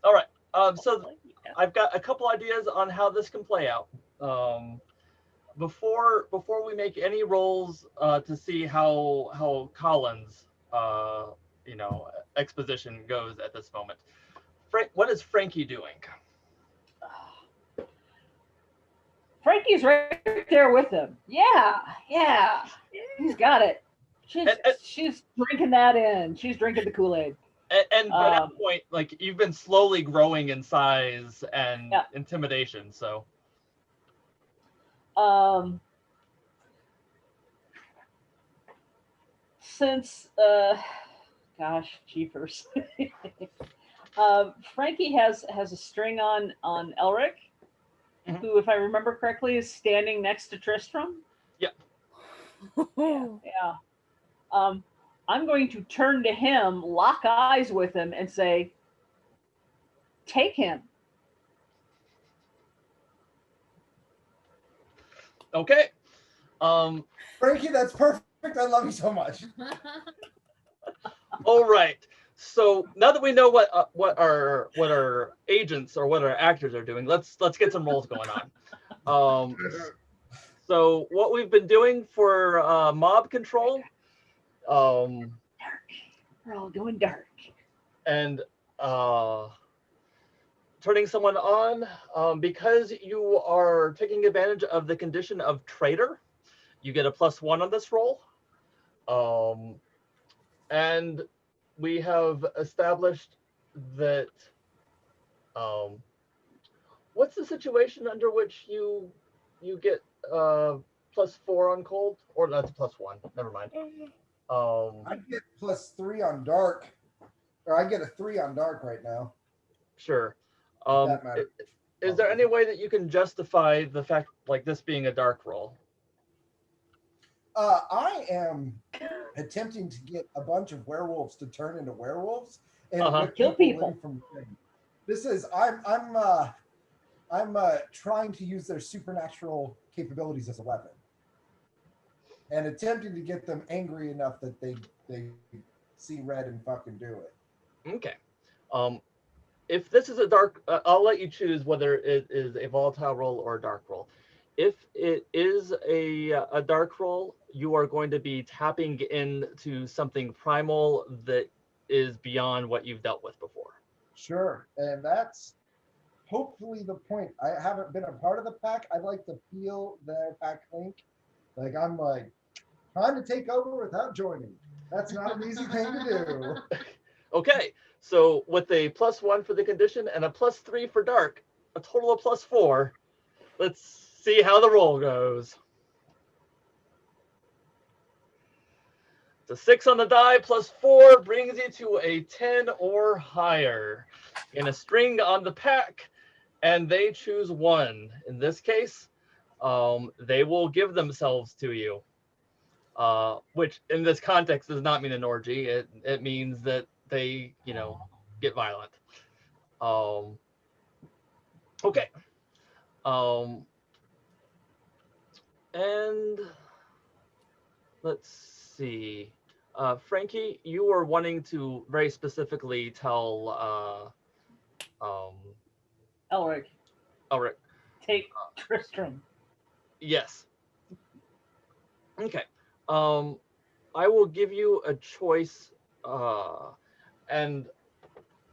S3: right. So I've got a couple ideas on how this can play out. Before we make any rolls to see how Caulan's exposition goes at this moment. What is Frankie doing?
S1: Frankie's right there with him. Yeah. He's got it. She's drinking that in. She's drinking the Kool-Aid.
S3: And by that point, like you've been slowly growing in size and intimidation. So,
S1: since gosh, jeepers. Frankie has a string on Elric, mm-hmm. who, if I remember correctly, is standing next to Tristram.
S3: Yep.
S1: Yeah. I'm going to turn to him, lock eyes with him, and say, "Take him."
S3: Okay.
S4: Frankie, that's perfect. I love you so much.
S3: All right. So now that we know what our agents or what our actors are doing, let's get some rolls going on. So what we've been doing for mob control,
S1: dark. We're all going dark.
S3: And turning someone on, because you are taking advantage of the condition of traitor, you get a +1 on this roll. And we have established that what's the situation under which you you get +4 on cold, or that's +1. Never mind.
S4: I get +3 on dark, or I get a 3 on dark right now.
S3: Sure.
S4: That matters.
S3: Is there any way that you can justify the fact like this being a dark roll?
S4: I am attempting to get a bunch of werewolves to turn into werewolves and rip
S1: Kill people.
S4: in from within. This is I'm trying to use their supernatural capabilities as a weapon, and attempting to get them angry enough that they see red and fucking do it.
S3: Okay. If this is a dark, I'll let you choose whether it is a volatile roll or a dark roll. If it is a dark roll, you are going to be tapping into something primal that is beyond what you've dealt with before.
S4: Sure, and that's hopefully the point. I haven't been a part of the pack. I'd like to feel their pack link. Like I'm like trying to take over without joining. That's not an easy thing to do.
S3: Okay, so with a +1 for the condition and a +3 for dark, a total of +4. Let's see how the roll goes. It's a 6 on the die, +4 brings you to a 10 or higher. In a string on the pack, and they choose 1. In this case, they will give themselves to you. Which in this context does not mean an orgy. It means that they, get violent. Okay. And let's see. Frankie, you were wanting to very specifically tell
S1: Elric,
S3: Elric.
S1: take Tristram.
S3: Yes. Okay. I will give you a choice, and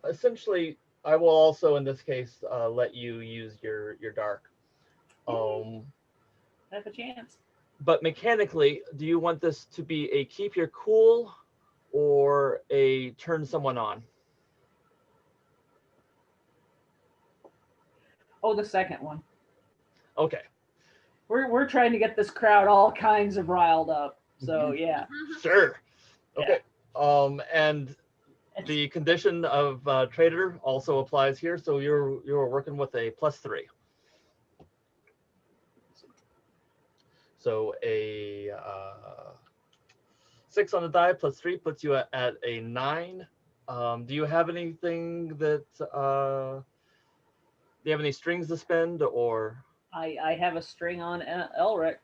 S3: essentially, I will also, in this case, let you use your dark.
S1: I have a chance.
S3: But mechanically, do you want this to be a keep your cool or a turn someone on?
S1: Oh, the second one.
S3: Okay.
S1: We're trying to get this crowd all kinds of riled up. So yeah.
S3: Sure. Okay. And the condition of traitor also applies here, so you're working with a +3. So a 6 on the die +3 puts you at a 9. Do you have anything that do you have any strings to spend, or?
S1: I have a string on Elric.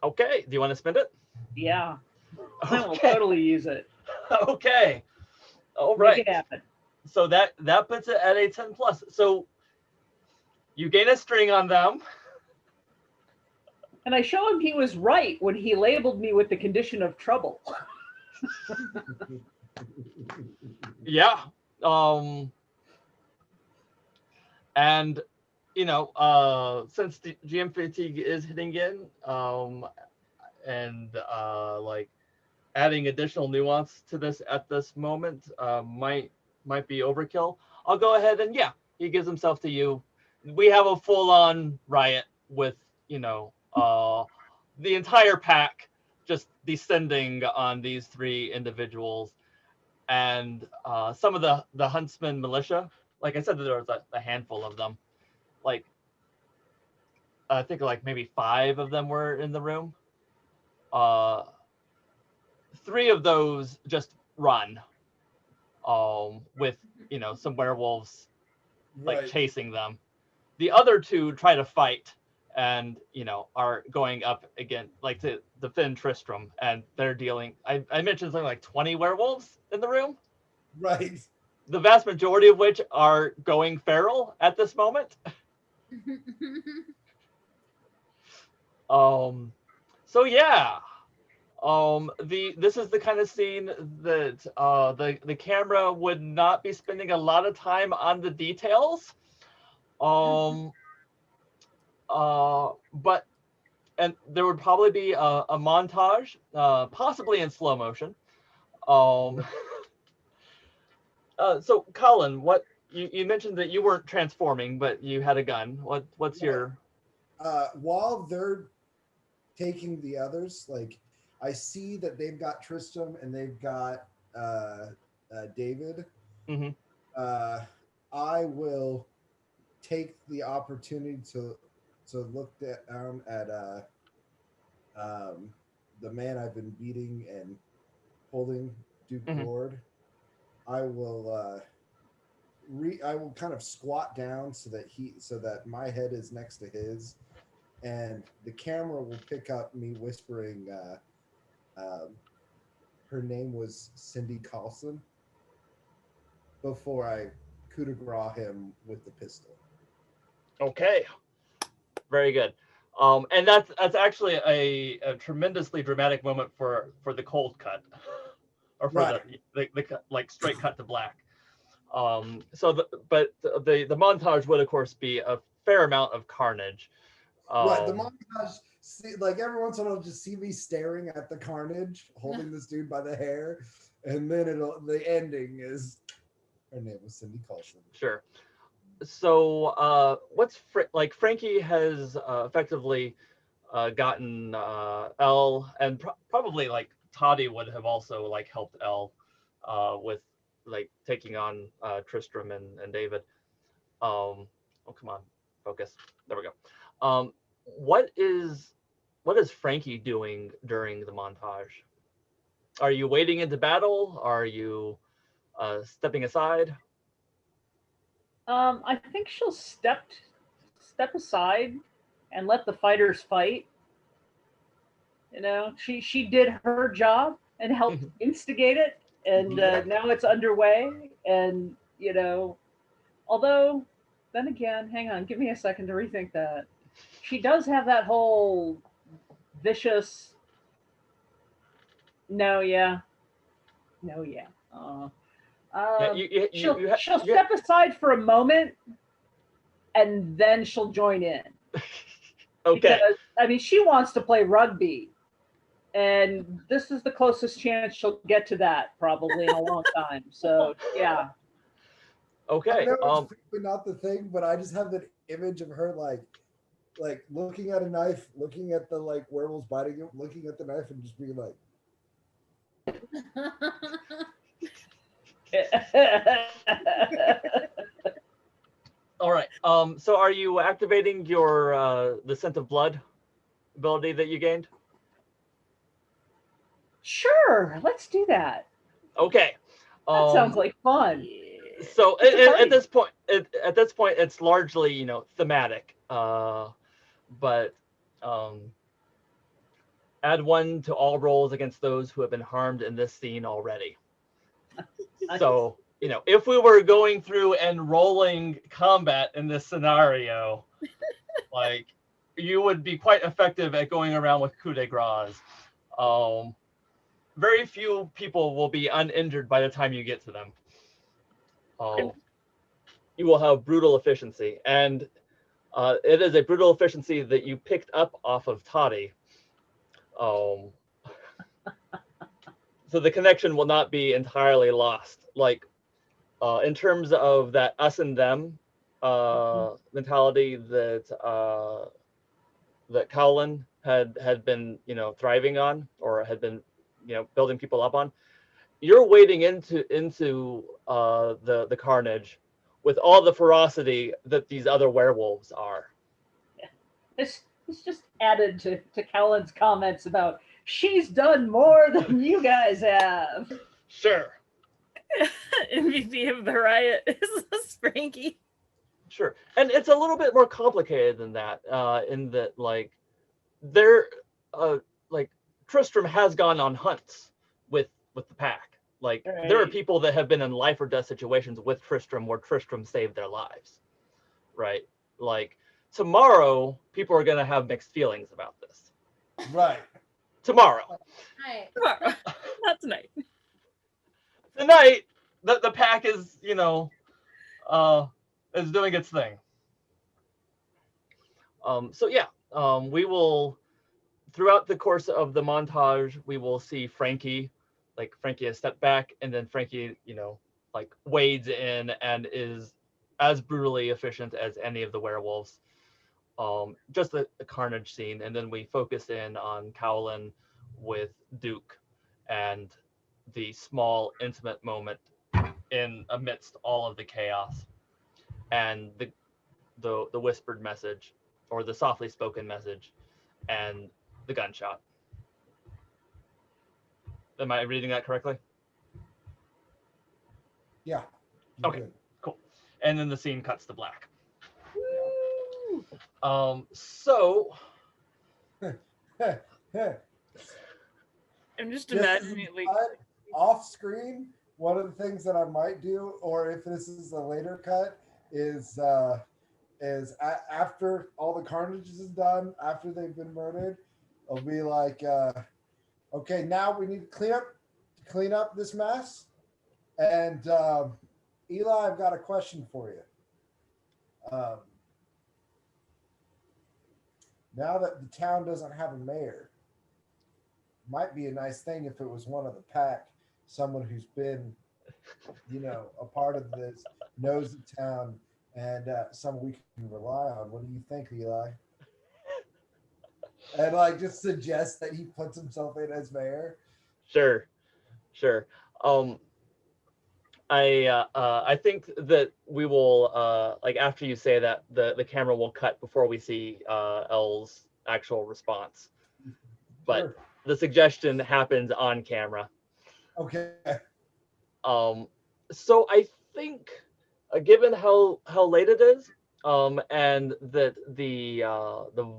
S3: Okay. Do you want to spend it?
S1: Yeah. I will
S3: Okay.
S1: totally use it.
S3: Okay. All right.
S1: Make it happen.
S3: So that puts it at a 10+. So you gain a string on them.
S1: And I show him he was right when he labeled me with the condition of trouble.
S3: Yeah. And since the GM fatigue is hitting in, and like adding additional nuance to this at this moment might be overkill. I'll go ahead and he gives himself to you. We have a full-on riot with the entire pack just descending on these 3 individuals, and some of the huntsman militia. Like I said, there was a handful of them. Like I think like maybe 5 of them were in the room. 3 of those just run with some werewolves like chasing them. The other 2 try to fight and are going up again like to defend Tristram, and they're dealing. I mentioned something like 20 werewolves in the room,
S4: Right.
S3: the vast majority of which are going feral at this moment. So yeah. This is the kind of scene that the camera would not be spending a lot of time on the details. But there would probably be a montage, possibly in slow motion. So Caulan, what you mentioned that you weren't transforming, but you had a gun. What's your?
S4: while they're taking the others, like I see that they've got Tristram and they've got David.
S3: Mhm.
S4: I will take the opportunity to look down at the man I've been beating and holding Duke
S3: Mhm.
S4: Lord. I will I will kind of squat down so that my head is next to his, and the camera will pick up me whispering. Her name was Cindy Caulan. Before I coup de grace him with the pistol.
S3: Okay. Very good. And that's actually a tremendously dramatic moment for the cold cut, or for
S4: Right.
S3: the like straight cut to black. So the montage would of course be a fair amount of carnage.
S4: Right. The montage, like every once in a while, just see me staring at the carnage, holding this dude by the hair, and then the ending is her name was Cindy Caulan.
S3: Sure. So like Frankie has effectively gotten Elle, and probably like Toddy would have also like helped Elle with like taking on Tristram and David. Oh, come on, focus. There we go. What is Frankie doing during the montage? Are you wading into battle? Are you stepping aside?
S1: I think she'll step aside and let the fighters fight. You know, she did her job and helped instigate it, and now it's underway. And you know, although then again, hang on, give me a second to rethink that. She does have that whole vicious. No, yeah, no, yeah.
S3: Yeah,
S1: She'll step aside for a moment, and then she'll join in.
S3: Okay.
S1: Because I mean, she wants to play rugby, and this is the closest chance she'll get to that probably in a long time. So yeah.
S3: Okay.
S4: I know it's probably not the thing, but I just have that image of her like looking at a knife, looking at the like werewolves biting it, looking at the knife, and just being like.
S3: All right. So are you activating your the scent of blood ability that you gained?
S1: Sure, let's do that.
S3: Okay.
S1: That sounds like fun.
S3: So
S1: It's a
S3: at this point, it's largely thematic. But add 1 to all rolls against those who have been harmed in this scene already. So if we were going through and rolling combat in this scenario, like you would be quite effective at going around with coup de grace. Very few people will be uninjured by the time you get to them. You will have brutal efficiency, and it is a brutal efficiency that you picked up off of Toddy. So the connection will not be entirely lost. Like in terms of that us and them mentality that that Caulan had been thriving on, or had been building people up on. You're wading into the carnage with all the ferocity that these other werewolves are.
S1: This just added to Callan's comments about she's done more than you guys have.
S3: Sure.
S5: MVP of the riot is Frankie.
S3: Sure, and it's a little bit more complicated than that. In that, like, like Tristram has gone on hunts with the pack. Like, there are people that have been in life or death situations with Tristram where Tristram saved their lives. Right? Like, tomorrow, people are going to have mixed feelings about this.
S4: Right.
S3: Tomorrow.
S2: Right.
S5: Tomorrow. Not tonight.
S3: Tonight, the pack is, is doing its thing. So yeah, we will, throughout the course of the montage, we will see Frankie, like Frankie has stepped back, and then Frankie, like wades in and is as brutally efficient as any of the werewolves. just a carnage scene, and then we focus in on Caulan with Duke and the small intimate moment in amidst all of the chaos, and the whispered message or the softly spoken message and the gunshot. Am I reading that correctly?
S4: Yeah.
S3: Okay.
S4: Good.
S3: Cool. And then the scene cuts to black. So
S5: I'm just
S4: Just
S5: imagining it like
S4: off screen, one of the things that I might do, or if this is a later cut, is after all the carnage is done, after they've been murdered, I'll be like, okay, now we need to clean up this mess. And Eli, I've got a question for you. Now that the town doesn't have a mayor, might be a nice thing if it was one of the pack, someone who's been, a part of this, knows the town, and someone we can rely on. What do you think, Eli? And like, just suggest that he puts himself in as mayor.
S3: sure. I think that we will like after you say that the camera will cut before we see L's actual response, but
S4: Sure.
S3: the suggestion happens on camera.
S4: Okay.
S3: So I think, given how late it is, and that the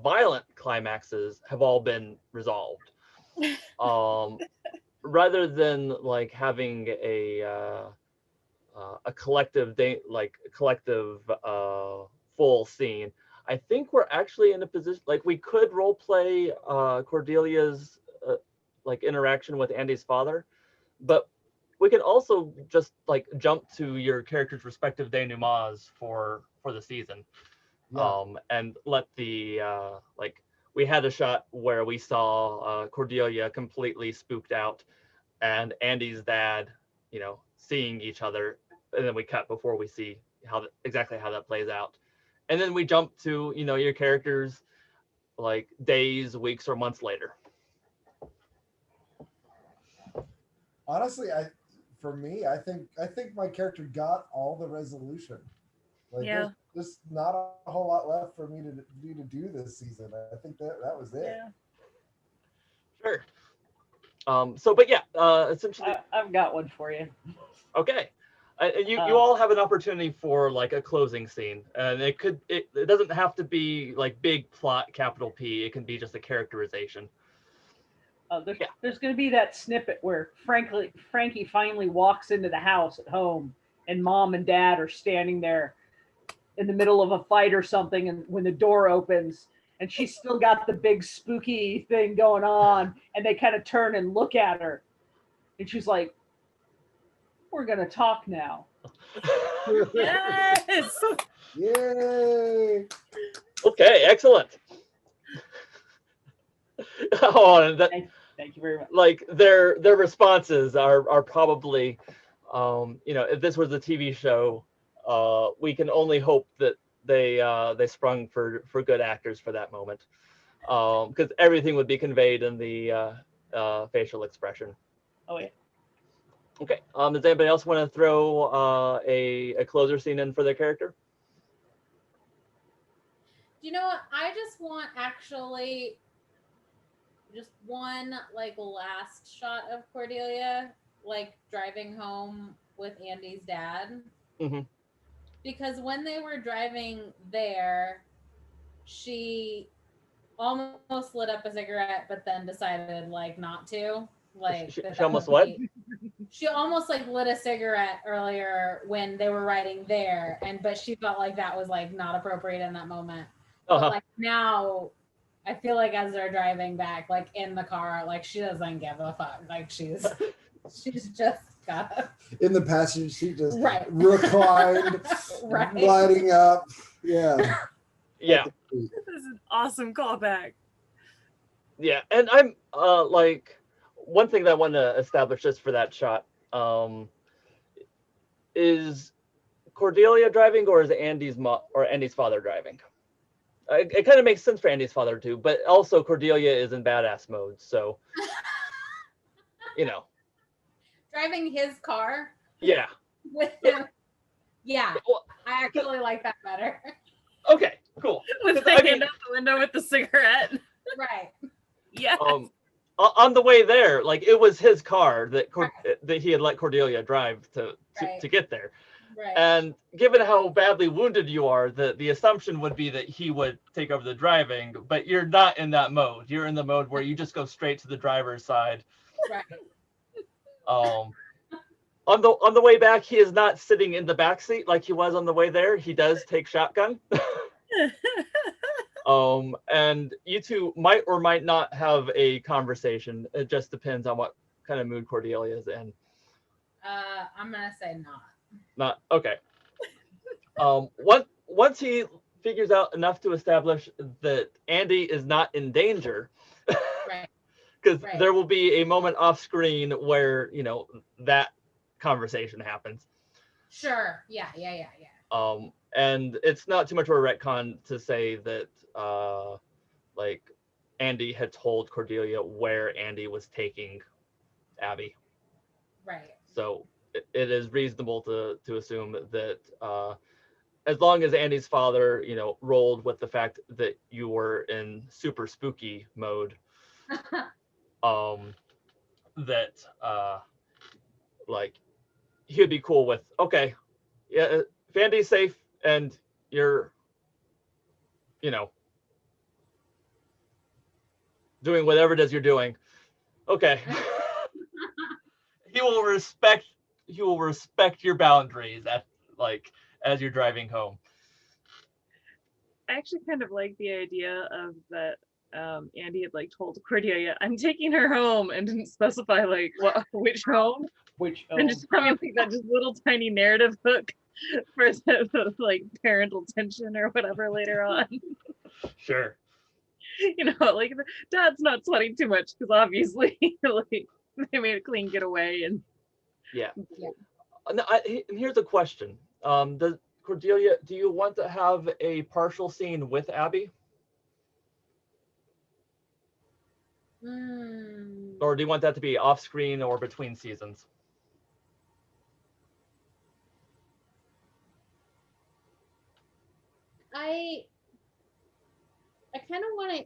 S3: violent climaxes have all been resolved, rather than like having a collective full scene, I think we're actually in a position like we could role play Cordelia's like interaction with Andy's father, but we can also just like jump to your character's respective denouements for the season.
S4: Yeah.
S3: And let the like we had a shot where we saw Cordelia completely spooked out and Andy's dad, seeing each other, and then we cut before we see exactly how that plays out, and then we jump to your characters like days, weeks, or months later.
S4: Honestly, I think my character got all the resolution. Like,
S5: Yeah.
S4: there's not a whole lot left for me to do this season. I think that was it.
S5: yeah.
S3: Sure. But yeah, essentially,
S1: I've got one for you.
S3: okay. You all have an opportunity for like a closing scene, and it doesn't have to be like big plot, capital P. It can be just a characterization.
S1: There's going to be that snippet where Frankie finally walks into the house at home, and mom and dad are standing there in the middle of a fight or something, and when the door opens, and she's still got the big spooky thing going on, and they kind of turn and look at her, and she's like, "We're going to talk now."
S5: Yes.
S4: Yay!
S3: Okay, excellent. Oh,
S1: Thank you very much.
S3: like their responses are probably, if this was a TV show, we can only hope that they sprung for good actors for that moment, because everything would be conveyed in the facial expression.
S1: Oh yeah.
S3: Okay. Does anybody else want to throw a closer scene in for their character?
S2: You know what? I just want actually just one like last shot of Cordelia like driving home with Andy's dad.
S3: Mm-hmm.
S2: Because when they were driving there, she almost lit up a cigarette, but then decided like not to. Like
S3: she
S2: that
S3: almost
S2: would
S3: what?
S2: be- She almost like lit a cigarette earlier when they were riding there, but she felt like that was like not appropriate in that moment.
S3: Uh-huh.
S2: But like now, I feel like as they're driving back, like in the car, like she doesn't give a fuck. Like she's just got
S4: In the passenger seat, just
S2: right,
S4: reclined,
S2: right.
S4: lighting up. Yeah.
S3: Yeah.
S5: This is an awesome callback.
S3: Yeah, and I'm like one thing that I want to establish just for that shot, is Cordelia driving or is Andy's father driving? it kind of makes sense for Andy's father too, but also Cordelia is in badass mode, so you know.
S2: Driving his car
S3: Yeah.
S2: with him. Yeah,
S3: Well,
S2: I actually like that better.
S3: okay, cool.
S5: With the hand out the window with the cigarette.
S2: Right.
S5: Yeah.
S3: On the way there, like it was his car that
S2: Right.
S3: that he had let Cordelia drive to
S2: Right.
S3: get there.
S2: Right.
S3: And given how badly wounded you are, the assumption would be that he would take over the driving, but you're not in that mode. You're in the mode where you just go straight to the driver's side.
S2: Right.
S3: On the way back, he is not sitting in the back seat like he was on the way there. He does take shotgun. And you two might or might not have a conversation. It just depends on what kind of mood Cordelia is in.
S2: I'm gonna say not.
S3: Not okay. Once he figures out enough to establish that Andi is not in danger,
S2: Right.
S3: because
S2: Right.
S3: there will be a moment off screen where that conversation happens.
S2: Sure. Yeah.
S3: And it's not too much of a retcon to say that like Andi had told Cordelia where Andi was taking Abby.
S2: Right.
S3: So it is reasonable to assume that as long as Andi's father, rolled with the fact that you were in super spooky mode, that like he would be cool with, okay, yeah, if Andi's safe and you're, doing whatever it is you're doing, okay. He will respect your boundaries as you're driving home.
S5: I actually kind of like the idea of that Andi had told Cordelia, I'm taking her home, and didn't specify which home. And just having that just little tiny narrative hook for the parental tension or whatever later on.
S3: Sure.
S5: Dad's not sweating too much because obviously they made a clean getaway and
S3: yeah. And here's a question. Does Cordelia, do you want to have a partial scene with Abby? Or do you want that to be off screen or between seasons?
S2: I kind of want to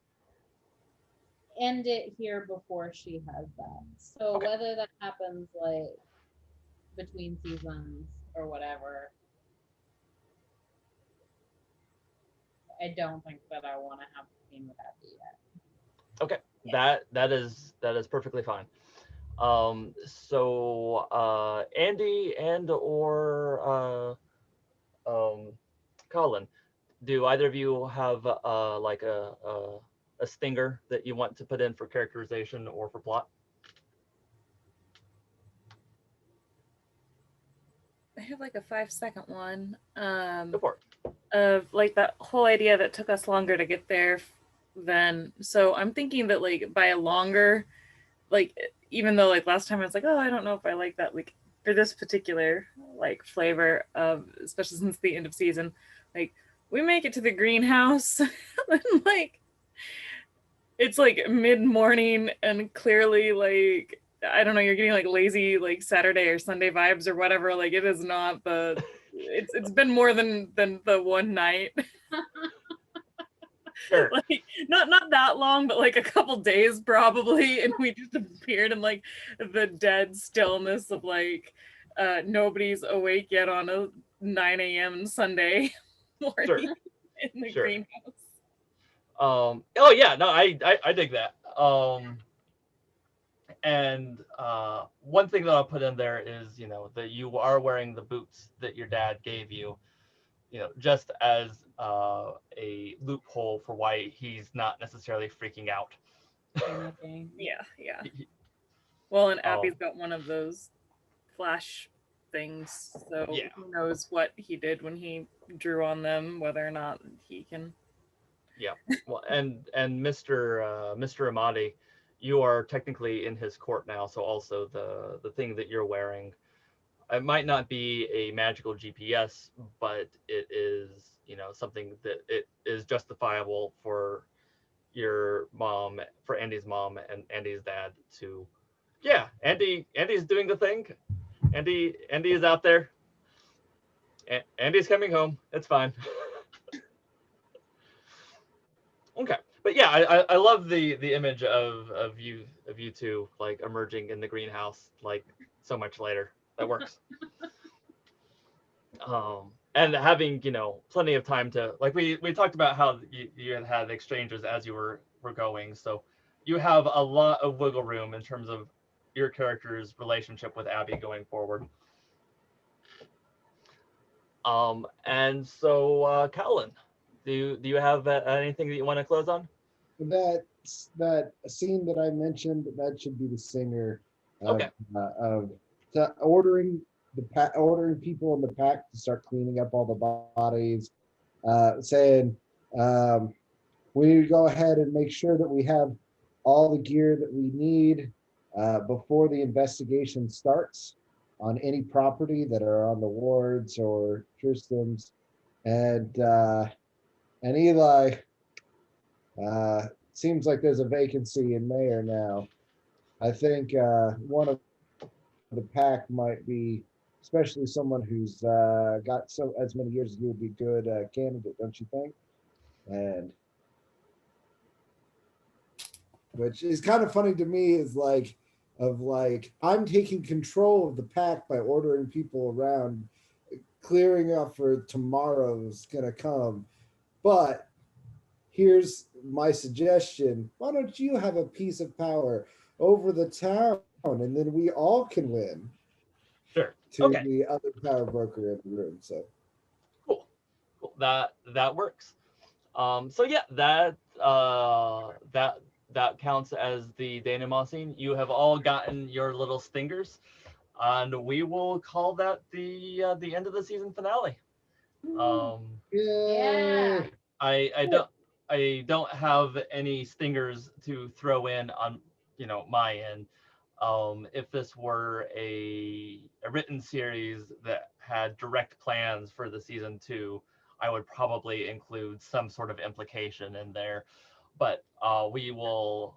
S2: end it here before she has that. So
S3: okay.
S2: Whether that happens between seasons or whatever, I don't think that I want to have a scene with Abby yet.
S3: Okay, yeah. That is perfectly fine. So Andi and or Caulan, do either of you have a stinger that you want to put in for characterization or for plot?
S5: I have a 5-second one.
S3: Go for it.
S5: Of that whole idea that took us longer to get there than, so I'm thinking that by a longer, even though last time I was oh, I don't know if I like that, for this particular flavor of, especially since the end of season, we make it to the greenhouse and it's mid-morning and clearly I don't know, you're getting lazy Saturday or Sunday vibes or whatever. It is not the it's been more than the one night.
S3: Sure.
S5: Not that long, but a couple days probably, and we just appeared in the dead stillness of nobody's awake yet on a 9 a.m. Sunday morning.
S3: Sure.
S5: In the
S3: Sure.
S5: greenhouse.
S3: Oh yeah, no, I dig that. And one thing that I'll put in there is, that you are wearing the boots that your dad gave you, just as a loophole for why he's not necessarily freaking out.
S5: Yeah. Well, and Abby's got one of those flash things, so
S3: yeah.
S5: Who knows what he did when he drew on them, whether or not he can.
S3: Yeah. Well, and Mr. Amati, you are technically in his court now, so also the thing that you're wearing, it might not be a magical GPS, but it is something that it is justifiable for your mom, for Andy's mom and Andy's dad to, yeah, Andy's doing the thing. Andy is out there. Andy's coming home. It's fine. Okay, but yeah, I love the image of you two like emerging in the greenhouse like so much later. That works. And having plenty of time to, like, we talked about how you had exchanges as you were going, so you have a lot of wiggle room in terms of your character's relationship with Abby going forward. And so Caulan, do you have anything that you want to close on?
S4: That scene that I mentioned, that should be the singer of,
S3: Okay.
S4: Ordering people in the pack to start cleaning up all the bodies, saying we need to go ahead and make sure that we have all the gear that we need before the investigation starts on any property that are on the wards or Tristan's, and Eli. Seems like there's a vacancy in mayor now. I think one of the pack might be, especially someone who's got as many years as you, would be a good candidate, don't you think? And which is kind of funny to me is like I'm taking control of the pack by ordering people around, clearing up for tomorrow's gonna come, but here's my suggestion. Why don't you have a piece of power over the town, and then we all can win?
S3: Sure.
S4: To
S3: Okay.
S4: the other power broker in the room. So
S3: Cool. That works. So yeah, that counts as the denouement scene. You have all gotten your little stingers, and we will call that the end of the season finale.
S6: Yeah.
S3: I don't have any stingers to throw in on my end. If this were a written series that had direct plans for the season 2, I would probably include some sort of implication in there, but we will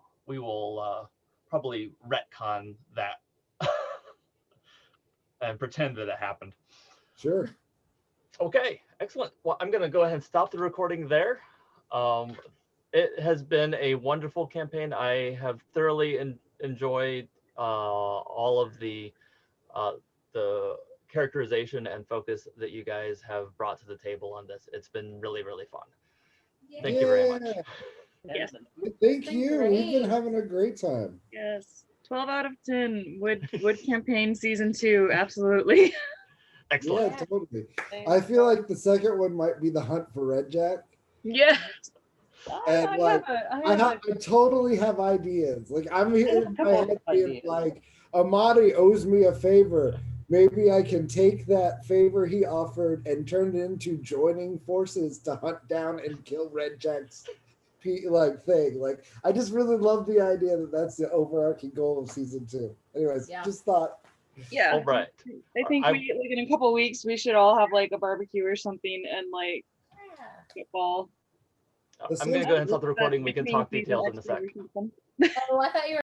S3: probably retcon that and pretend that it happened.
S4: sure.
S3: Okay, excellent. Well, I'm going to go ahead and stop the recording there. It has been a wonderful campaign. I have thoroughly enjoyed all of the characterization and focus that you guys have brought to the table on this. It's been really, really fun. Thank you very much.
S5: Yes.
S4: Thank
S6: Been
S4: you. We've been
S6: great.
S4: having a great time.
S5: Yes. 12 out of 10 would campaign season 2, absolutely.
S3: Excellent.
S4: Yeah, totally. I feel like the second one might be the hunt for Red Jack.
S5: Yeah.
S4: And I totally have ideas. Like I'm here in my head being like, Amadi owes me a favor. Maybe I can take that favor he offered and turn it into joining forces to hunt down and kill Red Jack's thing. Like I just really love the idea that that's the overarching goal of season 2. Anyways,
S6: Yeah.
S4: just thought.
S5: Yeah.
S3: All right.
S5: I think we like in a couple weeks we should all have like a barbecue or something and like football.
S3: I'm going to go ahead and stop the recording. We can talk details in a sec.
S6: Oh, I thought you were